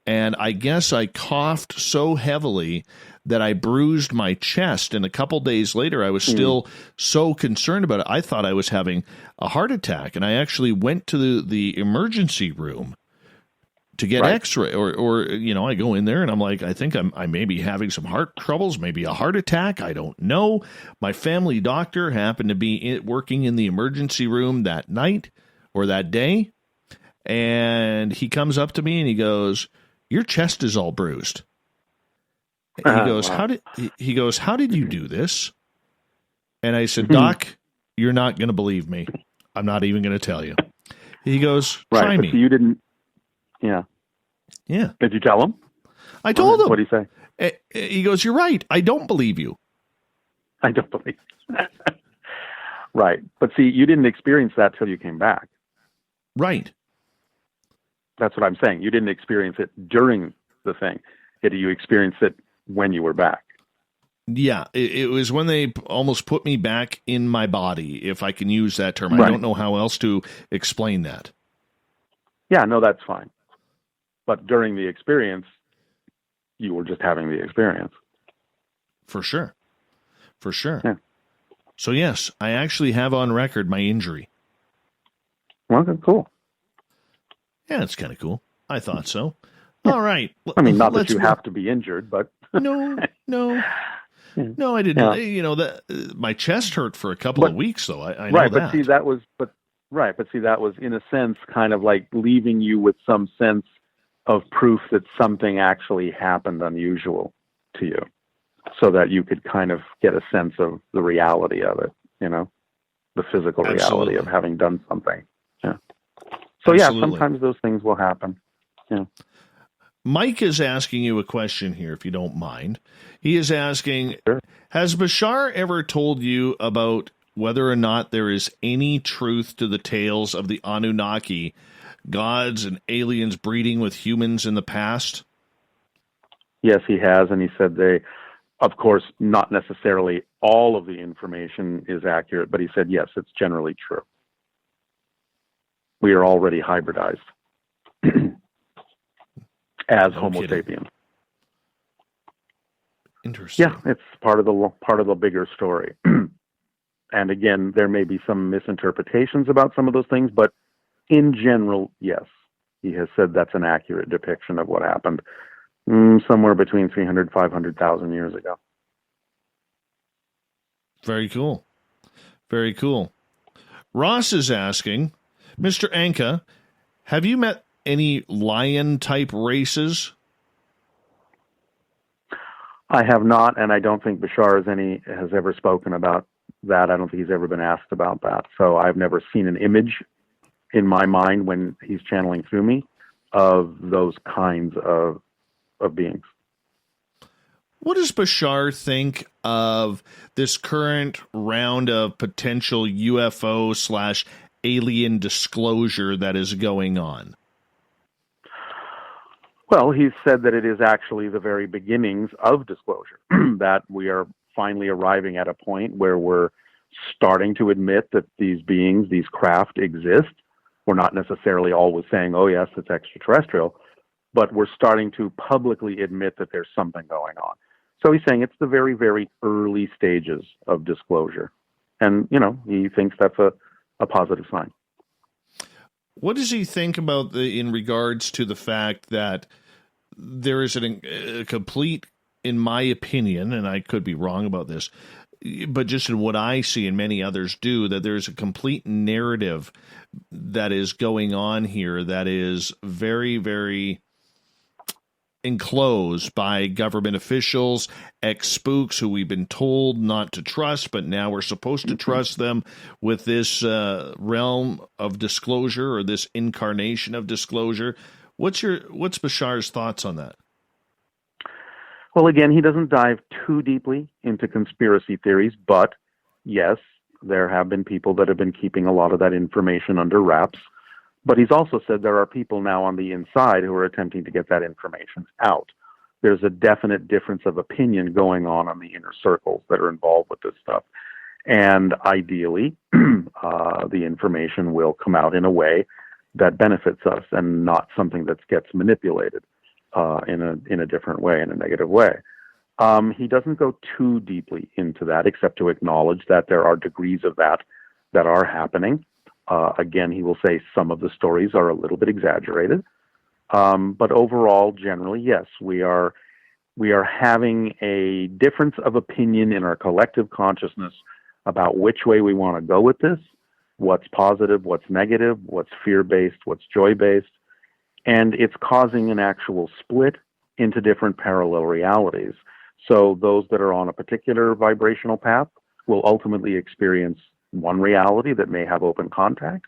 A: And I guess I coughed so heavily that I bruised my chest. And a couple days later, I was still so concerned about it. I thought I was having a heart attack. And I actually went to the emergency room to get X-ray. Or, you know, I go in there and I'm like, I think I may be having some heart troubles, maybe a heart attack. I don't know. My family doctor happened to be working in the emergency room that night or that day. And he comes up to me and he goes, "Your chest is all bruised." And he goes, "How did you do this?" And I said, "Doc, you're not going to believe me. I'm not even going to tell you." He goes, "Try me."
B: So you didn't. Yeah.
A: Yeah.
B: Did you tell him?
A: I told him.
B: What did he say?
A: He goes, "You're right. I don't believe you."
B: I don't believe. Right. But see, you didn't experience that till you came back.
A: Right.
B: That's what I'm saying. You didn't experience it during the thing. You experienced it when you were back.
A: Yeah, it was when they almost put me back in my body, if I can use that term. I don't know how else to explain that.
B: Yeah, no, that's fine. But during the experience, you were just having the experience.
A: For sure. For sure.
B: Yeah.
A: So, yes, I actually have on record my injury.
B: Well, cool.
A: Yeah, it's kind of cool. I thought so. Yeah. All right.
B: I mean, not that you have to be injured, but
A: no, I didn't. Yeah. You know, my chest hurt for a couple of weeks, though. I know that.
B: But see, that was in a sense kind of like leaving you with some sense of proof that something actually happened unusual to you, so that you could kind of get a sense of the reality of it. You know, the physical reality of having done something. Yeah. So yeah, sometimes those things will happen. Yeah.
A: Mike is asking you a question here, if you don't mind. He is asking, has Bashar ever told you about whether or not there is any truth to the tales of the Anunnaki, gods and aliens breeding with humans in the past?
B: Yes, he has, and he said of course, not necessarily all of the information is accurate, but he said, yes, it's generally true. We are already hybridized as Homo sapiens.
A: Interesting.
B: Yeah, it's part of the bigger story. And again, there may be some misinterpretations about some of those things, but in general, yes, he has said that's an accurate depiction of what happened somewhere between 300 and 500,000 years ago.
A: Very cool. Very cool. Ross is asking, Mr. Anka, have you met any lion-type races?
B: I have not, and I don't think Bashar has ever spoken about that. I don't think he's ever been asked about that. So I've never seen an image in my mind when he's channeling through me of those kinds of beings.
A: What does Bashar think of this current round of potential UFO/alien disclosure that is going on?
B: Well, he's said that it is actually the very beginnings of disclosure, that we are finally arriving at a point where we're starting to admit that these beings, these craft exist. We're not necessarily always saying, oh, yes, it's extraterrestrial, but we're starting to publicly admit that there's something going on. So he's saying it's the very, very early stages of disclosure. And, he thinks that's a positive sign.
A: What does he think about in regards to the fact that there is a complete, in my opinion, and I could be wrong about this, but just in what I see and many others do, that there's a complete narrative that is going on here that is very, very enclosed by government officials, ex-spooks who we've been told not to trust, but now we're supposed to trust them with this realm of disclosure or this incarnation of disclosure. What's Bashar's thoughts on that?
B: Well, again, he doesn't dive too deeply into conspiracy theories, but yes, there have been people that have been keeping a lot of that information under wraps. But he's also said there are people now on the inside who are attempting to get that information out. There's a definite difference of opinion going on the inner circles that are involved with this stuff. And ideally, the information will come out in a way that benefits us and not something that gets manipulated in a different way, in a negative way. He doesn't go too deeply into that, except to acknowledge that there are degrees of that are happening. Again, he will say some of the stories are a little bit exaggerated. But overall, generally, yes, we are having a difference of opinion in our collective consciousness about which way we want to go with this, what's positive, what's negative, what's fear-based, what's joy-based. And it's causing an actual split into different parallel realities. So those that are on a particular vibrational path will ultimately experience one reality that may have open contact.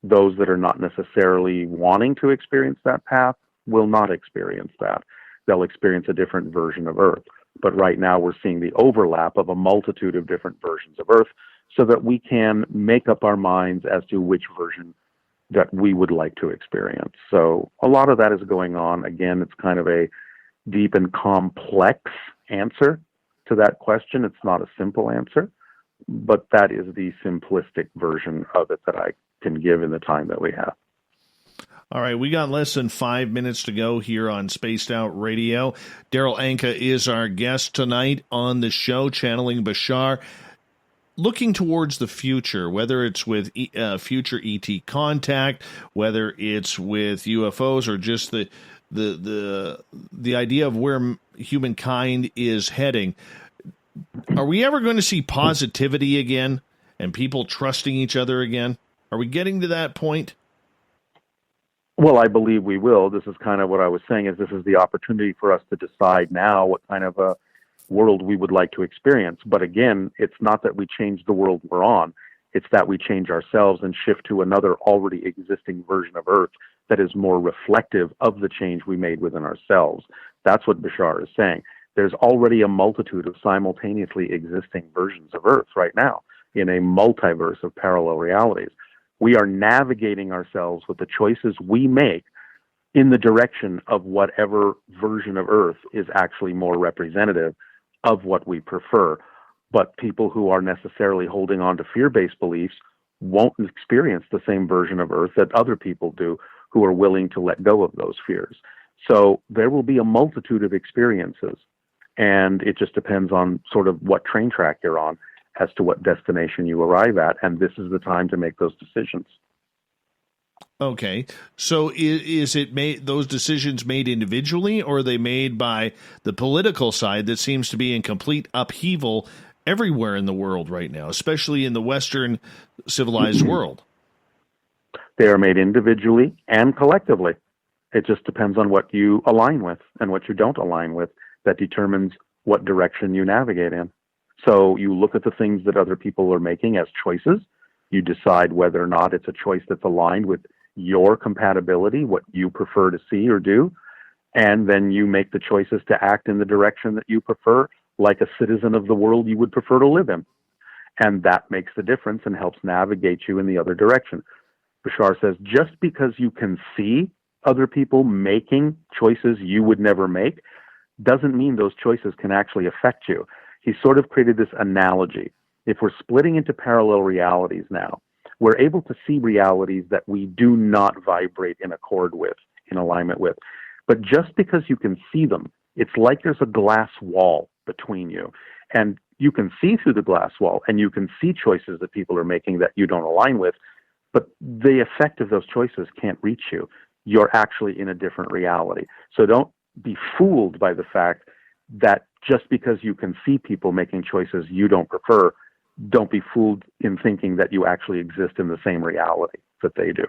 B: Those that are not necessarily wanting to experience that path will not experience that. They'll experience a different version of Earth. But right now we're seeing the overlap of a multitude of different versions of Earth so that we can make up our minds as to which version that we would like to experience. So a lot of that is going on. Again, it's kind of a deep and complex answer to that question. It's not a simple answer, but that is the simplistic version of it that I can give in the time that we have.
A: All right, we got less than 5 minutes to go here on Spaced Out Radio. Darryl Anka is our guest tonight on the show, channeling Bashar. Looking towards the future, whether it's with future ET contact, whether it's with UFOs, or just the idea of where humankind is heading, are we ever going to see positivity again and people trusting each other again? Are we getting to that point?
B: Well, I believe we will. This is kind of what I was saying, is this is the opportunity for us to decide now what kind of a world we would like to experience. But again, it's not that we change the world we're on. It's that we change ourselves and shift to another already existing version of Earth that is more reflective of the change we made within ourselves. That's what Bashar is saying. There's already a multitude of simultaneously existing versions of Earth right now in a multiverse of parallel realities. We are navigating ourselves with the choices we make in the direction of whatever version of Earth is actually more representative of what we prefer. But people who are necessarily holding on to fear-based beliefs won't experience the same version of Earth that other people do who are willing to let go of those fears. So there will be a multitude of experiences, and it just depends on sort of what train track you're on as to what destination you arrive at, and this is the time to make those decisions.
A: Okay, so is it those decisions made individually, or are they made by the political side that seems to be in complete upheaval everywhere in the world right now, especially in the Western civilized world?
B: They are made individually and collectively. It just depends on what you align with and what you don't align with that determines what direction you navigate in. So you look at the things that other people are making as choices. You decide whether or not it's a choice that's aligned with your compatibility, what you prefer to see or do, and then you make the choices to act in the direction that you prefer, like a citizen of the world you would prefer to live in. And that makes the difference and helps navigate you in the other direction. Bashar says, just because you can see other people making choices you would never make doesn't mean those choices can actually affect you. He sort of created this analogy. If we're splitting into parallel realities now, we're able to see realities that we do not vibrate in accord with, in alignment with. But just because you can see them, it's like there's a glass wall between you. And you can see through the glass wall, and you can see choices that people are making that you don't align with, but the effect of those choices can't reach you. You're actually in a different reality. So don't be fooled by the fact that just because you can see people making choices you don't prefer, don't be fooled in thinking that you actually exist in the same reality that they do.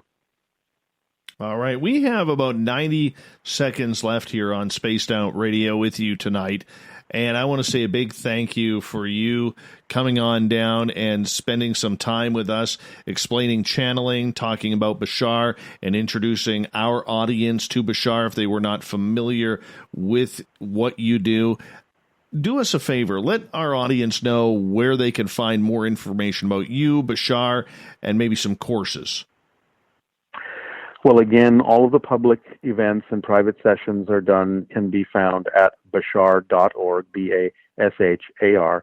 A: All right. We have about 90 seconds left here on Spaced Out Radio with you tonight. And I want to say a big thank you for you coming on down and spending some time with us, explaining channeling, talking about Bashar, and introducing our audience to Bashar if they were not familiar with what you do. Do us a favor. Let our audience know where they can find more information about you, Bashar, and maybe some courses.
B: Well, again, all of the public events and private sessions can be found at bashar.org, BASHAR.org.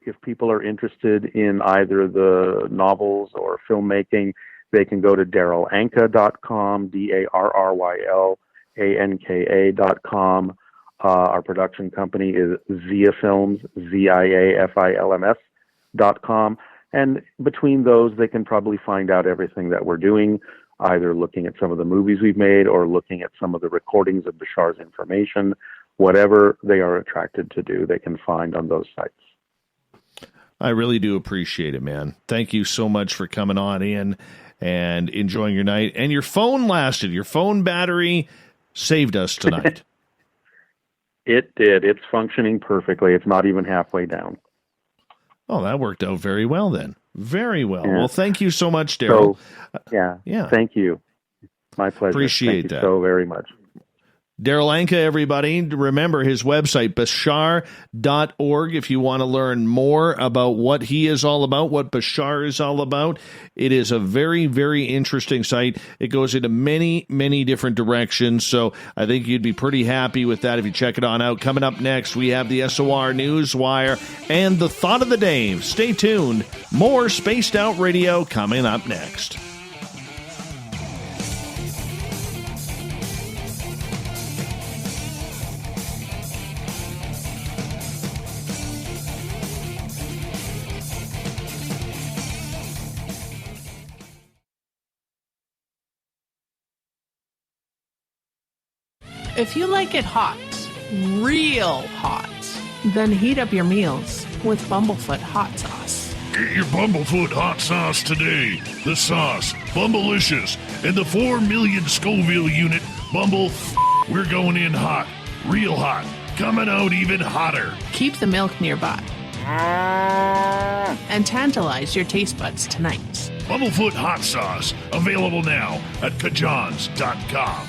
B: If people are interested in either the novels or filmmaking, they can go to DarrylAnka.com, DarrylAnka.com. Our production company is Zia Films, ZIAFILMS.com. And between those, they can probably find out everything that we're doing, either looking at some of the movies we've made or looking at some of the recordings of Bashar's information. Whatever they are attracted to do, they can find on those sites.
A: I really do appreciate it, man. Thank you so much for coming on in and enjoying your night. And your phone lasted. Your phone battery saved us tonight.
B: It did. It's functioning perfectly. It's not even halfway down.
A: Oh, that worked out very well then. Very well. Yeah. Well, thank you so much, Darryl.
B: So, thank you. My pleasure.
A: Appreciate
B: thank
A: that.
B: You so very much.
A: Darryl Anka, everybody. Remember his website, Bashar.org, if you want to learn more about what he is all about, what Bashar is all about. It is a very, very interesting site. It goes into many, many different directions, so I think you'd be pretty happy with that if you check it on out. Coming up next, we have the SOR Newswire and the Thought of the Day. Stay tuned. More Spaced Out Radio coming up next.
H: If you like it hot, real hot, then heat up your meals with Bumblefoot hot sauce.
I: Get your Bumblefoot hot sauce today. The sauce, Bumblicious, and the 4 million Scoville unit Bumble. We're going in hot, real hot, coming out even hotter.
H: Keep the milk nearby. and tantalize your taste buds tonight.
I: Bumblefoot hot sauce, available now at kajans.com.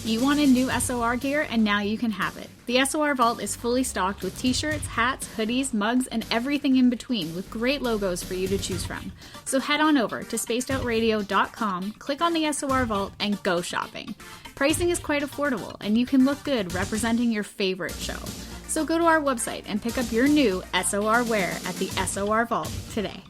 G: You wanted new SOR gear, and now you can have it. The SOR Vault is fully stocked with t-shirts, hats, hoodies, mugs, and everything in between with great logos for you to choose from. So head on over to spacedoutradio.com, click on the SOR Vault, and go shopping. Pricing is quite affordable, and you can look good representing your favorite show. So go to our website and pick up your new SOR wear at the SOR Vault today.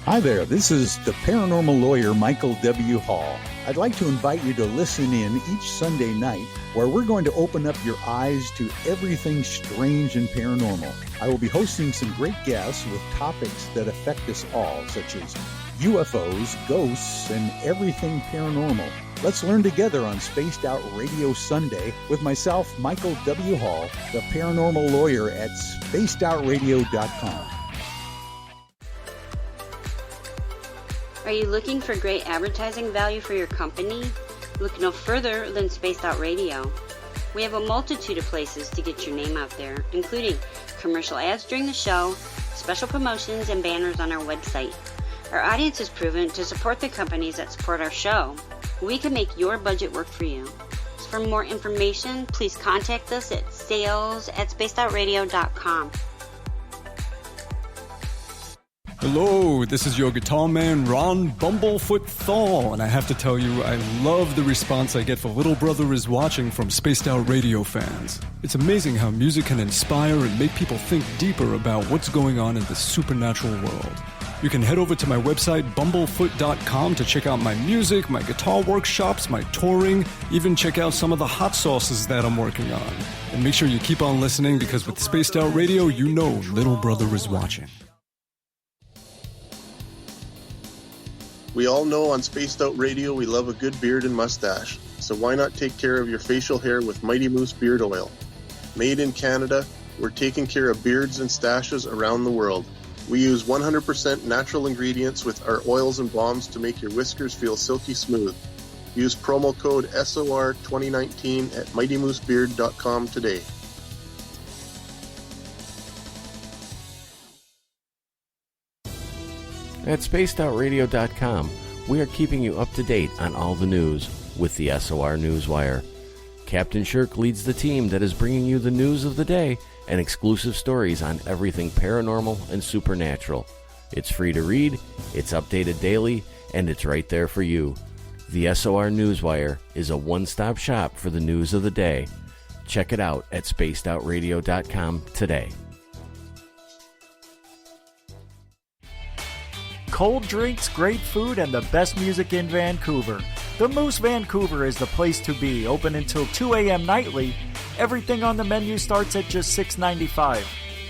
N: Hi there, this is the paranormal lawyer Michael W. Hall. I'd like to invite you to listen in each Sunday night where we're going to open up your eyes to everything strange and paranormal. I will be hosting some great guests with topics that affect us all, such as UFOs, ghosts, and everything paranormal. Let's learn together on Spaced Out Radio Sunday with myself, Michael W. Hall, the paranormal lawyer at spacedoutradio.com.
L: Are you looking for great advertising value for your company? Look no further than Spaced Out Radio. We have a multitude of places to get your name out there, including commercial ads during the show, special promotions, and banners on our website. Our audience is proven to support the companies that support our show. We can make your budget work for you. So for more information, please contact us at sales@spacedoutradio.com.
E: Hello, this is your guitar man, Ron Bumblefoot Thal, and I have to tell you, I love the response I get for Little Brother is Watching from Spaced Out Radio fans. It's amazing how music can inspire and make people think deeper about what's going on in the supernatural world. You can head over to my website, bumblefoot.com, to check out my music, my guitar workshops, my touring, even check out some of the hot sauces that I'm working on. And make sure you keep on listening, because with Spaced Out Radio, you know Little Brother is watching.
D: We all know on Spaced Out Radio we love a good beard and mustache, so why not take care of your facial hair with Mighty Moose Beard Oil? Made in Canada, we're taking care of beards and stashes around the world. We use 100% natural ingredients with our oils and balms to make your whiskers feel silky smooth. Use promo code SOR2019 at mightymoosebeard.com today.
M: At spacedoutradio.com, we are keeping you up to date on all the news with the SOR Newswire. Captain Shirk leads the team that is bringing you the news of the day and exclusive stories on everything paranormal and supernatural. It's free to read, it's updated daily, and it's right there for you. The SOR Newswire is a one-stop shop for the news of the day. Check it out at spacedoutradio.com today.
J: Cold drinks, great food, and the best music in Vancouver. The Moose Vancouver is the place to be, open until 2 a.m. nightly. Everything on the menu starts at just $6.95.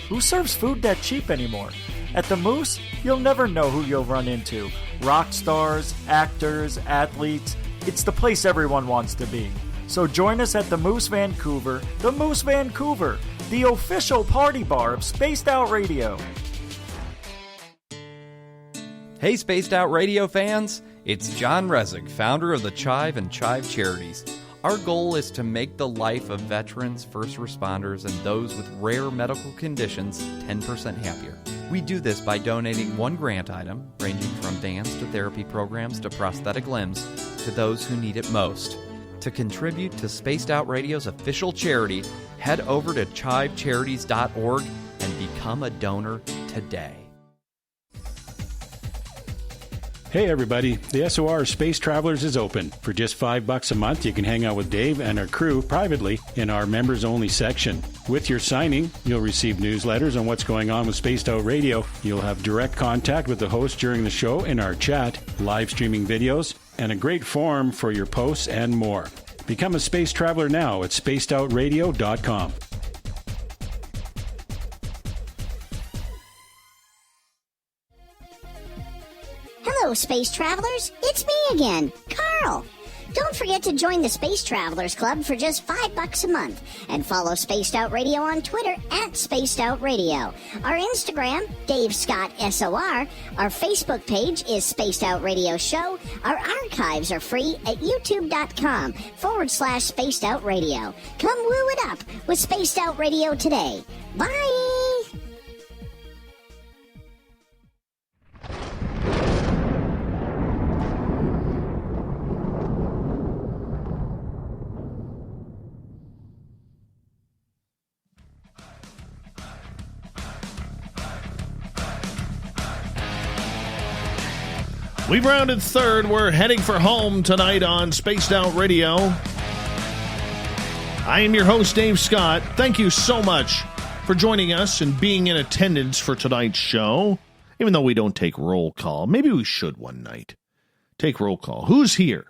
J: Who serves food that cheap anymore? At the Moose, you'll never know who you'll run into. Rock stars, actors, athletes. It's the place everyone wants to be. So join us at the Moose Vancouver, the official party bar of Spaced Out Radio.
C: Hey Spaced Out Radio fans, it's John Resig, founder of the Chive and Chive Charities. Our goal is to make the life of veterans, first responders, and those with rare medical conditions 10% happier. We do this by donating one grant item, ranging from dance to therapy programs to prosthetic limbs, to those who need it most. To contribute to Spaced Out Radio's official charity, head over to chivecharities.org and become a donor today.
F: Hey everybody, the SOR Space Travelers is open. For just $5 a month, you can hang out with Dave and our crew privately in our members-only section. With your signing, you'll receive newsletters on what's going on with Spaced Out Radio. You'll have direct contact with the host during the show in our chat, live streaming videos, and a great forum for your posts and more. Become a Space Traveler now at spacedoutradio.com.
K: Hello, space travelers. It's me again, Carl. Don't forget to join the Space Travelers Club for just $5 a month and follow Spaced Out Radio on Twitter at Spaced Out Radio. Our Instagram, Dave Scott SOR. Our Facebook page is Spaced Out Radio Show. Our archives are free at youtube.com/Spaced Out Radio. Come woo it up with Spaced Out Radio today. Bye!
A: We've rounded third. We're heading for home tonight on Spaced Out Radio. I am your host, Dave Scott. Thank you so much for joining us and being in attendance for tonight's show. Even though we don't take roll call. Maybe we should one night. Take roll call. Who's here?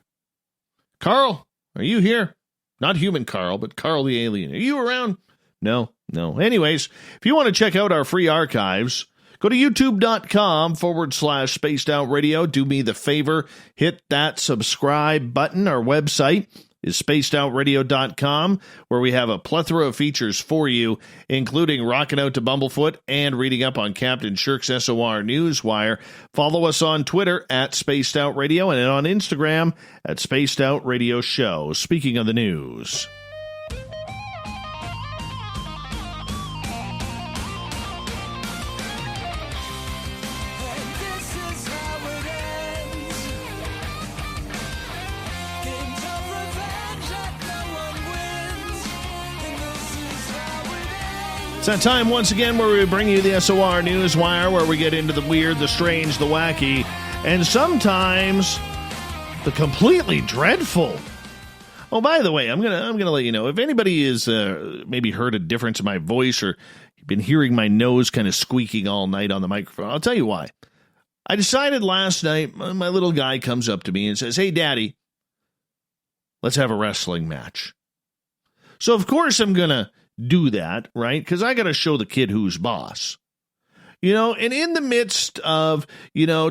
A: Carl, are you here? Not human Carl, but Carl the alien. Are you around? No. Anyways, if you want to check out our free archives, go to youtube.com/Spaced Out Radio. Do me the favor, hit that subscribe button. Our website is spacedoutradio.com, where we have a plethora of features for you, including rocking out to Bumblefoot and reading up on Captain Shirk's SOR Newswire. Follow us on Twitter at Spaced Out Radio and on Instagram at Spaced Out Radio Show. Speaking of the news. It's that time once again where we bring you the SOR Newswire, where we get into the weird, the strange, the wacky, and sometimes the completely dreadful. Oh, by the way, I'm gonna let you know, if anybody is maybe heard a difference in my voice or been hearing my nose kind of squeaking all night on the microphone, I'll tell you why. I decided last night, my little guy comes up to me and says, "Hey, Daddy, let's have a wrestling match." So, of course, I'm going to do that, right? Because I got to show the kid who's boss. And in the midst of,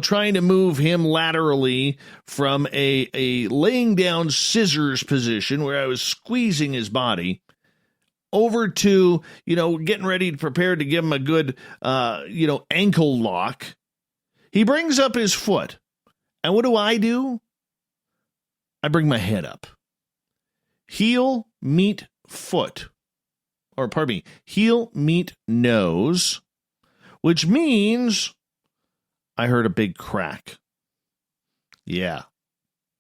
A: trying to move him laterally from a laying down scissors position where I was squeezing his body over to, getting ready to prepare to give him a good, ankle lock, he brings up his foot. And what do? I bring my head up. Heel, meet, foot. Or pardon me, heel, meet, nose, which means I heard a big crack. Yeah,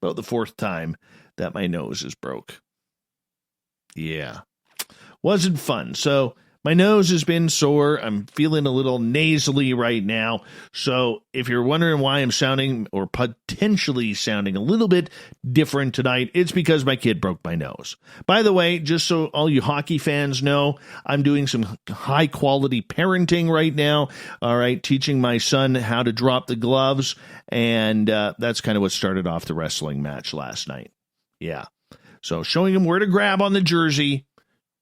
A: about the fourth time that my nose is broke. Yeah, wasn't fun. So my nose has been sore. I'm feeling a little nasally right now. So if you're wondering why I'm sounding or potentially sounding a little bit different tonight, it's because my kid broke my nose. By the way, just so all you hockey fans know, I'm doing some high quality parenting right now. All right, teaching my son how to drop the gloves. And that's kind of what started off the wrestling match last night. Yeah. So showing him where to grab on the jersey.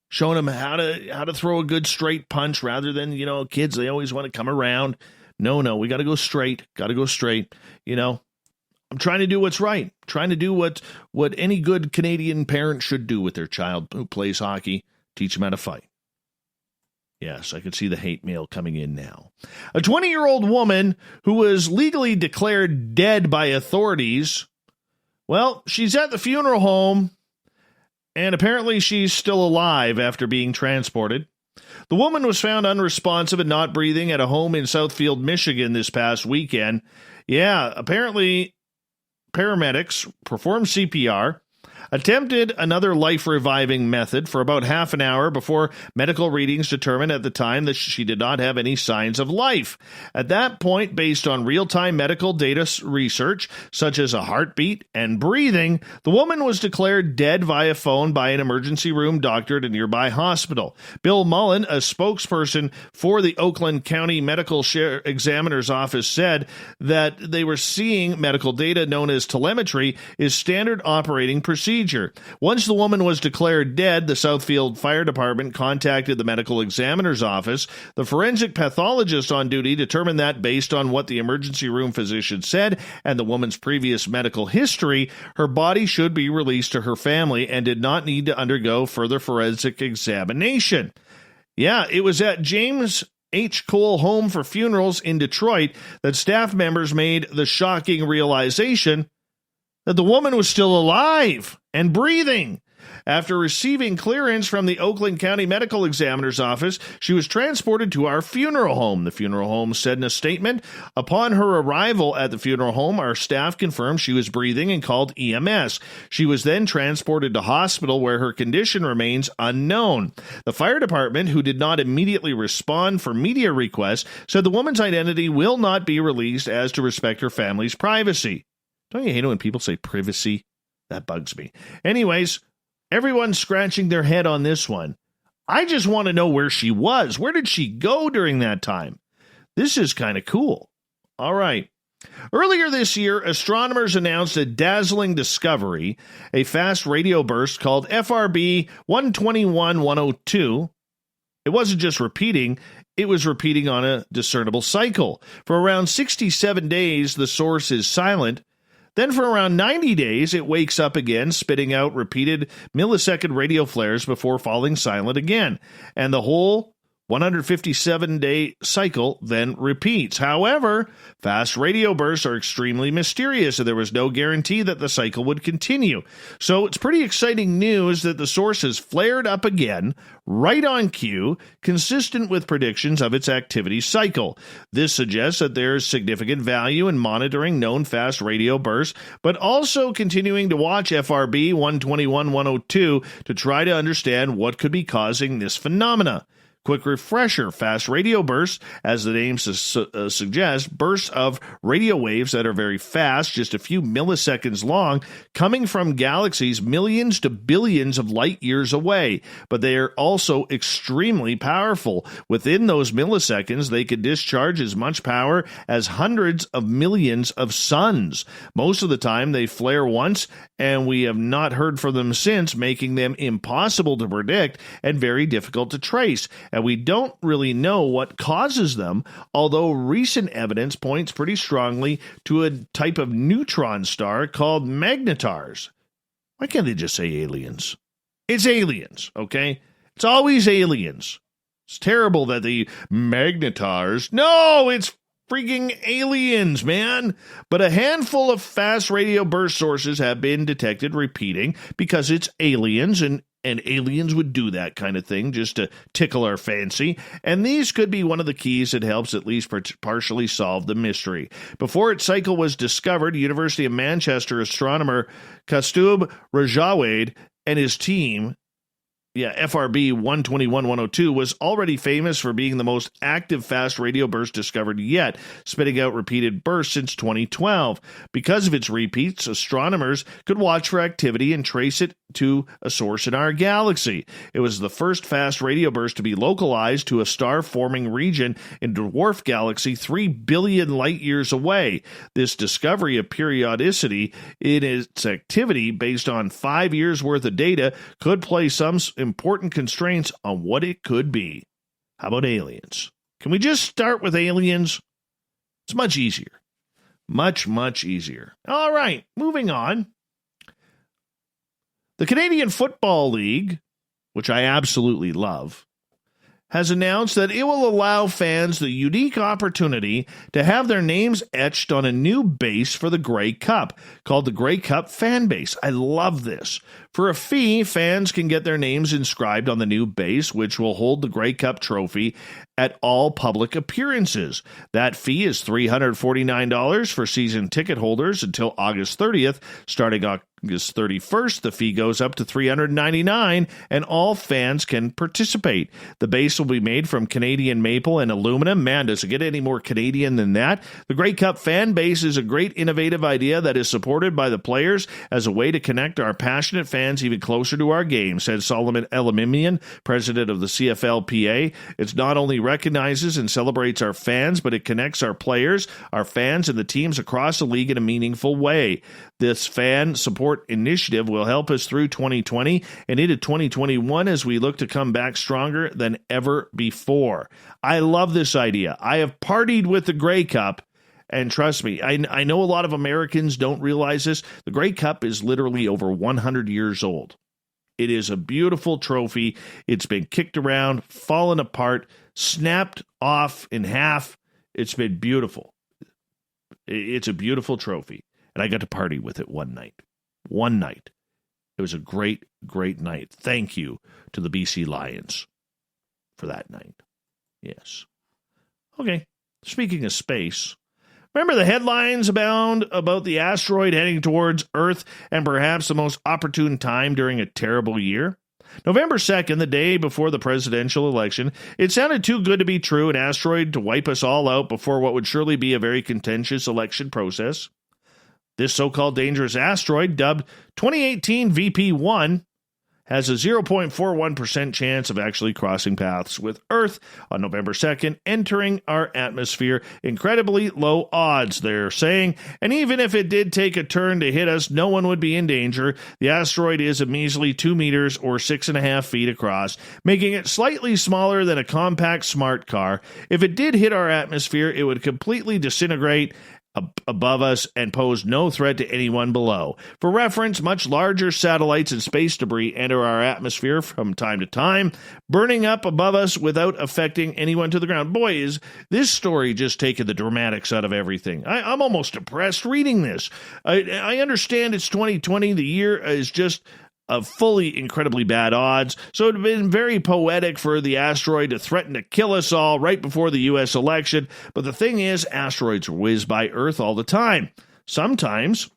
A: Showing them how to throw a good straight punch rather than, kids, they always want to come around. No, we got to go straight. I'm trying to do what's right. Trying to do what any good Canadian parent should do with their child who plays hockey. Teach them how to fight. Yes, I can see the hate mail coming in now. A 20-year-old woman who was legally declared dead by authorities. Well, she's at the funeral home. And apparently she's still alive after being transported. The woman was found unresponsive and not breathing at a home in Southfield, Michigan this past weekend. Yeah, apparently paramedics performed CPR, attempted another life-reviving method for about half an hour before medical readings determined at the time that she did not have any signs of life. At that point, based on real-time medical data research, such as a heartbeat and breathing, the woman was declared dead via phone by an emergency room doctor at a nearby hospital. Bill Mullen, a spokesperson for the Oakland County Medical Examiner's Office, said that they were seeing medical data known as telemetry is standard operating procedure procedure. Once the woman was declared dead, the Southfield Fire Department contacted the medical examiner's office. The forensic pathologist on duty determined that, based on what the emergency room physician said and the woman's previous medical history, her body should be released to her family and did not need to undergo further forensic examination. Yeah, it was at James H. Cole Home for Funerals in Detroit that staff members made the shocking realization that the woman was still alive and breathing. After receiving clearance from the Oakland County Medical Examiner's office, she was transported to our funeral home. The funeral home said in a statement, upon her arrival at the funeral home, our staff confirmed she was breathing and called EMS. She was then transported to hospital where her condition remains unknown. The fire department, who did not immediately respond for media requests, said the woman's identity will not be released as to respect her family's privacy. Don't you hate it when people say privacy? That bugs me. Anyways, everyone's scratching their head on this one. I just want to know where she was. Where did she go during that time? This is kind of cool. All right. Earlier this year, astronomers announced a dazzling discovery, a fast radio burst called FRB 121102. It wasn't just repeating, it was repeating on a discernible cycle. For around 67 days, the source is silent. Then for around 90 days, it wakes up again, spitting out repeated millisecond radio flares before falling silent again. And the whole 157-day cycle then repeats. However, fast radio bursts are extremely mysterious, and there was no guarantee that the cycle would continue. So it's pretty exciting news that the source has flared up again, right on cue, consistent with predictions of its activity cycle. This suggests that there is significant value in monitoring known fast radio bursts, but also continuing to watch FRB 121102 to try to understand what could be causing this phenomena. Quick refresher, fast radio bursts, as the name suggests, bursts of radio waves that are very fast, just a few milliseconds long, coming from galaxies millions to billions of light years away. But they are also extremely powerful. Within those milliseconds, they could discharge as much power as hundreds of millions of suns. Most of the time, they flare once, and we have not heard from them since, making them impossible to predict and very difficult to trace. And we don't really know what causes them, although recent evidence points pretty strongly to a type of neutron star called magnetars. Why can't they just say aliens? It's aliens, okay? It's always aliens. It's terrible that the magnetars... No, it's freaking aliens, man. But a handful of fast radio burst sources have been detected repeating because it's aliens, and aliens would do that kind of thing just to tickle our fancy. And these could be one of the keys that helps at least partially solve the mystery. Before its cycle was discovered, University of Manchester astronomer Kaustubh Rajawade and his team, FRB 121102, was already famous for being the most active fast radio burst discovered yet, spitting out repeated bursts since 2012. Because of its repeats, astronomers could watch for activity and trace it to a source in our galaxy. It was the first fast radio burst to be localized to a star-forming region in a dwarf galaxy 3 billion light-years away. This discovery of periodicity in its activity, based on 5 years' worth of data, could place some important constraints on what it could be. How about aliens? Can we just start with aliens? It's much easier. Much, much easier. All right, moving on. The Canadian Football League, which I absolutely love, has announced that it will allow fans the unique opportunity to have their names etched on a new base for the Grey Cup, called the Grey Cup Fan Base. I love this. For a fee, fans can get their names inscribed on the new base, which will hold the Grey Cup trophy at all public appearances. That fee is $349 for season ticket holders until August 30th. Starting August 31st, the fee goes up to $399, and all fans can participate. The base will be made from Canadian maple and aluminum. Man, does it get any more Canadian than that? The Grey Cup Fan Base is a great innovative idea that is supported by the players as a way to connect our passionate fans even closer to our game, said Solomon Elamimian, president of the CFLPA. It's not only recognizes and celebrates our fans, but it connects our players, our fans, and the teams across the league in a meaningful way. This fan support initiative will help us through 2020 and into 2021 as we look to come back stronger than ever before. I love this idea. I have partied with the Grey Cup, and trust me, I know a lot of Americans don't realize this. The Grey Cup is literally over 100 years old. It is a beautiful trophy. It's been kicked around, fallen apart, snapped off in half. It's been beautiful. It's a beautiful trophy. And I got to party with it one night. One night. It was a great, great night. Thank you to the BC Lions for that night. Yes. Okay. Speaking of space, remember the headlines abound about the asteroid heading towards Earth and perhaps the most opportune time during a terrible year? November 2nd, the day before the presidential election, it sounded too good to be true, an asteroid to wipe us all out before what would surely be a very contentious election process. This so-called dangerous asteroid, dubbed 2018 VP1, has a 0.41% chance of actually crossing paths with Earth on November 2nd, entering our atmosphere. Incredibly low odds, they're saying. And even if it did take a turn to hit us, no one would be in danger. The asteroid is a measly 2 meters or 6.5 feet across, making it slightly smaller than a compact smart car. If it did hit our atmosphere, it would completely disintegrate above us and pose no threat to anyone below. For reference, much larger satellites and space debris enter our atmosphere from time to time, burning up above us without affecting anyone to the ground. Boy, is this story just taking the dramatics out of everything. I'm almost depressed reading this. I understand it's 2020. The year is just fully incredibly bad odds, so it would have been very poetic for the asteroid to threaten to kill us all right before the U.S. election. But the thing is, asteroids whiz by Earth all the time. Sometimes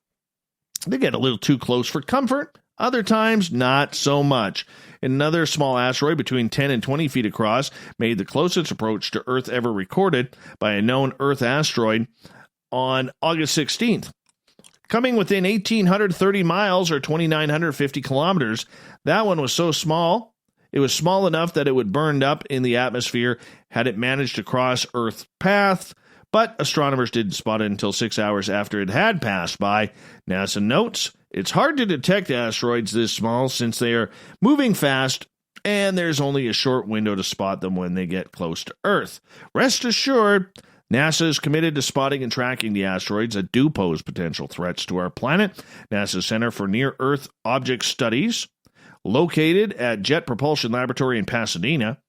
A: they get a little too close for comfort, other times not so much. Another small asteroid between 10 and 20 feet across made the closest approach to Earth ever recorded by a known Earth asteroid on August 16th. Coming within 1,830 miles or 2,950 kilometers, that one was so small, it was small enough that it would burn up in the atmosphere had it managed to cross Earth's path, but astronomers didn't spot it until 6 hours after it had passed by. NASA notes, it's hard to detect asteroids this small since they are moving fast, and there's only a short window to spot them when they get close to Earth. Rest assured, NASA is committed to spotting and tracking the asteroids that do pose potential threats to our planet. NASA's Center for Near-Earth Object Studies, located at Jet Propulsion Laboratory in Pasadena,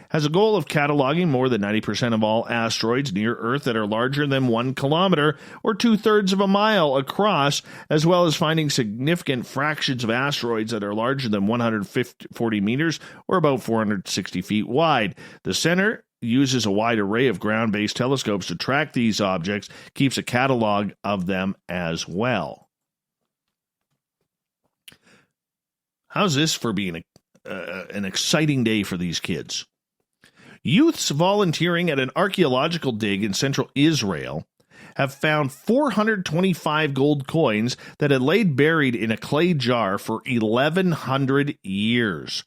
A: has a goal of cataloging more than 90% of all asteroids near Earth that are larger than 1 kilometer or 2/3 of a mile across, as well as finding significant fractions of asteroids that are larger than 140 meters or about 460 feet wide. The center uses a wide array of ground-based telescopes to track these objects, keeps a catalog of them as well. How's this for being an exciting day for these kids? Youths volunteering at an archaeological dig in central Israel have found 425 gold coins that had laid buried in a clay jar for 1,100 years.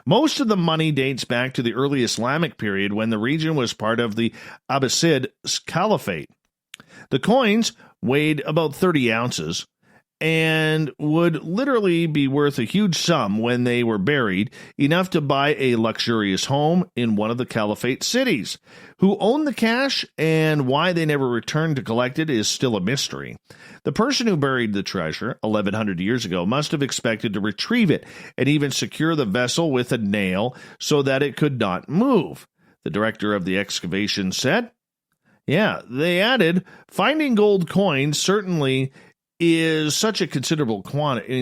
A: Most of the money dates back to the early Islamic period when the region was part of the Abbasid Caliphate. The coins weighed about 30 ounces and would literally be worth a huge sum when they were buried, enough to buy a luxurious home in one of the Caliphate cities. Who owned the cash and why they never returned to collect it is still a mystery. The person who buried the treasure 1,100 years ago must have expected to retrieve it and even secure the vessel with a nail so that it could not move. The director of the excavation said, they added, finding gold coins certainly is such a considerable quantity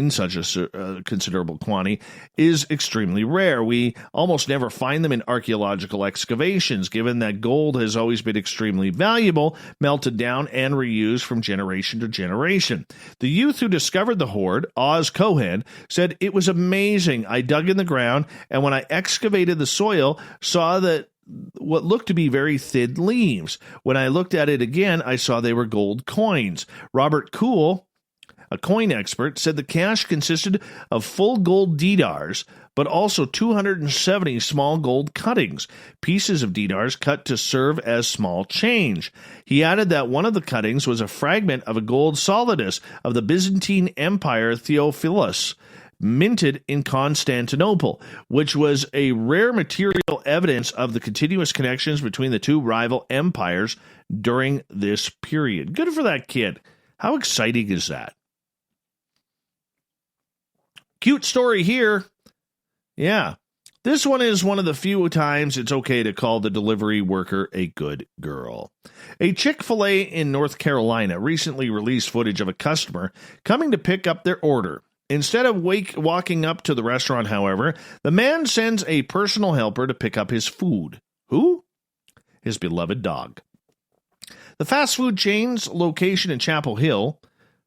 A: is extremely rare. We almost never find them in archaeological excavations, given that gold has always been extremely valuable, melted down and reused from generation to generation. The youth who discovered the hoard, Oz Cohen, said, it was amazing. I dug in the ground, and when I excavated the soil, saw that what looked to be very thin leaves. When I looked at it again, I saw they were gold coins. Robert Kuhl, a coin expert, said the cache consisted of full gold dinars, but also 270 small gold cuttings, pieces of dinars cut to serve as small change. He added that one of the cuttings was a fragment of a gold solidus of the Byzantine Empire Theophilus, minted in Constantinople, which was a rare material evidence of the continuous connections between the two rival empires during this period. Good for that kid. How exciting is that? Cute story here. Yeah. This one is one of the few times it's okay to call the delivery worker a good girl. A Chick-fil-A in North Carolina recently released footage of a customer coming to pick up their order. Instead of walking up to the restaurant, however, the man sends a personal helper to pick up his food. Who? His beloved dog. The fast food chain's location in Chapel Hill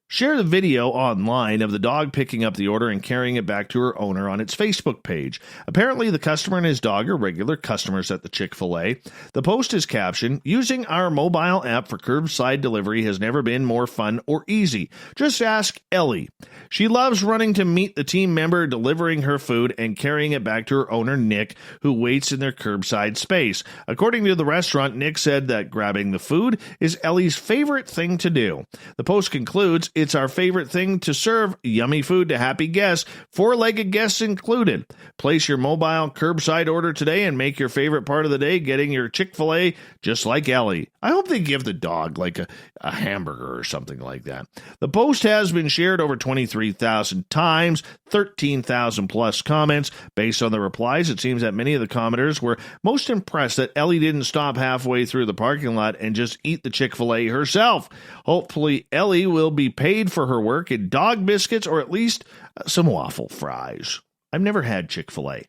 A: shared a video online of the dog picking up the order and carrying it back to her owner on its Facebook page. Apparently, the customer and his dog are regular customers at the Chick-fil-A. The post is captioned, "Using our mobile app for curbside delivery has never been more fun or easy. Just ask Ellie. She loves running to meet the team member delivering her food and carrying it back to her owner, Nick, who waits in their curbside space." According to the restaurant, Nick said that grabbing the food is Ellie's favorite thing to do. The post concludes, "It's our favorite thing to serve yummy food to happy guests, four-legged guests included. Place your mobile curbside order today and make your favorite part of the day getting your Chick-fil-A just like Ellie." I hope they give the dog like a hamburger or something like that. The post has been shared over 23,000 times, 13,000 plus comments. Based on the replies, it seems that many of the commenters were most impressed that Ellie didn't stop halfway through the parking lot and just eat the Chick-fil-A herself. Hopefully, Ellie will be paid for her work in dog biscuits or at least some waffle fries. I've never had Chick-fil-A.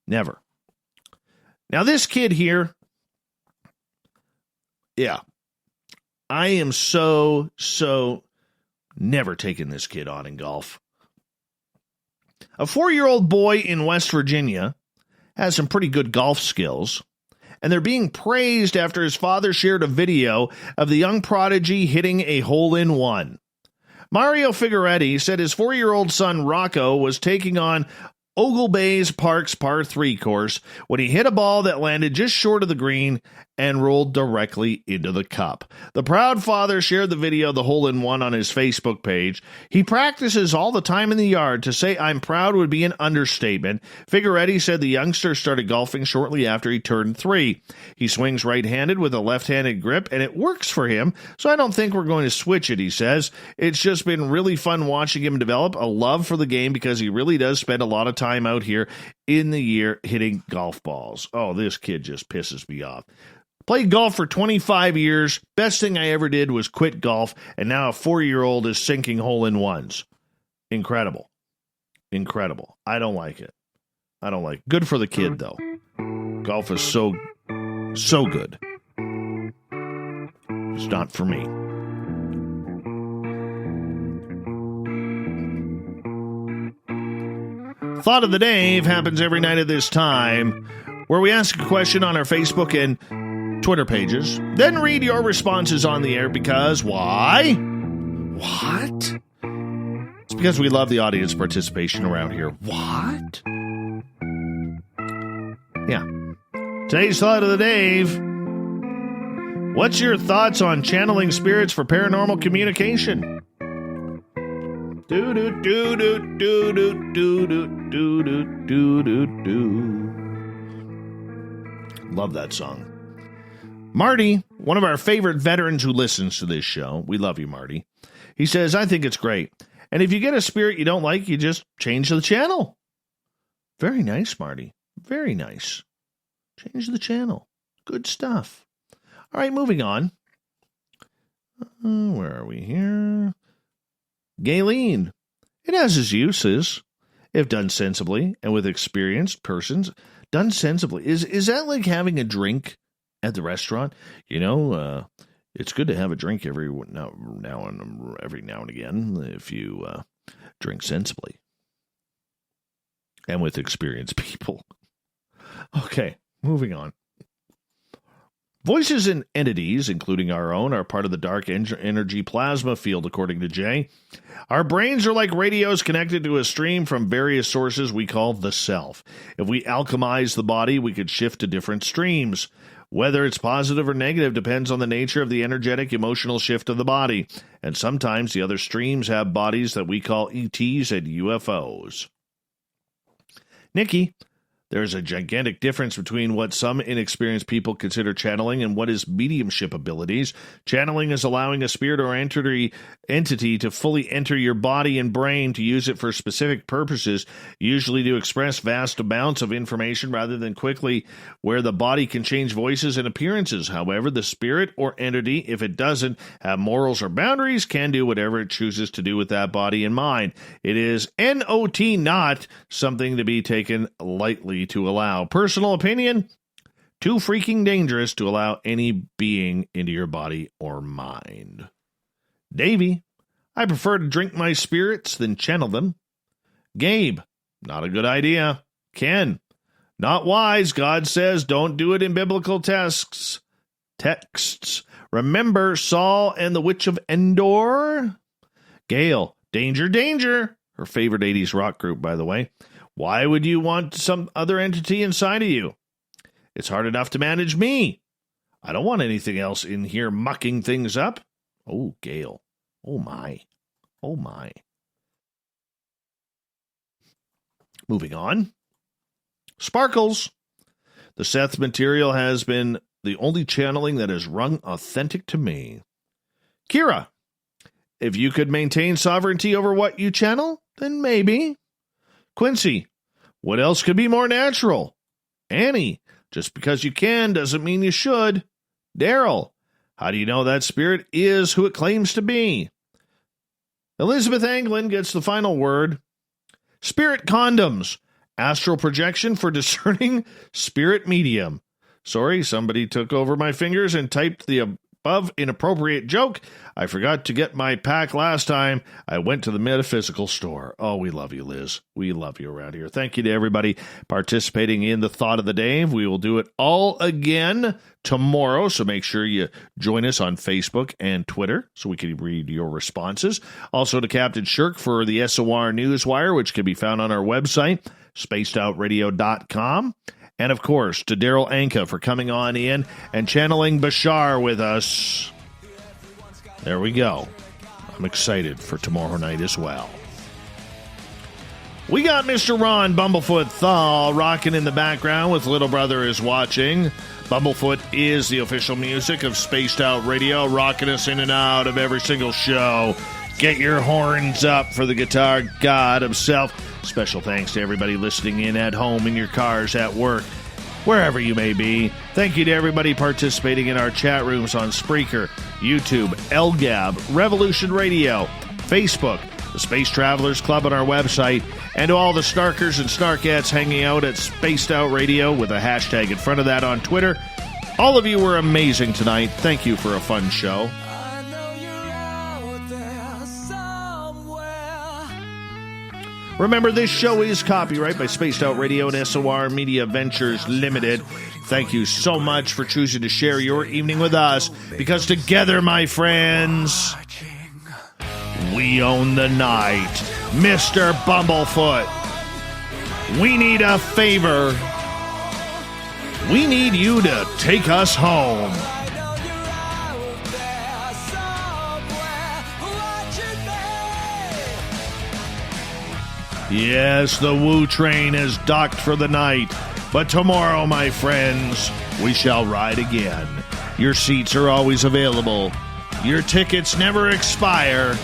A: Never. Now, this kid here, yeah, I am so never taking this kid on in golf. A 4-year-old boy in West Virginia has some pretty good golf skills, and they're being praised after his father shared a video of the young prodigy hitting a hole-in-one. Mario Figueretti said his 4-year-old son Rocco was taking on Ogle Bays Park's par 3 course when he hit a ball that landed just short of the green and rolled directly into the cup. The proud father shared the video of the hole-in-one on his Facebook page. "He practices all the time in the yard. To say I'm proud would be an understatement." Figueretti said the youngster started golfing shortly after he turned 3. He swings right-handed with a left-handed grip, and it works for him, so I don't think we're going to switch it, he says. "It's just been really fun watching him develop a love for the game because he really does spend a lot of time out here in the year hitting golf balls." Oh, this kid just pisses me off. Played golf for 25 years. Best thing I ever did was quit golf, and now a 4-year-old is sinking hole-in-ones. Incredible. Incredible. I don't like it. I don't like it. Good for the kid, though. Golf is so good. It's not for me. Thought of the Day happens every night at this time, where we ask a question on our Facebook and Twitter pages, then read your responses on the air because why? What? It's because we love the audience participation around here. What? Yeah. Today's Thought of the Day. What's your thoughts on channeling spirits for paranormal communication? Do do do do do do do do do do do do. Love that song. Marty, one of our favorite veterans who listens to this show, we love you, Marty. He says, "I think it's great. And if you get a spirit you don't like, you just change the channel." Very nice, Marty. Very nice. Change the channel. Good stuff. All right, moving on. Where are we here? Galen. It has its uses, if done sensibly and with experienced persons. Done sensibly. Is that like having a drink at the restaurant? You know, it's good to have a drink every now and again if you drink sensibly and with experienced people. Okay, moving on. Voices and entities, including our own, are part of the dark energy plasma field, according to Jay. Our brains are like radios connected to a stream from various sources we call the self. If we alchemize the body, we could shift to different streams. Whether it's positive or negative depends on the nature of the energetic, emotional shift of the body. And sometimes the other streams have bodies that we call ETs and UFOs. Nikki, there's a gigantic difference between what some inexperienced people consider channeling and what is mediumship abilities. Channeling is allowing a spirit or entity to fully enter your body and brain to use it for specific purposes, usually to express vast amounts of information rather than quickly, where the body can change voices and appearances. However, the spirit or entity, if it doesn't have morals or boundaries, can do whatever it chooses to do with that body and mind. It is not something to be taken lightly to allow. Personal opinion, too freaking dangerous to allow any being into your body or mind. Davey, I prefer to drink my spirits than channel them. Gabe, not a good idea. Ken, not wise. God says don't do it in biblical texts. Remember Saul and the Witch of Endor? Gail, danger, danger. Her favorite 80s rock group, by the way. Why would you want some other entity inside of you? It's hard enough to manage me. I don't want anything else in here mucking things up. Oh, Gail. Oh, my. Oh, my. Moving on. Sparkles. The Seth material has been the only channeling that has rung authentic to me. Kira. If you could maintain sovereignty over what you channel, then maybe. Quincy, what else could be more natural? Annie, just because you can doesn't mean you should. Darryl, how do you know that spirit is who it claims to be? Elizabeth Anglin gets the final word. Spirit condoms. Astral projection for discerning spirit medium. Sorry, somebody took over my fingers and typed the above inappropriate joke. I forgot to get my pack last time. I went to the metaphysical store. Oh, we love you, Liz. We love you around here. Thank you to everybody participating in the Thought of the Day. We will do it all again tomorrow, so make sure you join us on Facebook and Twitter so we can read your responses. Also to Captain Shirk for the SOR Newswire, which can be found on our website, spacedoutradio.com. And, of course, to Darryl Anka for coming on in and channeling Bashar with us. There we go. I'm excited for tomorrow night as well. We got Mr. Ron Bumblefoot Thal rocking in the background with Little Brother is Watching. Bumblefoot is the official music of Spaced Out Radio, rocking us in and out of every single show. Get your horns up for the guitar god himself. Special thanks to everybody listening in at home, in your cars, at work, wherever you may be. Thank you to everybody participating in our chat rooms on Spreaker, YouTube, LGAB, Revolution Radio, Facebook, the Space Travelers Club on our website, and to all the snarkers and snarkettes hanging out at Spaced Out Radio with a hashtag in front of that on Twitter. All of you were amazing tonight. Thank you for a fun show. Remember, this show is copyright by Spaced Out Radio and SOR Media Ventures Limited. Thank you so much for choosing to share your evening with us, because together, my friends, we own the night. Mr. Bumblefoot, we need a favor. We need you to take us home. Yes, the Woo train is docked for the night, but tomorrow, my friends, we shall ride again. Your seats are always available. Your tickets never expire.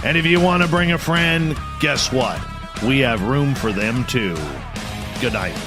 A: And if you want to bring a friend, guess what? We have room for them too. Good night.